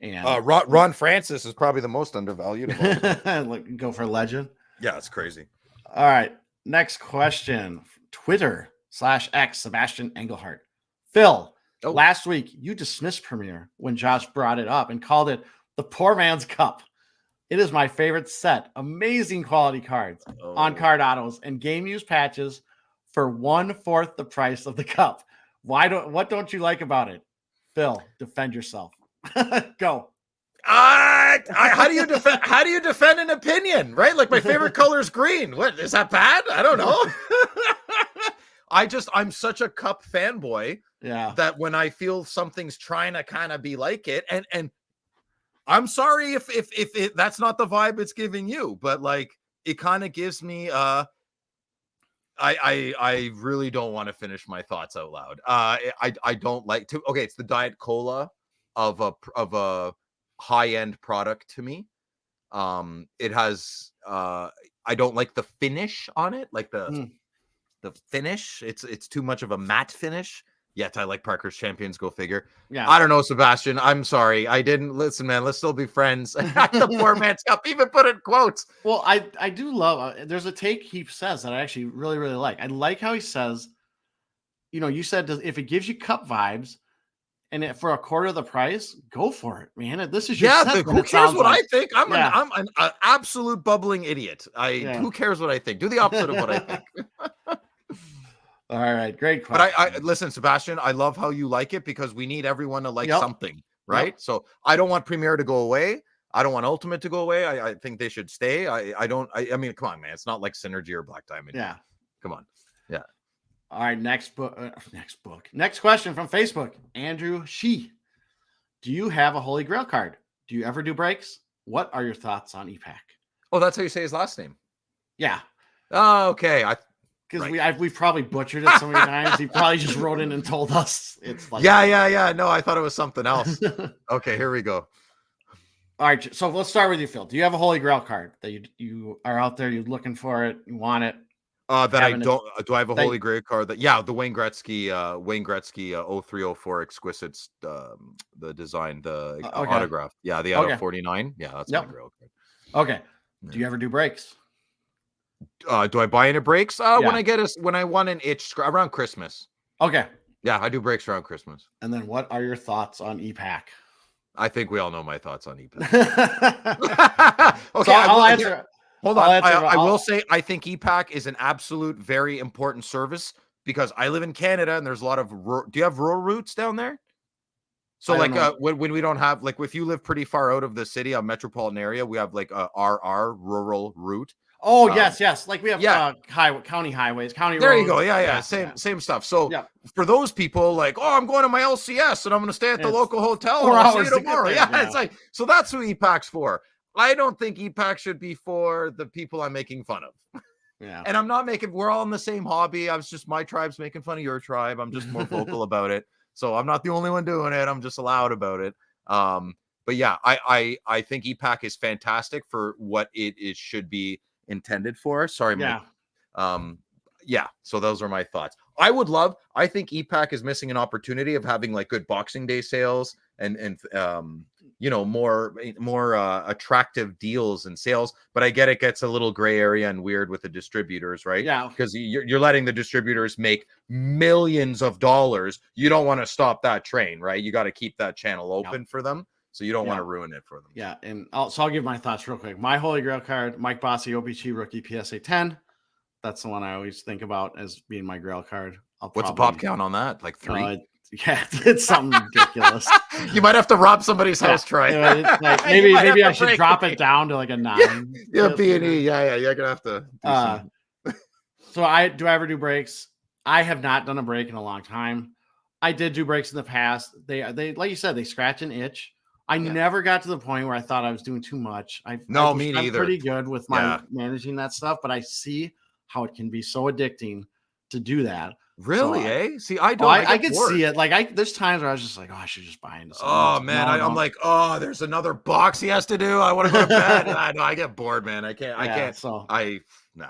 And Ron Francis is probably the most undervalued of all. Go for a legend. Yeah, it's crazy. All right. Next question. Twitter/X, Sebastian Engelhardt. Phil, last week you dismissed Premier when Josh brought it up and called it the poor man's cup. It is my favorite set. Amazing quality cards, on card autos, and game use patches for 1/4 the price of the cup. What don't you like about it? Phil, defend yourself. Go. How do you defend an opinion, right? Like, my favorite color is green. What is that bad? I don't know. I'm such a cup fanboy that when I feel something's trying to kind of be like it, and I'm sorry if that's not the vibe it's giving you, but like it kind of gives me I really don't want to finish my thoughts out loud. I don't like to. Okay, it's the Diet Cola of a high-end product to me. It has I don't like the finish on it, like the finish. It's too much of a matte finish. Yet I like Parker's Champions, go figure. Yeah. I don't know, Sebastian. I'm sorry. I didn't listen, man. Let's still be friends. The poor man's cup, even put in quotes. Well, I do love there's a take he says that I actually really, really like. I like how he says, you know, you said if it gives you cup vibes, and for 1/4 of the price, go for it, man. This is your set. Who cares what I think? I'm an absolute bubbling idiot. Who cares what I think? Do the opposite of what I think. All right, great question. But I listen, Sebastian. I love how you like it because we need everyone to like something, right? Yep. So I don't want Premier to go away. I don't want Ultimate to go away. I think they should stay. I mean, come on, man. It's not like Synergy or Black Diamond. Yeah, come on. Yeah. All right, next question from Facebook. Andrew Shee. Do you have a Holy Grail card? Do you ever do breaks? What are your thoughts on EPAC? Oh, that's how you say his last name. Yeah. Oh, okay. because Right. we've probably butchered it so many times. He probably just wrote in and told us it's like Yeah. No, I thought it was something else. Okay, here we go. All right, so let's start with you, Phil. Do you have a Holy Grail card that you are out there, you're looking for it, you want it? That I Having it- don't. Do I have a that- Holy Grail card? The Wayne Gretzky 0304 exquisite, the design, the Okay. autograph. Yeah, the out Okay. of 49. Yeah, that's Yep. my Grail card. Okay. Yeah. Do you ever do breaks? Do I buy any breaks? Yeah. When I want an itch around Christmas. Okay. Yeah, I do breaks around Christmas. And then what are your thoughts on EPAC? I think we all know my thoughts on EPAC. Okay, I'll answer. Hold I'll on. answer- I will say I think EPAC is an absolute very important service because I live in Canada and there's a lot of do you have rural routes down there? So I don't like know. when we don't have, like, if you live pretty far out of the city, a metropolitan area, we have like a RR rural route. Oh, yes. Like we have yeah. county highways, county There roads. you go. Yeah. Same stuff. So Yeah. for those people, like, oh, I'm going to my LCS and I'm going to stay at the It's local hotel 4 and I'll see hours you to get tomorrow. there, Yeah, yeah. it's like, so that's who EPAC's for. I don't think EPAC should be for the people I'm making fun of. Yeah. And I'm not making, we're all in the same hobby. I was just, my tribe's making fun of your tribe. I'm just more vocal about it. So I'm not the only one doing it. I'm just loud about it. But yeah, I think EPAC is fantastic for what it should be intended for. Sorry, Yeah. Mike. Yeah, so those are my thoughts. I think EPAC is missing an opportunity of having like good Boxing Day sales and more attractive deals and sales, but I get it gets a little gray area and weird with the distributors, right? Yeah. Because you're letting the distributors make millions of dollars. You don't want to stop that train, right? You got to keep that channel open for them, so you don't want to ruin it for them. Yeah, and I'll give my thoughts real quick. My Holy Grail card, Mike Bossy, OPG rookie, PSA 10. That's the one I always think about as being my Grail card. What's the pop count on that? Like 3? Yeah, it's something ridiculous. You might have to rob somebody's house, Troy. Like, maybe I should drop it down to like a 9. Yeah, B&E. Yeah. You're gonna have to. So do I ever do breaks? I have not done a break in a long time. I did do breaks in the past. They like you said, they scratch an itch. I never got to the point where I thought I was doing too much. Me I'm neither. pretty good with my managing that stuff, but I see how it can be so addicting to do that. Really, so See, I don't. I can see it. Like there's times where I was just like, oh, I should just buy into something. Oh man, I'm like, oh, there's another box he has to do. I want to go to bed. I get bored, man. I can't. So no.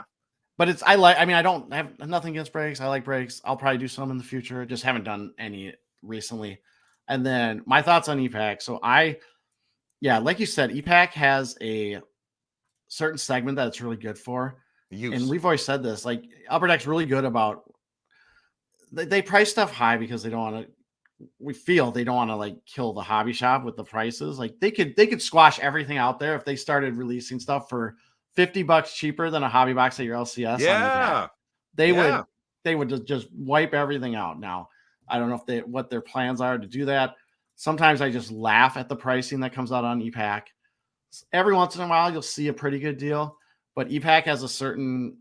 But I don't have nothing against breaks. I like breaks. I'll probably do some in the future. Just haven't done any recently. And then my thoughts on EPAC. So like you said, EPAC has a certain segment that it's really good for. And we've always said this, like Upper Deck's really good about, they price stuff high because they don't want to, we feel they don't want to like kill the hobby shop with the prices. Like they could squash everything out there if they started releasing stuff for $50 cheaper than a hobby box at your LCS. Yeah. They would just wipe everything out. Now, I don't know what their plans are to do that. Sometimes I just laugh at the pricing that comes out on EPAC. Every once in a while, you'll see a pretty good deal, but EPAC has a certain,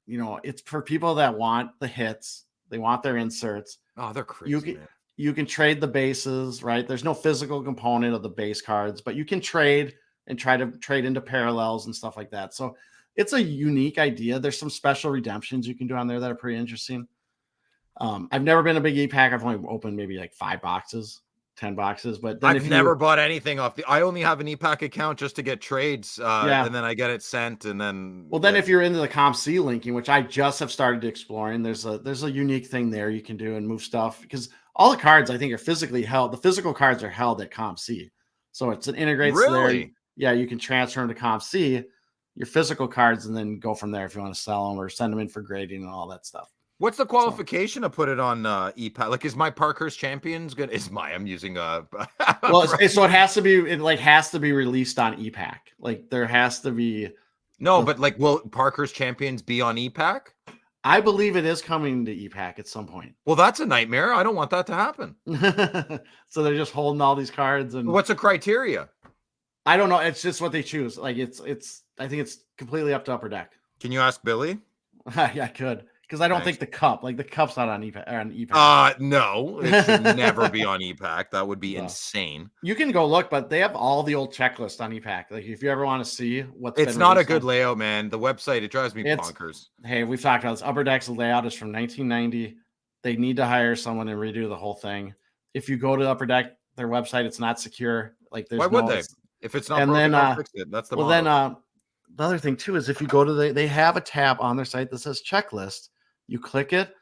it's for people that want the hits. They want their inserts. Oh, they're crazy. You can trade the bases, right? There's no physical component of the base cards, but you can trade and try to trade into parallels and stuff like that. So it's a unique idea. There's some special redemptions you can do on there that are pretty interesting. I've never been a big EPAC. I've only opened maybe like 5 boxes, 10 boxes, but then I've never bought anything off I only have an EPAC account just to get trades. And then I get it sent and then. Well, then if you're into the ComC linking, which I just have started exploring, there's a unique thing there you can do and move stuff because all the cards I think are physically held. The physical cards are held at ComC. So it's an integrates really? there. Yeah. You can transfer them to ComC, your physical cards, and then go from there if you want to sell them or send them in for grading and all that stuff. What's the qualification to put it on EPAC? Like, is my Parkhurst Champions good? I'm using so it has to be. It has to be released on EPAC. Like there has to be. No, but like, will Parkhurst Champions be on EPAC? I believe it is coming to EPAC at some point. Well, that's a nightmare. I don't want that to happen. So they're just holding all these cards and. What's the criteria? I don't know. It's just what they choose. Like it's. I think it's completely up to Upper Deck. Can you ask Billy? Yeah, I could. because I don't Thanks. think the cup's not on ePack. No, it should never be on ePack. That would be No. insane. You can go look, but they have all the old checklists on ePack. Like if you ever want to see what's It's been not a released good on- layout, man. The website, it drives me bonkers. Hey, we've talked about this. Upper Deck's layout is from 1990. They need to hire someone and redo the whole thing. If you go to Upper Deck, their website, it's not secure. Like there's Why would no, they? If it's not and broken, then, don't fix it. That's the well, motto. then the other thing too is if you go to they have a tab on their site that says checklist. You click it.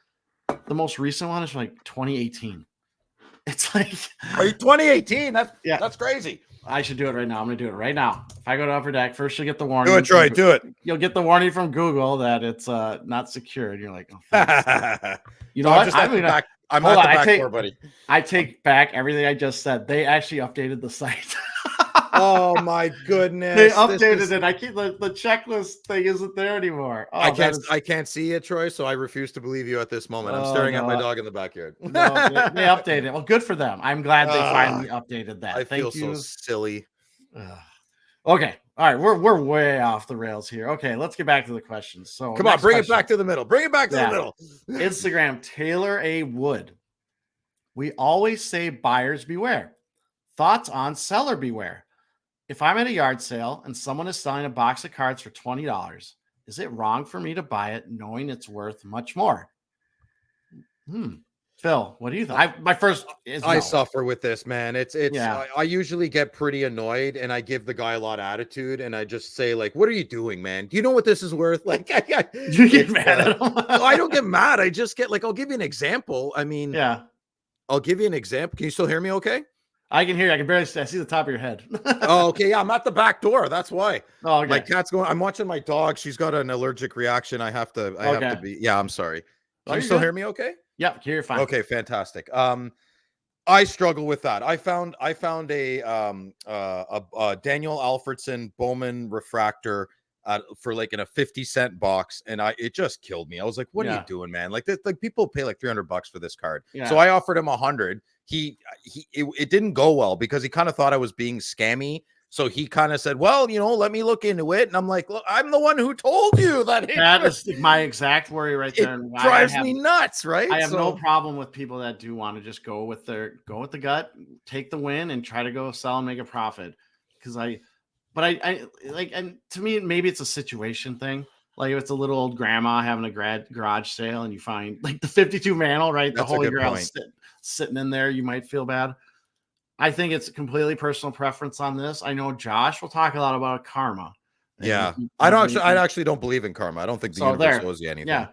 The most recent one is from like 2018. It's like 2018. Yeah. That's crazy. I should do it right now. I'm gonna do it right now. If I go to Upper Deck, first you'll get the warning. Do it, Troy. Do it. You'll get the warning from Google that it's not secure, and you're like, oh, thanks. You know I'm what? at the back. I'm hold at on, the I back take- door, buddy. I take back everything I just said. They actually updated the site. Oh my goodness! They This updated is- it. I keep the checklist thing isn't there anymore. Oh, I that can't. is- I can't see it, Troy. So I refuse to believe you at this moment. I'm Oh, staring at my no. dog in the backyard. no, they updated it. Well, good for them. I'm glad they finally updated that. I feel Thank you. so silly. Ugh. Okay. All right. We're way off the rails here. Okay. Let's get back to the questions. So Come on, next bring it question. back to the middle. Bring it back to Yeah. the middle. Instagram, Taylor A. Wood. We always say buyers beware. Thoughts on seller beware. If I'm at a yard sale and someone is selling a box of cards for $20, is it wrong for me to buy it knowing it's worth much more? Phil, what do you think? My first is I no. suffer with this, man. It's Yeah. I usually get pretty annoyed and I give the guy a lot of attitude and I just say, like, what are you doing, man? Do you know what this is worth? Like, You get it's, mad at him. I don't get mad. I just get like, I'll give you an example. I mean, Yeah. I'll give you an example. Can you still hear me okay? I can hear you. I can barely see. I see the top of your head. Oh, okay. Yeah, I'm at the back door. That's why. Oh, okay. My cat's going. I'm watching my dog. She's got an allergic reaction. I have to be. Yeah, I'm sorry. Can you still hear me okay? Yep, you're fine. Okay, fantastic. I struggle with that. I found a Daniel Alfredson Bowman refractor for like in a 50-cent box, and it just killed me. I was like, "What are you doing, man? Like people pay like $300 for this card." Yeah. So I offered him 100. It didn't go well because he kind of thought I was being scammy. So he kind of said, well, let me look into it. And I'm like, look, I'm the one who told you that. That is my exact worry right there. It And why drives me nuts, right? I have no problem with people that do want to just go with the gut, take the win, and try to go sell and make a profit. Because I like, and to me, maybe it's a situation thing. Like if it's a little old grandma having a garage sale and you find like the 52 mantle, right? That's the a Holy good Grail point. sitting in there, you might feel bad. I think it's completely personal preference on this. I know Josh will talk a lot about karma. Yeah, I actually don't believe in karma. I don't think the universe owes you anything.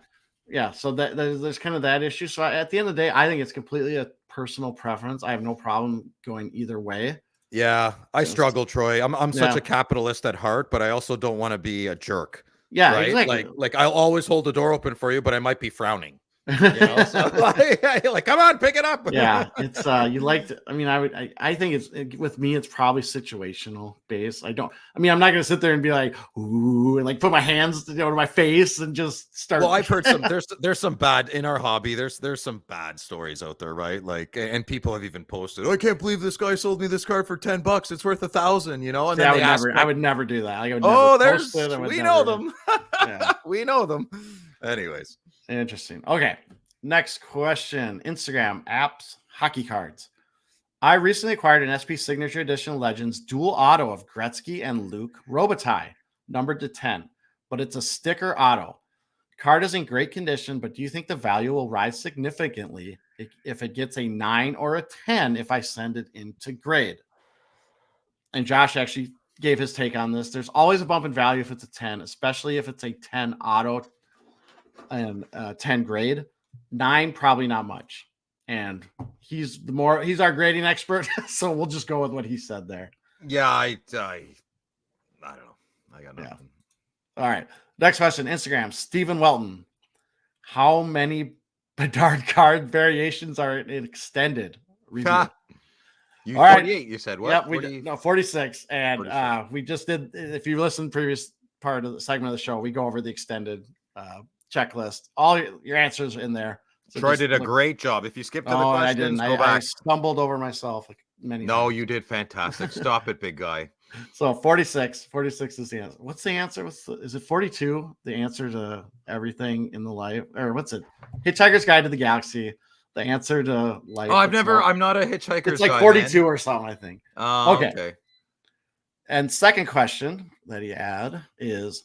Yeah. So there's kind of that issue. So at the end of the day, I think it's completely a personal preference. I have no problem going either way. Yeah, I struggle, Troy. I'm such a capitalist at heart, but I also don't want to be a jerk. Yeah, right? exactly. Like I'll always hold the door open for you, but I might be frowning. So like, come on, pick it up. Yeah, it's you like to, I mean, I think with me, it's probably situational based. I'm not gonna sit there and be like, ooh, and like put my hands to my face and just start. Well, I've heard there's some bad in our hobby. There's some bad stories out there, right? Like, and people have even posted, I can't believe this guy sold me this card for $10. It's worth $1,000, And See, then I would never do that. We know them. Yeah. We know them. Anyways. Interesting. Okay. Next question. Instagram apps, hockey cards. I recently acquired an SP Signature Edition Legends dual auto of Gretzky and Luke Robitaille, numbered to 10, but it's a sticker auto. Card is in great condition, but do you think the value will rise significantly if it gets a 9 or a 10 if I send it into grade? And Josh actually gave his take on this. There's always a bump in value if it's a 10, especially if it's a 10 auto and 10 grade. 9 probably not much, and he's our grading expert, so we'll just go with what he said there. Yeah, I don't know. I got nothing. All right, next question. Instagram, Stephen Welton. How many Bedard card variations are in extended review? All right. 48, you said. What? Yep, 46, and 46. we just did, if you listened previous part of the segment of the show, we go over the extended checklist. All your answers in there. So Troy did a great job. If you skipped to the questions, I didn't. go I back. stumbled over myself like many times. You did fantastic. Stop it, big guy. So 46 is the answer. What's the answer? Is it 42? The answer to everything in the life, or what's it? Hitchhiker's Guide to the Galaxy. The answer to life. Oh, I'm not a Hitchhiker's It's like Guide, 42 man. or something, I think. Oh, Okay. okay. And second question that he had is,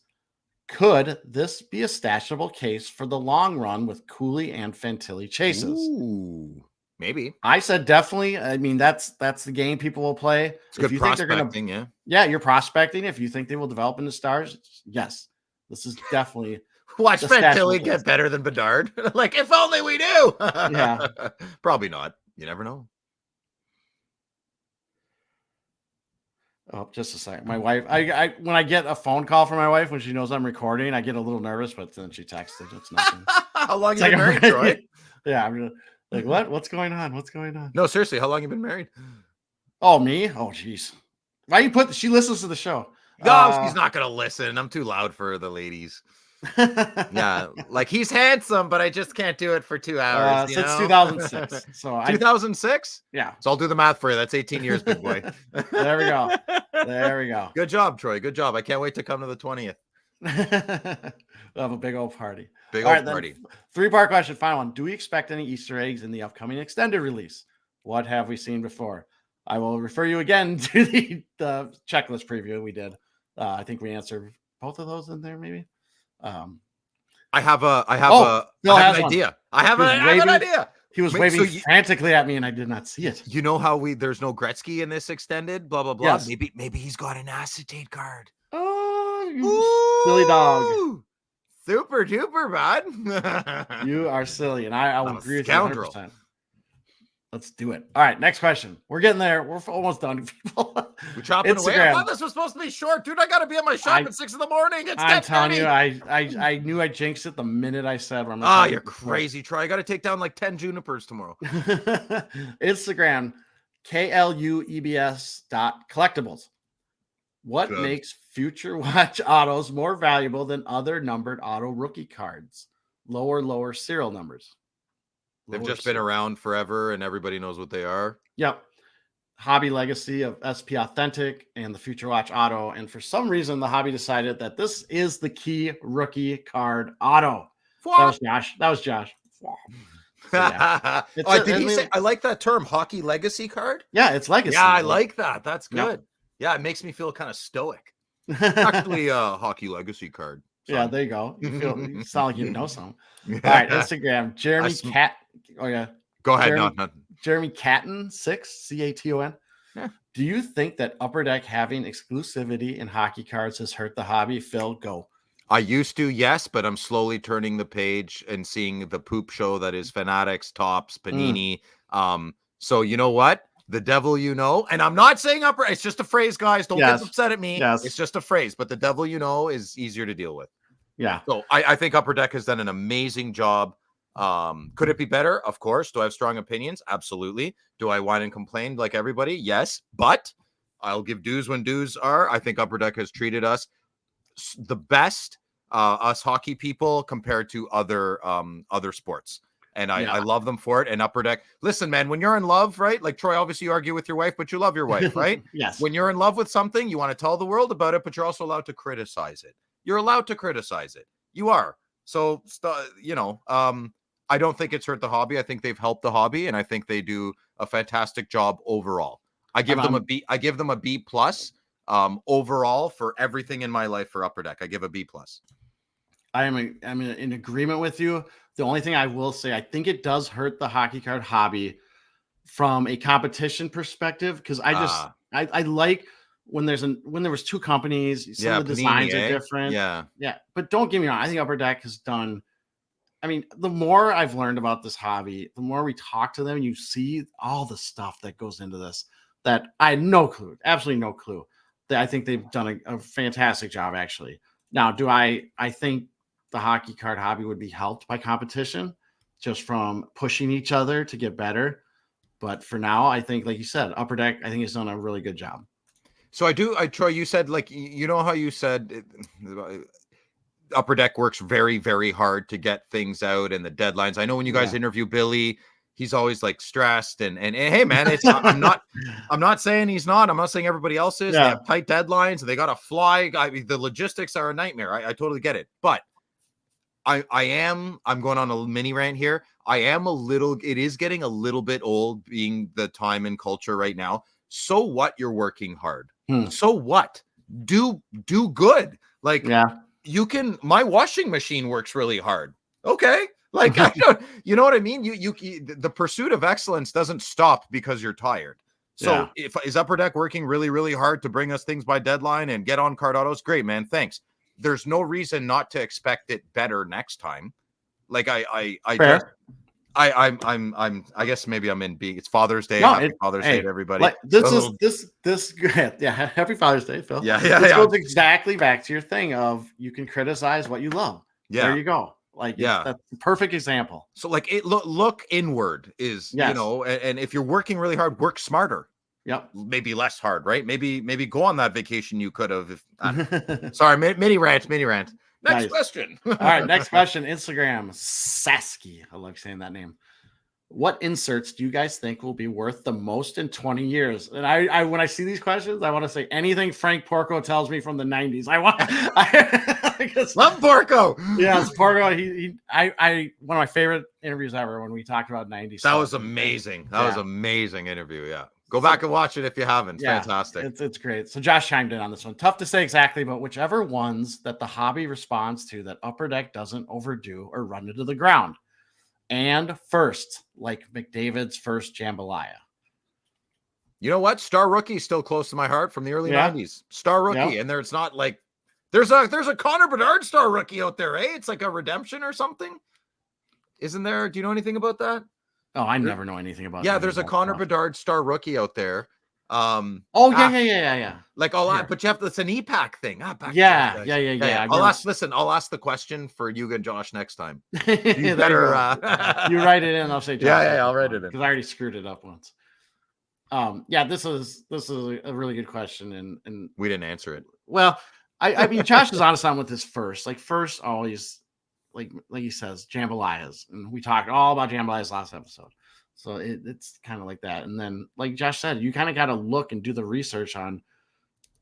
could this be a stashable case for the long run with Cooley and Fantilli chases? Ooh, maybe. I said definitely. I mean, that's the game people will play. It's good prospecting, yeah. Yeah, you're prospecting. If you think they will develop into stars, yes, this is definitely. Watch the Fantilli stashable get case. better than Bedard. Like, if only we knew. Yeah. Probably not. You never know. Oh, just a second. My wife, I when I get a phone call from my wife when she knows I'm recording, I get a little nervous, but then she texted. It's nothing. How long It's you been married, Troy? Yeah, I'm just, like, what? What's going on? What's going on? No, seriously, how long you been married? Oh, me? Oh, jeez. Why you put? She listens to the show. No, she's not gonna listen. I'm too loud for the ladies. Yeah, like, he's handsome, but I just can't do it for 2 hours. Since 2006. So 2006? Yeah. So I'll do the math for you. That's 18 years, big boy. There we go. There we go. Good job, Troy. Good job. I can't wait to come to the 20th. We'll have a big old party. Big All old right, party. Three-part question. Final one. Do we expect any Easter eggs in the upcoming extended release? What have we seen before? I will refer you again to the checklist preview we did. I think we answered both of those in there, maybe. I have an idea. I have an idea. He was waving frantically at me, and I did not see it. You know how there's no Gretzky in this extended, blah blah blah. Yes. Maybe he's got an acetate card. Oh, you silly dog! Super duper, bud. You are silly, and I will agree with you 100%. Let's do it. All right, next question. We're getting there. We're almost done, people. We're chopping away. I thought this was supposed to be short, dude. I got to be at my shop at 6 a.m. It's I'm telling you, I knew I jinxed it the minute I said. You're crazy, Troy. I got to take down like 10 junipers tomorrow. Instagram, KLUEBS.collectibles. What makes Future Watch autos more valuable than other numbered auto rookie cards? Lower serial numbers. They've just been around forever, and everybody knows what they are. Yep. Hobby legacy of SP Authentic and the Future Watch Auto. And for some reason, the hobby decided that this is the key rookie card auto. That was Josh. So, yeah. Did he say? I like that term, hockey legacy card. Yeah, it's legacy. Yeah, I like that. That's good. Yep. Yeah, it makes me feel kind of stoic. Actually, a hockey legacy card. Son. Yeah, there you go. You sound like you know something. All right, Instagram, Jeremy Cat. Oh yeah, go ahead. Jeremy Caton 6 CATON. Yeah. Do you think that Upper Deck having exclusivity in hockey cards has hurt the hobby? Phil, go. I used to, yes, but I'm slowly turning the page and seeing the poop show that is Fanatics, Topps, Panini. So you know what? The devil you know, and I'm not saying upper, it's just a phrase, guys. Don't get upset at me. Yes. It's just a phrase, but the devil you know is easier to deal with. Yeah. So I think Upper Deck has done an amazing job. Could it be better? Of course. Do I have strong opinions? Absolutely. Do I whine and complain like everybody? Yes, but I'll give dues when dues are. I think Upper Deck has treated us the best, us hockey people, compared to other sports. And I love them for it. And Upper Deck, listen, man, when you're in love, right? Like Troy, obviously you argue with your wife, but you love your wife, right? Yes. When you're in love with something, you want to tell the world about it, but you're also allowed to criticize it. You're allowed to criticize it. You are. So, I don't think it's hurt the hobby. I think they've helped the hobby, and I think they do a fantastic job overall. I give them a B. I give them a B plus overall for everything in my life for Upper Deck. I give a B plus. I'm in agreement with you. The only thing I will say, I think it does hurt the hockey card hobby from a competition perspective, because I like when there was two companies. Some of the designs are different. Yeah. But don't get me wrong. I think Upper Deck has done. I mean, the more I've learned about this hobby, the more we talk to them, you see all the stuff that goes into this that I had no clue, absolutely no clue. That I think they've done a fantastic job, actually. Now, do I think the hockey card hobby would be helped by competition just from pushing each other to get better? But for now, I think, like you said, Upper Deck, I think has done a really good job. So Troy, you said, like, you know how you said Upper Deck works very, very hard to get things out and the deadlines. I know when you guys interview Billy, he's always like stressed and hey man, it's I'm not saying he's not. I'm not saying everybody else is. They have tight deadlines and they gotta fly. The logistics are a nightmare. I totally get it. But I'm going on a mini rant here. It is getting a little bit old being the time and culture right now. So what, you're working hard. So what? Do good. Like my washing machine works really hard. Okay. Like, I don't, you know what I mean? The pursuit of excellence doesn't stop because you're tired. So is Upper Deck working really, really hard to bring us things by deadline and get on card autos? Great, man. Thanks. There's no reason not to expect it better next time. Like I guess maybe I'm in B. It's Father's Day. Happy Father's Day to everybody. Like this happy Father's Day, Phil. This goes exactly back to your thing of you can criticize what you love. There you go. Like, that's the perfect example. So like look inward is, you know, and if you're working really hard, work smarter. Yep. Maybe less hard, right? Maybe go on that vacation you could have. Sorry, mini rant. Next question. All right, next question. Instagram, Sasky. I like saying that name. What inserts do you guys think will be worth the most in 20 years? And I when I see these questions, I want to say anything Frank Porco tells me from the 90s. Love Porco. Yeah, it's Porco. I one of my favorite interviews ever when we talked about 90s. That was amazing. That was amazing interview. Yeah. Go back and watch it if you haven't. Fantastic. It's great. So Josh chimed in on this one. Tough to say exactly, but whichever ones that the hobby responds to that Upper Deck doesn't overdo or run into the ground. And first, like McDavid's first jambalaya. You know what? Star Rookie is still close to my heart from the early 90s. Star Rookie. And there's not like there's a Connor Bedard Star Rookie out there, eh? It's like a redemption or something. Isn't there? Do you know anything about that? Oh, I never know anything about that. Yeah, there's a Connor Bedard Star Rookie out there. Yeah. Like but you have it's an e-pack thing. Yeah. I'll ask the question for you and Josh next time. You better you write it in. I'll say Josh. I'll write it in because I already screwed it up once. This is a really good question, and we didn't answer it. Well, I mean, Josh is honest on with his first always like he says jambalayas, and we talked all about jambalayas last episode. So it's kind of like that. And then, like Josh said, you kind of got to look and do the research on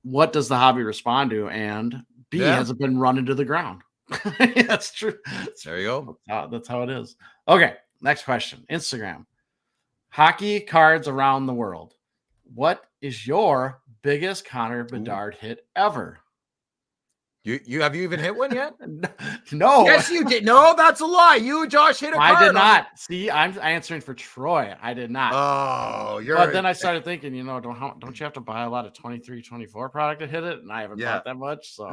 what does the hobby respond to, and B has it been run into the ground. That's true. There you go. That's how it is. Okay, next question. Instagram. Hockey cards around the world. What is your biggest Connor Bedard hit ever? You have you even hit one yet? No. Yes, you did. No, that's a lie. You and Josh hit a card. I did not. See, I'm answering for Troy. I did not. Oh, But then I started thinking, don't you have to buy a lot of 23, 24 product to hit it? And I haven't bought that much. So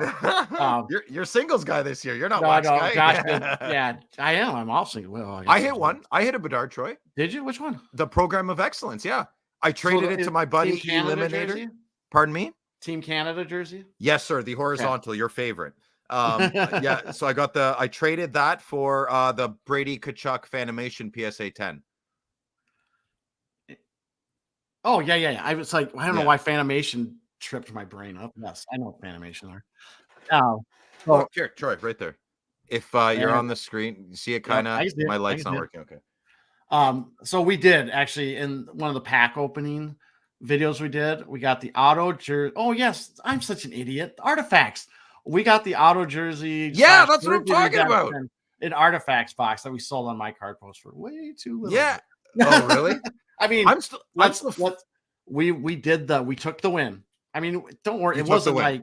you're singles guy this year. You're not wax guy. Josh did. Yeah, I am. I'm all single. Well, I hit one. I hit a Bedard, Troy. Did you? Which one? The Program of Excellence. Yeah. I traded it to my buddy Eliminator. Jersey? Pardon me? Team Canada jersey? Yes, sir. The horizontal, your favorite. So I traded that for the Brady Tkachuk Fanimation PSA 10. Oh, yeah. I was like, I don't know why Fanimation tripped my brain up. Yes, I know what Fanimation are. Here, Troy, right there. If you're on the screen, you see it kind of, my light's not working. Okay. So we did actually in one of the pack opening videos we got the auto jersey. Oh, yes, I'm such an idiot. Artifacts. We got the auto jersey. Yeah, that's what I'm talking about. An Artifacts box that we sold on my card post for way too little. Yeah. Oh, really? I mean, we took the win. I mean, don't worry. It wasn't like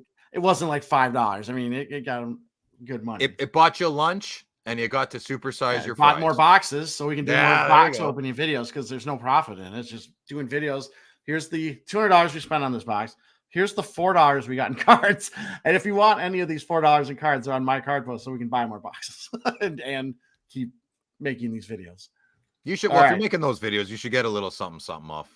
$5. I mean, it got good money. It bought you lunch and you got to supersize your bought more boxes so we can do more box opening videos because there's no profit in it. It's just doing videos. Here's the $200 we spent on this box. Here's the $4 we got in cards. And if you want any of these $4 in cards, they're on my card post so we can buy more boxes and keep making these videos. You should, if you're making those videos, you should get a little something off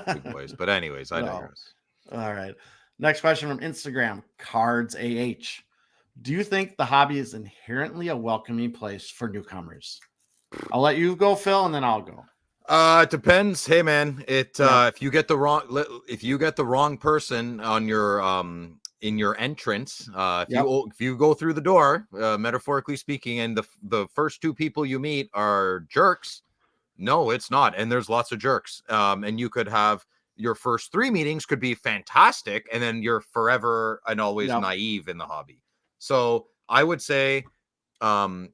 Big Boys. But anyways, I digress. All right. Next question from Instagram, Cards AH. Do you think the hobby is inherently a welcoming place for newcomers? I'll let you go, Phil, and then I'll go. It depends. Hey man, if you get the wrong person on your in your entrance, if you go through the door, metaphorically speaking, and the first two people you meet are jerks, No, it's not. And there's lots of jerks. And you could have your first 3 meetings could be fantastic, and then you're forever and always naive in the hobby. So I would say, oh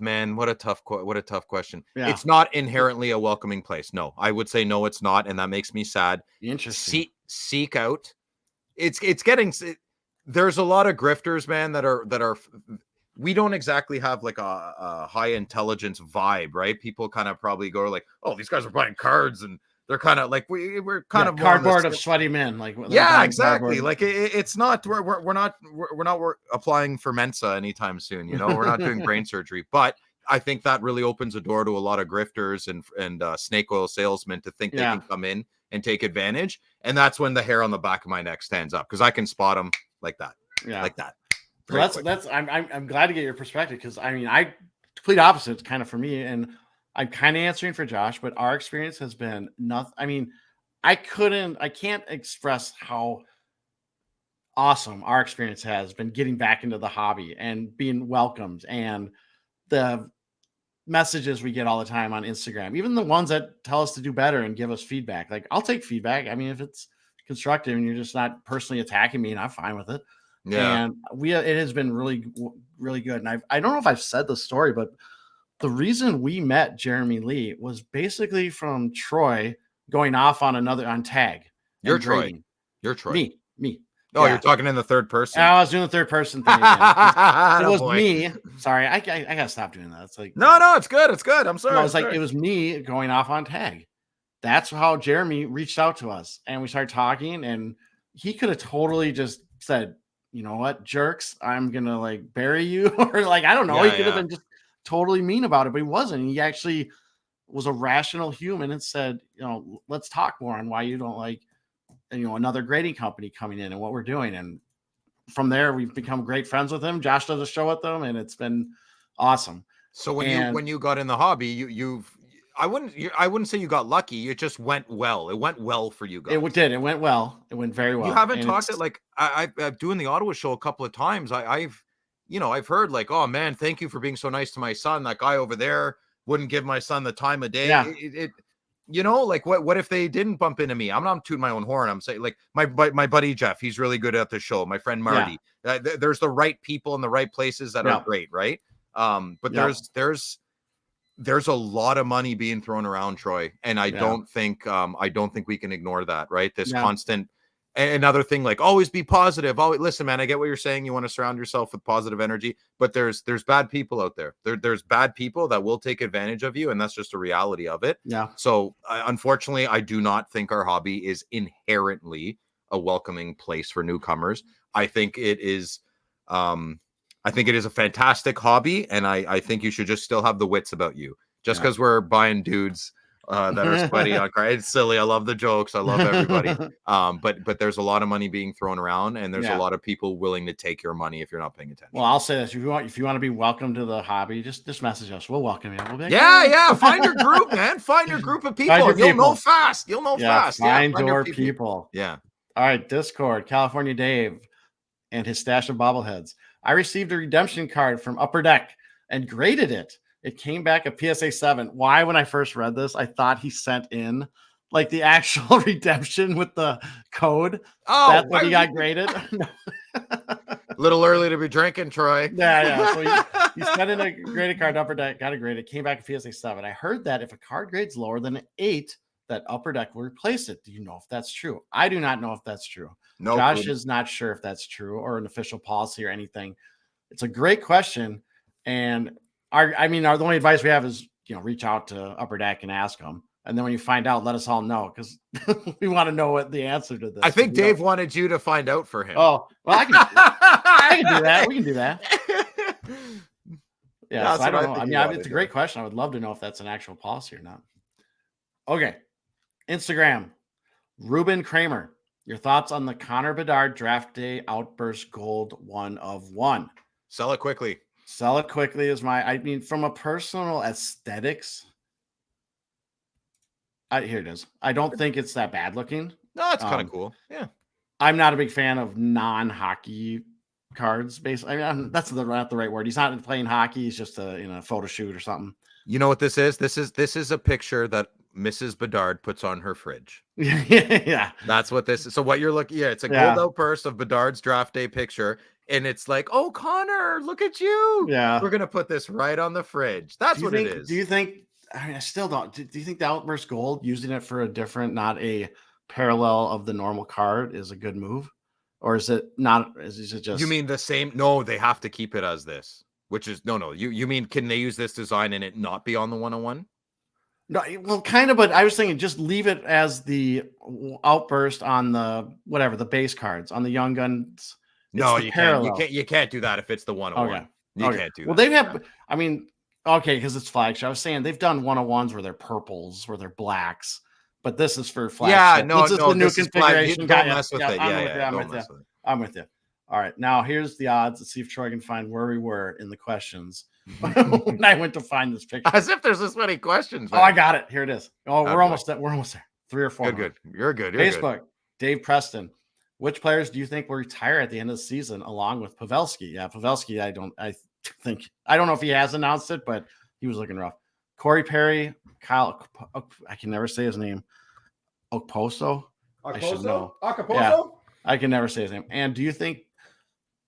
man, what a tough question. Yeah. It's not inherently a welcoming place. No, I would say no, it's not, and that makes me sad. Interesting. Seek out. It's getting. There's a lot of grifters, man, that are. We don't exactly have like a high intelligence vibe, right? People kind of probably go like, "Oh, these guys are buying cards," and they're kind of like we're kind of cardboard of sweaty men, like yeah, exactly. Cardboard. Like it's not we're not applying for Mensa anytime soon. You know, we're not doing brain surgery, but I think that really opens a door to a lot of grifters and snake oil salesmen to think they can come in and take advantage, and that's when the hair on the back of my neck stands up because I can spot them like that, like that. So that's I'm glad to get your perspective because I mean complete opposite kind of for me, and I'm kind of answering for Josh, but our experience has been nothing. I mean, I can't express how awesome our experience has been getting back into the hobby and being welcomed, and the messages we get all the time on Instagram, even the ones that tell us to do better and give us feedback. Like I'll take feedback. I mean, if it's constructive and you're just not personally attacking me, and I'm fine with it. Yeah. And it has been really, really good. And I don't know if I've said the story, but the reason we met Jeremy Lee was basically from Troy going off on tag. You're Troy. You're Troy. Me. Oh, you're talking in the third person. I was doing the third person thing again. It was me. Sorry, I gotta stop doing that. It's like no, it's good. It's good. I'm sorry. No, it was me going off on tag. That's how Jeremy reached out to us, and we started talking. And he could have totally just said, "You know what, jerks? I'm gonna like bury you," or like I don't know. He could have been just totally mean about it, but he wasn't. He actually was a rational human and said, "You know, let's talk more on why you don't like." Another grading company coming in and what we're doing. And from there, we've become great friends with him. Josh does a show with them, and it's been awesome. So when you got in the hobby, I wouldn't say you got lucky. It just went well. It went well for you guys. It did. It went well. It went very well. You haven't talked it like I've doing the Ottawa show a couple of times. I've heard like, oh man, thank you for being so nice to my son. That guy over there wouldn't give my son the time of day. Yeah. Like what if they didn't bump into me? I'm not tooting my own horn. I'm saying like my buddy Jeff, he's really good at the show. My friend Marty, there's the right people in the right places that are great, right? But there's a lot of money being thrown around, Troy, and I don't think we can ignore that, right? This constant. Another thing, like always be positive. Always listen, man. I get what you're saying. You want to surround yourself with positive energy, but there's bad people out there. There's bad people that will take advantage of you, and that's just a reality of it. Yeah. So unfortunately, I do not think our hobby is inherently a welcoming place for newcomers. I think it is. I think it is a fantastic hobby, and I think you should just still have the wits about you. Just because we're buying dudes that are sweaty on cards. It's silly. I love the jokes. I love everybody. But there's a lot of money being thrown around, and there's a lot of people willing to take your money if you're not paying attention. Well, I'll say this: if you want to be welcome to the hobby, just message us. We'll welcome you. We'll be like, yeah. Find your group, man. Find your group of people. You'll know fast. Find your people. Yeah. All right. Discord, California Dave, and his stash of bobbleheads. I received a redemption card from Upper Deck and graded it. It came back a PSA 7. Why, when I first read this, I thought he sent in like the actual redemption with the code. Oh, that's what he got graded. A little early to be drinking, Troy. Yeah. So he sent in a graded card. Upper Deck got a grade. It came back a PSA 7. I heard that if a card grades lower than an 8, that Upper Deck will replace it. Do you know if that's true? I do not know if that's true. No, Josh is not sure if that's true or an official policy or anything. It's a great question, and the only advice we have is, reach out to Upper Deck and ask them. And then when you find out, let us all know, because we want to know what the answer to this. I think Dave wanted you to find out for him. Oh, well, I can do that. We can do that. Yeah, so I don't know. It's a great question. I would love to know if that's an actual policy or not. Okay. Instagram, Ruben Kramer. Your thoughts on the Connor Bedard draft day outburst gold 1 of 1? Sell it quickly. Sell it quickly is from a personal aesthetics. Here it is. I don't think it's that bad looking. No, it's kind of cool. Yeah. I'm not a big fan of non-hockey cards. Basically, I mean, that's not the right word. He's not playing hockey. He's just in a photo shoot or something. You know what this is? This is a picture that Mrs. Bedard puts on her fridge. Yeah. That's what this is. So what you're looking, it's a gold outburst of Bedard's draft day picture. And it's like, oh, Connor, look at you. Yeah. We're going to put this right on the fridge. That's what it is. Do you think, I mean, I still don't, do you think the outburst gold, using it for a different, not a parallel of the normal card, is a good move? Or is it not? Is it just, you mean the same? No, they have to keep it as this, which is no. You mean, can they use this design and it not be on the 101? No, well, kind of, but I was thinking just leave it as the outburst on the whatever the base cards on the Young Guns. No, you can't. You can't do that if it's the 101. Okay. You can't do that. Well, they have. I mean, okay, because it's flagship. I was saying they've done 101s where they're purples, where they're blacks, but this is for flagship. Yeah, no, this is the new configuration. Don't mess with it. I'm with you. All right, now here's the odds. Let's see if Troy can find where we were in the questions when I went to find this picture. As if there's this many questions. Man. Oh, I got it. Here it is. Oh, we're almost there. We're almost there. 3 or 4. Good. You're good. Facebook. Dave Preston. Which players do you think will retire at the end of the season along with Pavelski? Yeah, Pavelski, I don't know if he has announced it, but he was looking rough. Corey Perry, Kyle, I can never say his name. Okposo? I should know. Yeah, I can never say his name. And do you think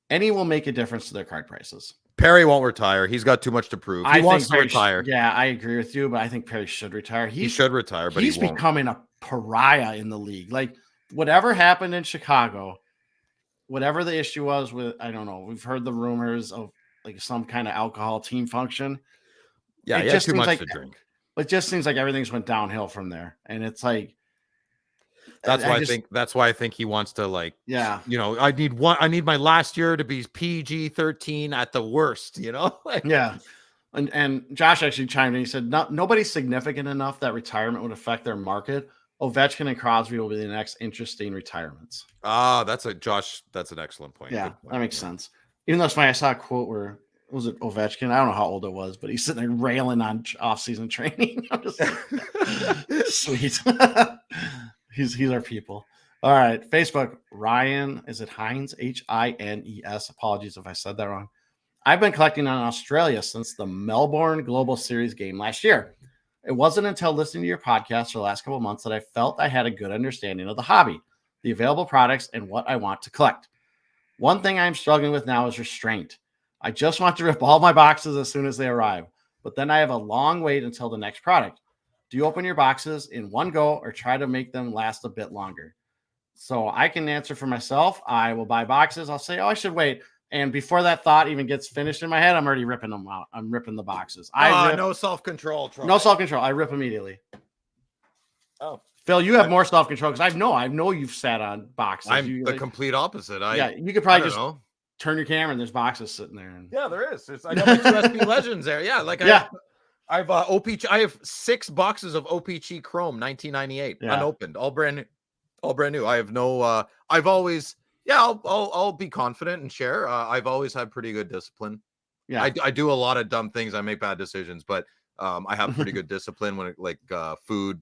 any will make a difference to their card prices? Perry won't retire. He's got too much to prove. He wants to retire. Yeah, I agree with you, but I think Perry should retire. He should retire, but he's becoming a pariah in the league. Like, whatever happened in Chicago, whatever the issue was with, I don't know. We've heard the rumors of like some kind of alcohol team function. Yeah, he had too much to drink. It just seems like everything's went downhill from there, and it's like that's why I think he wants to, like, yeah, you know, I need my last year to be PG-13 at the worst, you know. Yeah. And Josh actually chimed in. He said nobody's significant enough that retirement would affect their market. Ovechkin and Crosby will be the next interesting retirements. That's an excellent point. Yeah, that makes sense. Even though it's funny, I saw a quote where, was it Ovechkin? I don't know how old it was, but he's sitting there railing on off-season training. I'm just like, sweet. He's our people. All right, Facebook. Ryan, is it Hines? Hines. Apologies if I said that wrong. I've been collecting on Australia since the Melbourne Global Series game last year. It wasn't until listening to your podcast for the last couple of months that I felt I had a good understanding of the hobby, the available products, and what I want to collect. One thing I'm struggling with now is restraint. I just want to rip all my boxes as soon as they arrive, but then I have a long wait until the next product. Do you open your boxes in one go or try to make them last a bit longer? So I can answer for myself. I will buy boxes. I'll say, I should wait. And before that thought even gets finished in my head, I'm already ripping them out. I'm ripping the boxes. No self-control. No self-control. I rip immediately. Oh, Phil, you have more self-control because I know you've sat on boxes. I'm the complete opposite. You could probably just turn your camera and there's boxes sitting there. Yeah, there is. I got my 2 SP Legends there. Yeah, I've OPC. I have 6 boxes of OPC Chrome 1998 unopened, all brand new. I have no. I've always. Yeah, I'll be confident and share. I've always had pretty good discipline. Yeah, I do a lot of dumb things. I make bad decisions, but I have pretty good discipline when it food,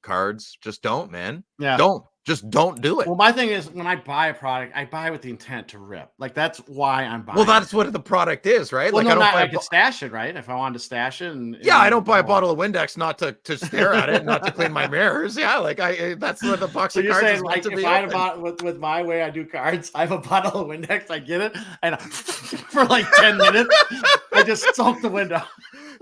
cards. Just don't, man. Yeah, don't do it. Well, my thing is when I buy a product, I buy with the intent to rip. Like that's why I'm buying. Well, that's what the product is, right? Well, I could stash it, right? If I wanted to stash it, I don't buy a bottle of Windex not to stare at it, not to clean my mirrors. Yeah, that's what the box of cards is meant to be. If I had bought with my way I do cards, I have a bottle of Windex. I get it, and for like 10 minutes, I just soak the window.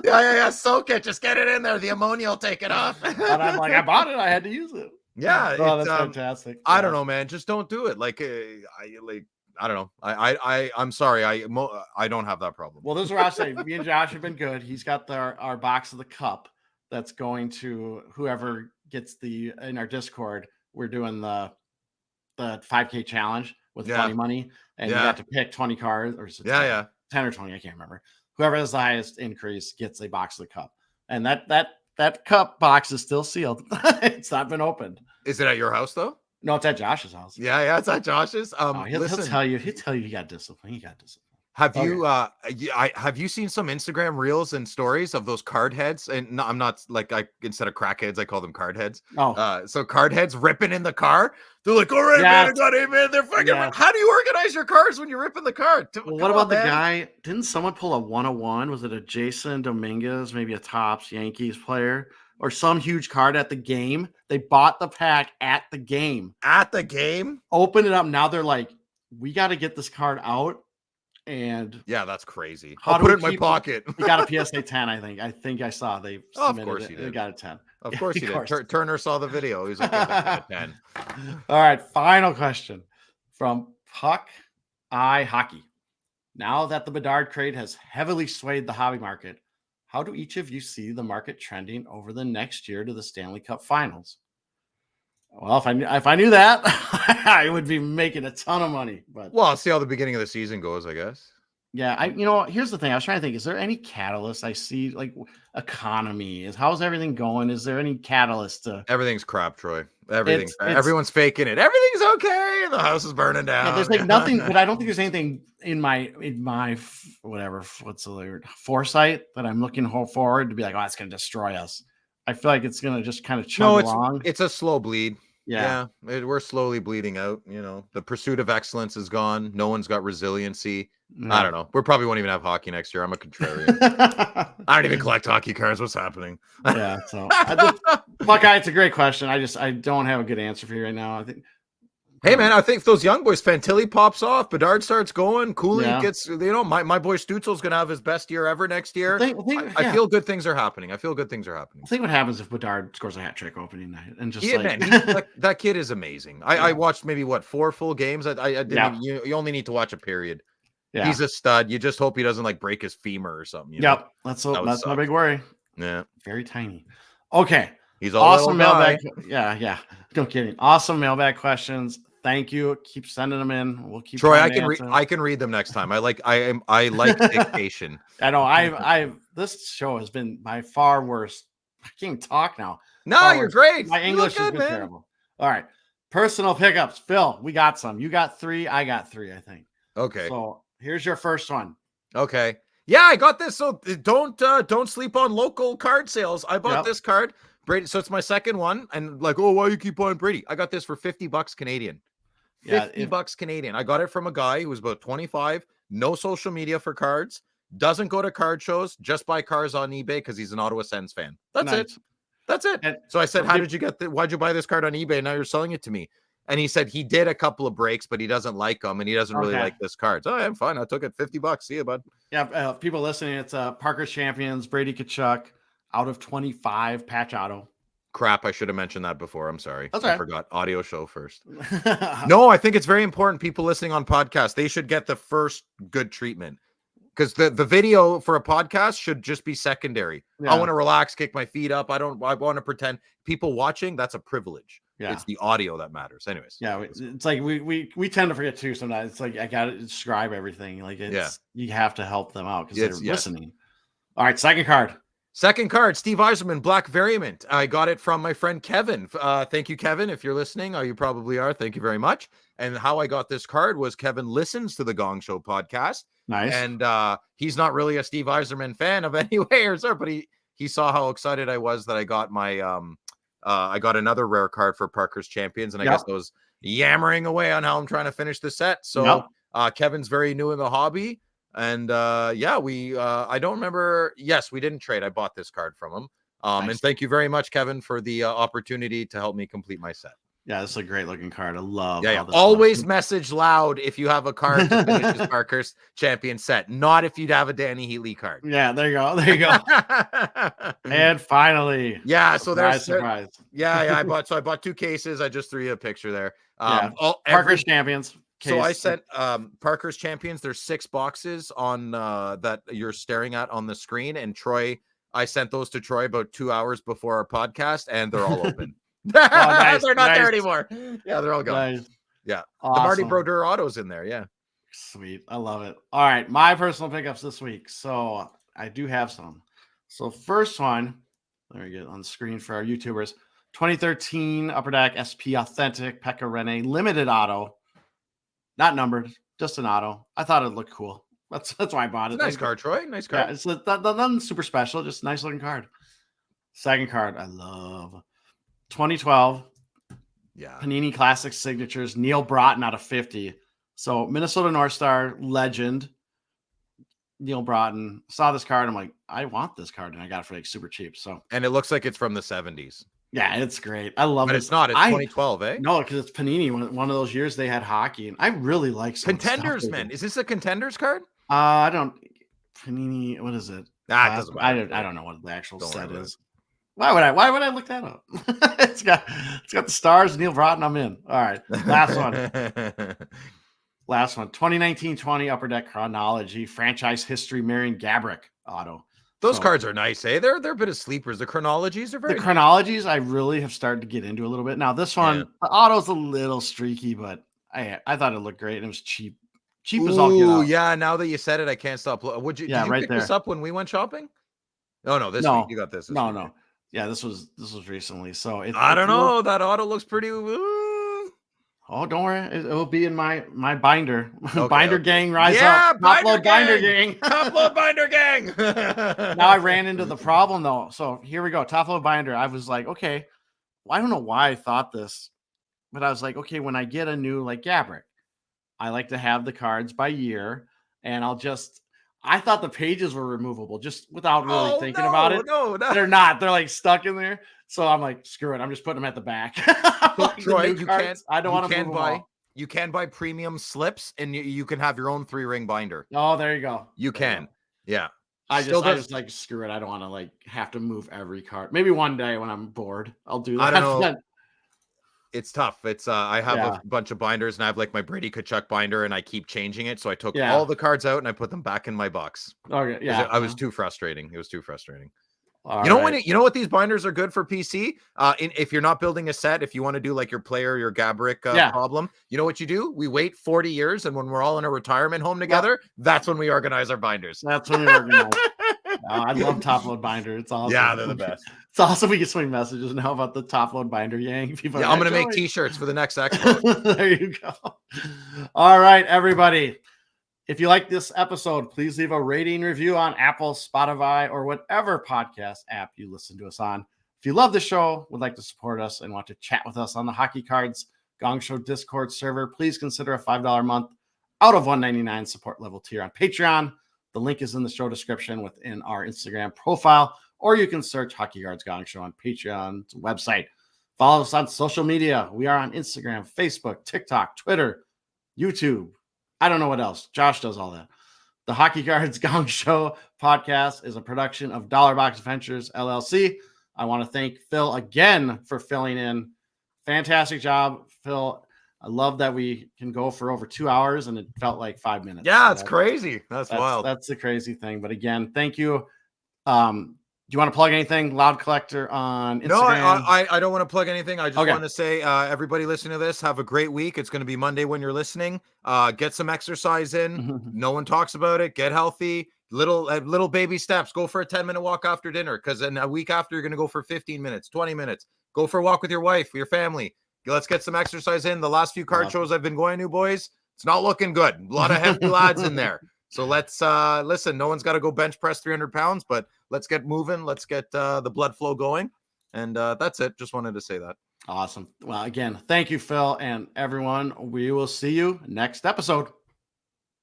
Yeah, soak it. Just get it in there. The ammonia will take it off. And I'm like, I bought it. I had to use it. Yeah, that's fantastic. I don't know, man. Just don't do it. I don't know. I'm sorry. I don't have that problem. Well, this is where I say me and Josh have been good. He's got our box of the cup that's going to whoever gets in our Discord. We're doing the 5K challenge with funny money, and you got to pick 20 cards or 10 or 20. I can't remember. Whoever has the highest increase gets a box of the cup, and that cup box is still sealed. It's not been opened. Is it at your house though? No, it's at Josh's house. Yeah, it's at Josh's. He'll tell you he got discipline. He got discipline. Have you have you seen some Instagram reels and stories of those card heads? And no, I'm not like instead of crackheads, I call them card heads. Oh, So card heads ripping in the car. They're like, all right, man, I got it, man. They're fucking. How do you organize your cards when you're ripping the card? Well, what about the guy? Didn't someone pull a 101? Was it a Jason Dominguez, maybe a Topps Yankees player, or some huge card at the game? They bought the pack at the game. At the game? Open it up. Now they're like, we got to get this card out. And yeah, that's crazy. I'll put it in my pocket. He got a PSA 10, I think. I think I saw they submitted of course he it. did. They got a 10. Of course he did. Turner saw the video. He was like, a 10. All right, final question from Puck Eye Hockey. Now that the Bedard trade has heavily swayed the hobby market, how do each of you see the market trending over the next year to the Stanley Cup Finals? Well, if I knew that, I would be making a ton of money. But well, I'll see how the beginning of the season goes, I guess. Yeah, here's the thing. I was trying to think, is there any catalyst I see, like economy? How's everything going? Is there any catalyst to everything's crap, Troy? Everyone's faking it. Everything's okay. The house is burning down. Yeah, there's like nothing, but I don't think there's anything in my whatever, what's the word, foresight that I'm looking forward to be like, oh, it's gonna destroy us. I feel like it's gonna just kind of chug along. It's a slow bleed. Yeah. We're slowly bleeding out. The pursuit of excellence is gone. No one's got resiliency. I don't know. We probably won't even have hockey next year. I'm a contrarian. I don't even collect hockey cards. What's happening? Yeah. So, Buckeye, it's a great question. I don't have a good answer for you right now. I think. Hey man, I think if those young boys, Fantilli pops off, Bedard starts going, Cooley gets, my boy Stutzel's gonna have his best year ever next year. I feel good things are happening. I think what happens if Bedard scores a hat trick opening night and just that kid is amazing. I watched maybe 4 full games. I didn't. You only need to watch a period. Yeah. He's a stud. You just hope he doesn't break his femur or something. Yep, that's my big worry. Yeah, very tiny. Okay, he's all awesome mailbag. Yeah, no kidding. Awesome mailbag questions. Thank you. Keep sending them in. We'll keep. Troy, I can read them next time. I like dictation. I know. This show has been by far worse. I can't even talk now. No, you're great. My English has been terrible. All right, personal pickups. Phil, we got some. You got 3. I got 3. I think. Okay. So here's your first one. Okay. Yeah, I got this. So don't sleep on local card sales. I bought this card, Brady. So it's my second one, and why you keep buying Brady? I got this for $50 Canadian. $50 Canadian. I got it from a guy who was about 25, no social media for cards, doesn't go to card shows, just buy cars on eBay because he's an Ottawa Sens fan. That's it. And so I said, why'd you buy this card on eBay? Now you're selling it to me. And he said he did a couple of breaks, but he doesn't like them and he doesn't really like this card. So I'm fine. I took it $50. See you, bud. Yeah. People listening, it's Parker's Champions, Brady Tkachuk, out of 25, patch auto. Crap, I should have mentioned that before. I'm sorry. That's right. I forgot. Audio show first. No, I think it's very important. People listening on podcasts, they should get the first good treatment. Because the video for a podcast should just be secondary. I want to relax, kick my feet up. I want to pretend. People watching, that's a privilege. Yeah. It's the audio that matters. Anyways. Yeah, it's like we tend to forget too sometimes. It's like I gotta describe everything. You have to help them out because they're listening. All right, second card. Second card, Steve Eiserman, Black Variant. I got it from my friend Kevin. Thank you, Kevin. If you're listening, you probably are. Thank you very much. And how I got this card was Kevin listens to the Gong Show podcast. Nice. And he's not really a Steve Eiserman fan of any way or sort, but he saw how excited I was that I got my I got another rare card for Parker's Champions. And I guess I was yammering away on how I'm trying to finish the set. So Kevin's very new in the hobby. And I don't remember. Yes, we didn't trade. I bought this card from him. Nice. And thank you very much, Kevin, for the opportunity to help me complete my set. Yeah, this is a great looking card. I love. Yeah. Always message loud if you have a card to finish his Parker's Champion set, not if you'd have a Danny Heatley card. Yeah, there you go. There you go. And finally, so there's surprise. I bought 2 cases. I just threw you a picture there. Parker's Champions. So I sent Parker's Champions. There's 6 boxes on that you're staring at on the screen. And Troy, I sent those to Troy about 2 hours before our podcast, and they're all open. Nice, they're not there anymore. Yeah, they're all gone. Nice. Yeah, awesome. The Marty Brodeur auto's in there. Yeah, sweet. I love it. All right, my personal pickups this week. So I do have some. So first one, there we go on the screen for our YouTubers. 2013 Upper Deck SP Authentic Pekka Rinne limited auto. Not numbered, just an auto. I thought it looked cool. That's why I bought it. Nice card, Troy. Nice card. Yeah, it's nothing super special, just nice looking card. Second card I love. 2012. Yeah. Panini Classic Signatures, Neil Broughton out of 50. So Minnesota North Star legend, Neil Broughton. Saw this card. I'm like, I want this card, and I got it for like super cheap. So, and it looks like it's from the 70s. Yeah, it's great. I love it. But it's not. It's 2012, eh? No, because it's Panini. One of those years they had hockey, and I really like some Contenders, man. Is this a Contenders card? I don't. Panini. What is it? It doesn't matter. I don't know what the actual set is. Why would I look that up? it's got the stars, Neil Broughton. I'm in. All right, last one. Last one. 2019-20 Upper Deck Chronology Franchise History Marion Gaborik auto. Those cards are nice, eh? They're a bit of sleepers. The chronologies are very nice. Chronologies I really have started to get into a little bit. Now this one, the auto's a little streaky, but I thought it looked great and it was cheap. Cheap as all get out. Yeah, now that you said it, I can't stop. Did you pick this up when we went shopping? No, this week you got this. No. Yeah, this was recently. So I don't know. That auto looks pretty. Oh, don't worry. It will be in my binder. Okay, binder gang, rise up. Binder gang. Top load binder gang. Now I ran into the problem though. So here we go. Top load binder. I was like, okay. Well, I don't know why I thought this, but I was like, okay, when I get a new like Gaborik, I like to have the cards by year, and I thought the pages were removable just without really thinking about it. No, they're not. They're like stuck in there. So I'm like, screw it. I'm just putting them at the back. Like Troy, you can't. I don't want to buy. You can buy premium slips, and you can have your own 3-ring binder. Oh, there you go. You can. Yeah. I just like screw it. I don't want to like have to move every card. Maybe one day when I'm bored, I'll do that. I don't know. It's tough. It's I have a bunch of binders, and I have like my Brady Tkachuk binder, and I keep changing it. So I took all the cards out and I put them back in my box. Okay. Yeah. I was too frustrating. It was too frustrating. You know what these binders are good for PC? If you're not building a set, if you want to do like your Gaborik problem, you know what you do? We wait 40 years, and when we're all in a retirement home together, that's when we organize our binders. That's when we organize. I love top load binder. It's awesome. Yeah, they're the best. It's awesome. We get so many messages now about the top load binder gang. People I'm going to make t-shirts for the next expo. There you go. All right, everybody. If you like this episode, please leave a rating review on Apple, Spotify, or whatever podcast app you listen to us on. If you love the show, would like to support us, and want to chat with us on the Hockey Cards Gongshow Discord server, please consider a $5 a month out of $1.99 support level tier on Patreon. The link is in the show description within our Instagram profile, or you can search Hockey Cards Gongshow on Patreon's website. Follow us on social media. We are on Instagram, Facebook, TikTok, Twitter, YouTube. I don't know what else. Josh does all that. The Hockey Cards Gongshow podcast is a production of Dollar Box Ventures LLC. I want to thank Phil again for filling in. Fantastic job, Phil. I love that we can go for over 2 hours and it felt like 5 minutes. Yeah, it's crazy. That's wild. That's the crazy thing. But again, thank you. Do you want to plug anything? Loud Collector on Instagram? No, I don't want to plug anything. I just want to say, everybody listening to this, have a great week. It's going to be Monday when you're listening. Get some exercise in. No one talks about it. Get healthy. Little baby steps. Go for a 10-minute walk after dinner, because in a week after, you're going to go for 15 minutes, 20 minutes. Go for a walk with your wife, your family. Let's get some exercise in. The last few card shows I've been going to, boys, it's not looking good. A lot of hefty lads in there. So let's listen. No one's got to go bench press 300 pounds, but let's get moving. Let's get the blood flow going. And that's it. Just wanted to say that. Awesome. Well, again, thank you, Phil, and everyone. We will see you next episode.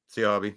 See you, Hobby.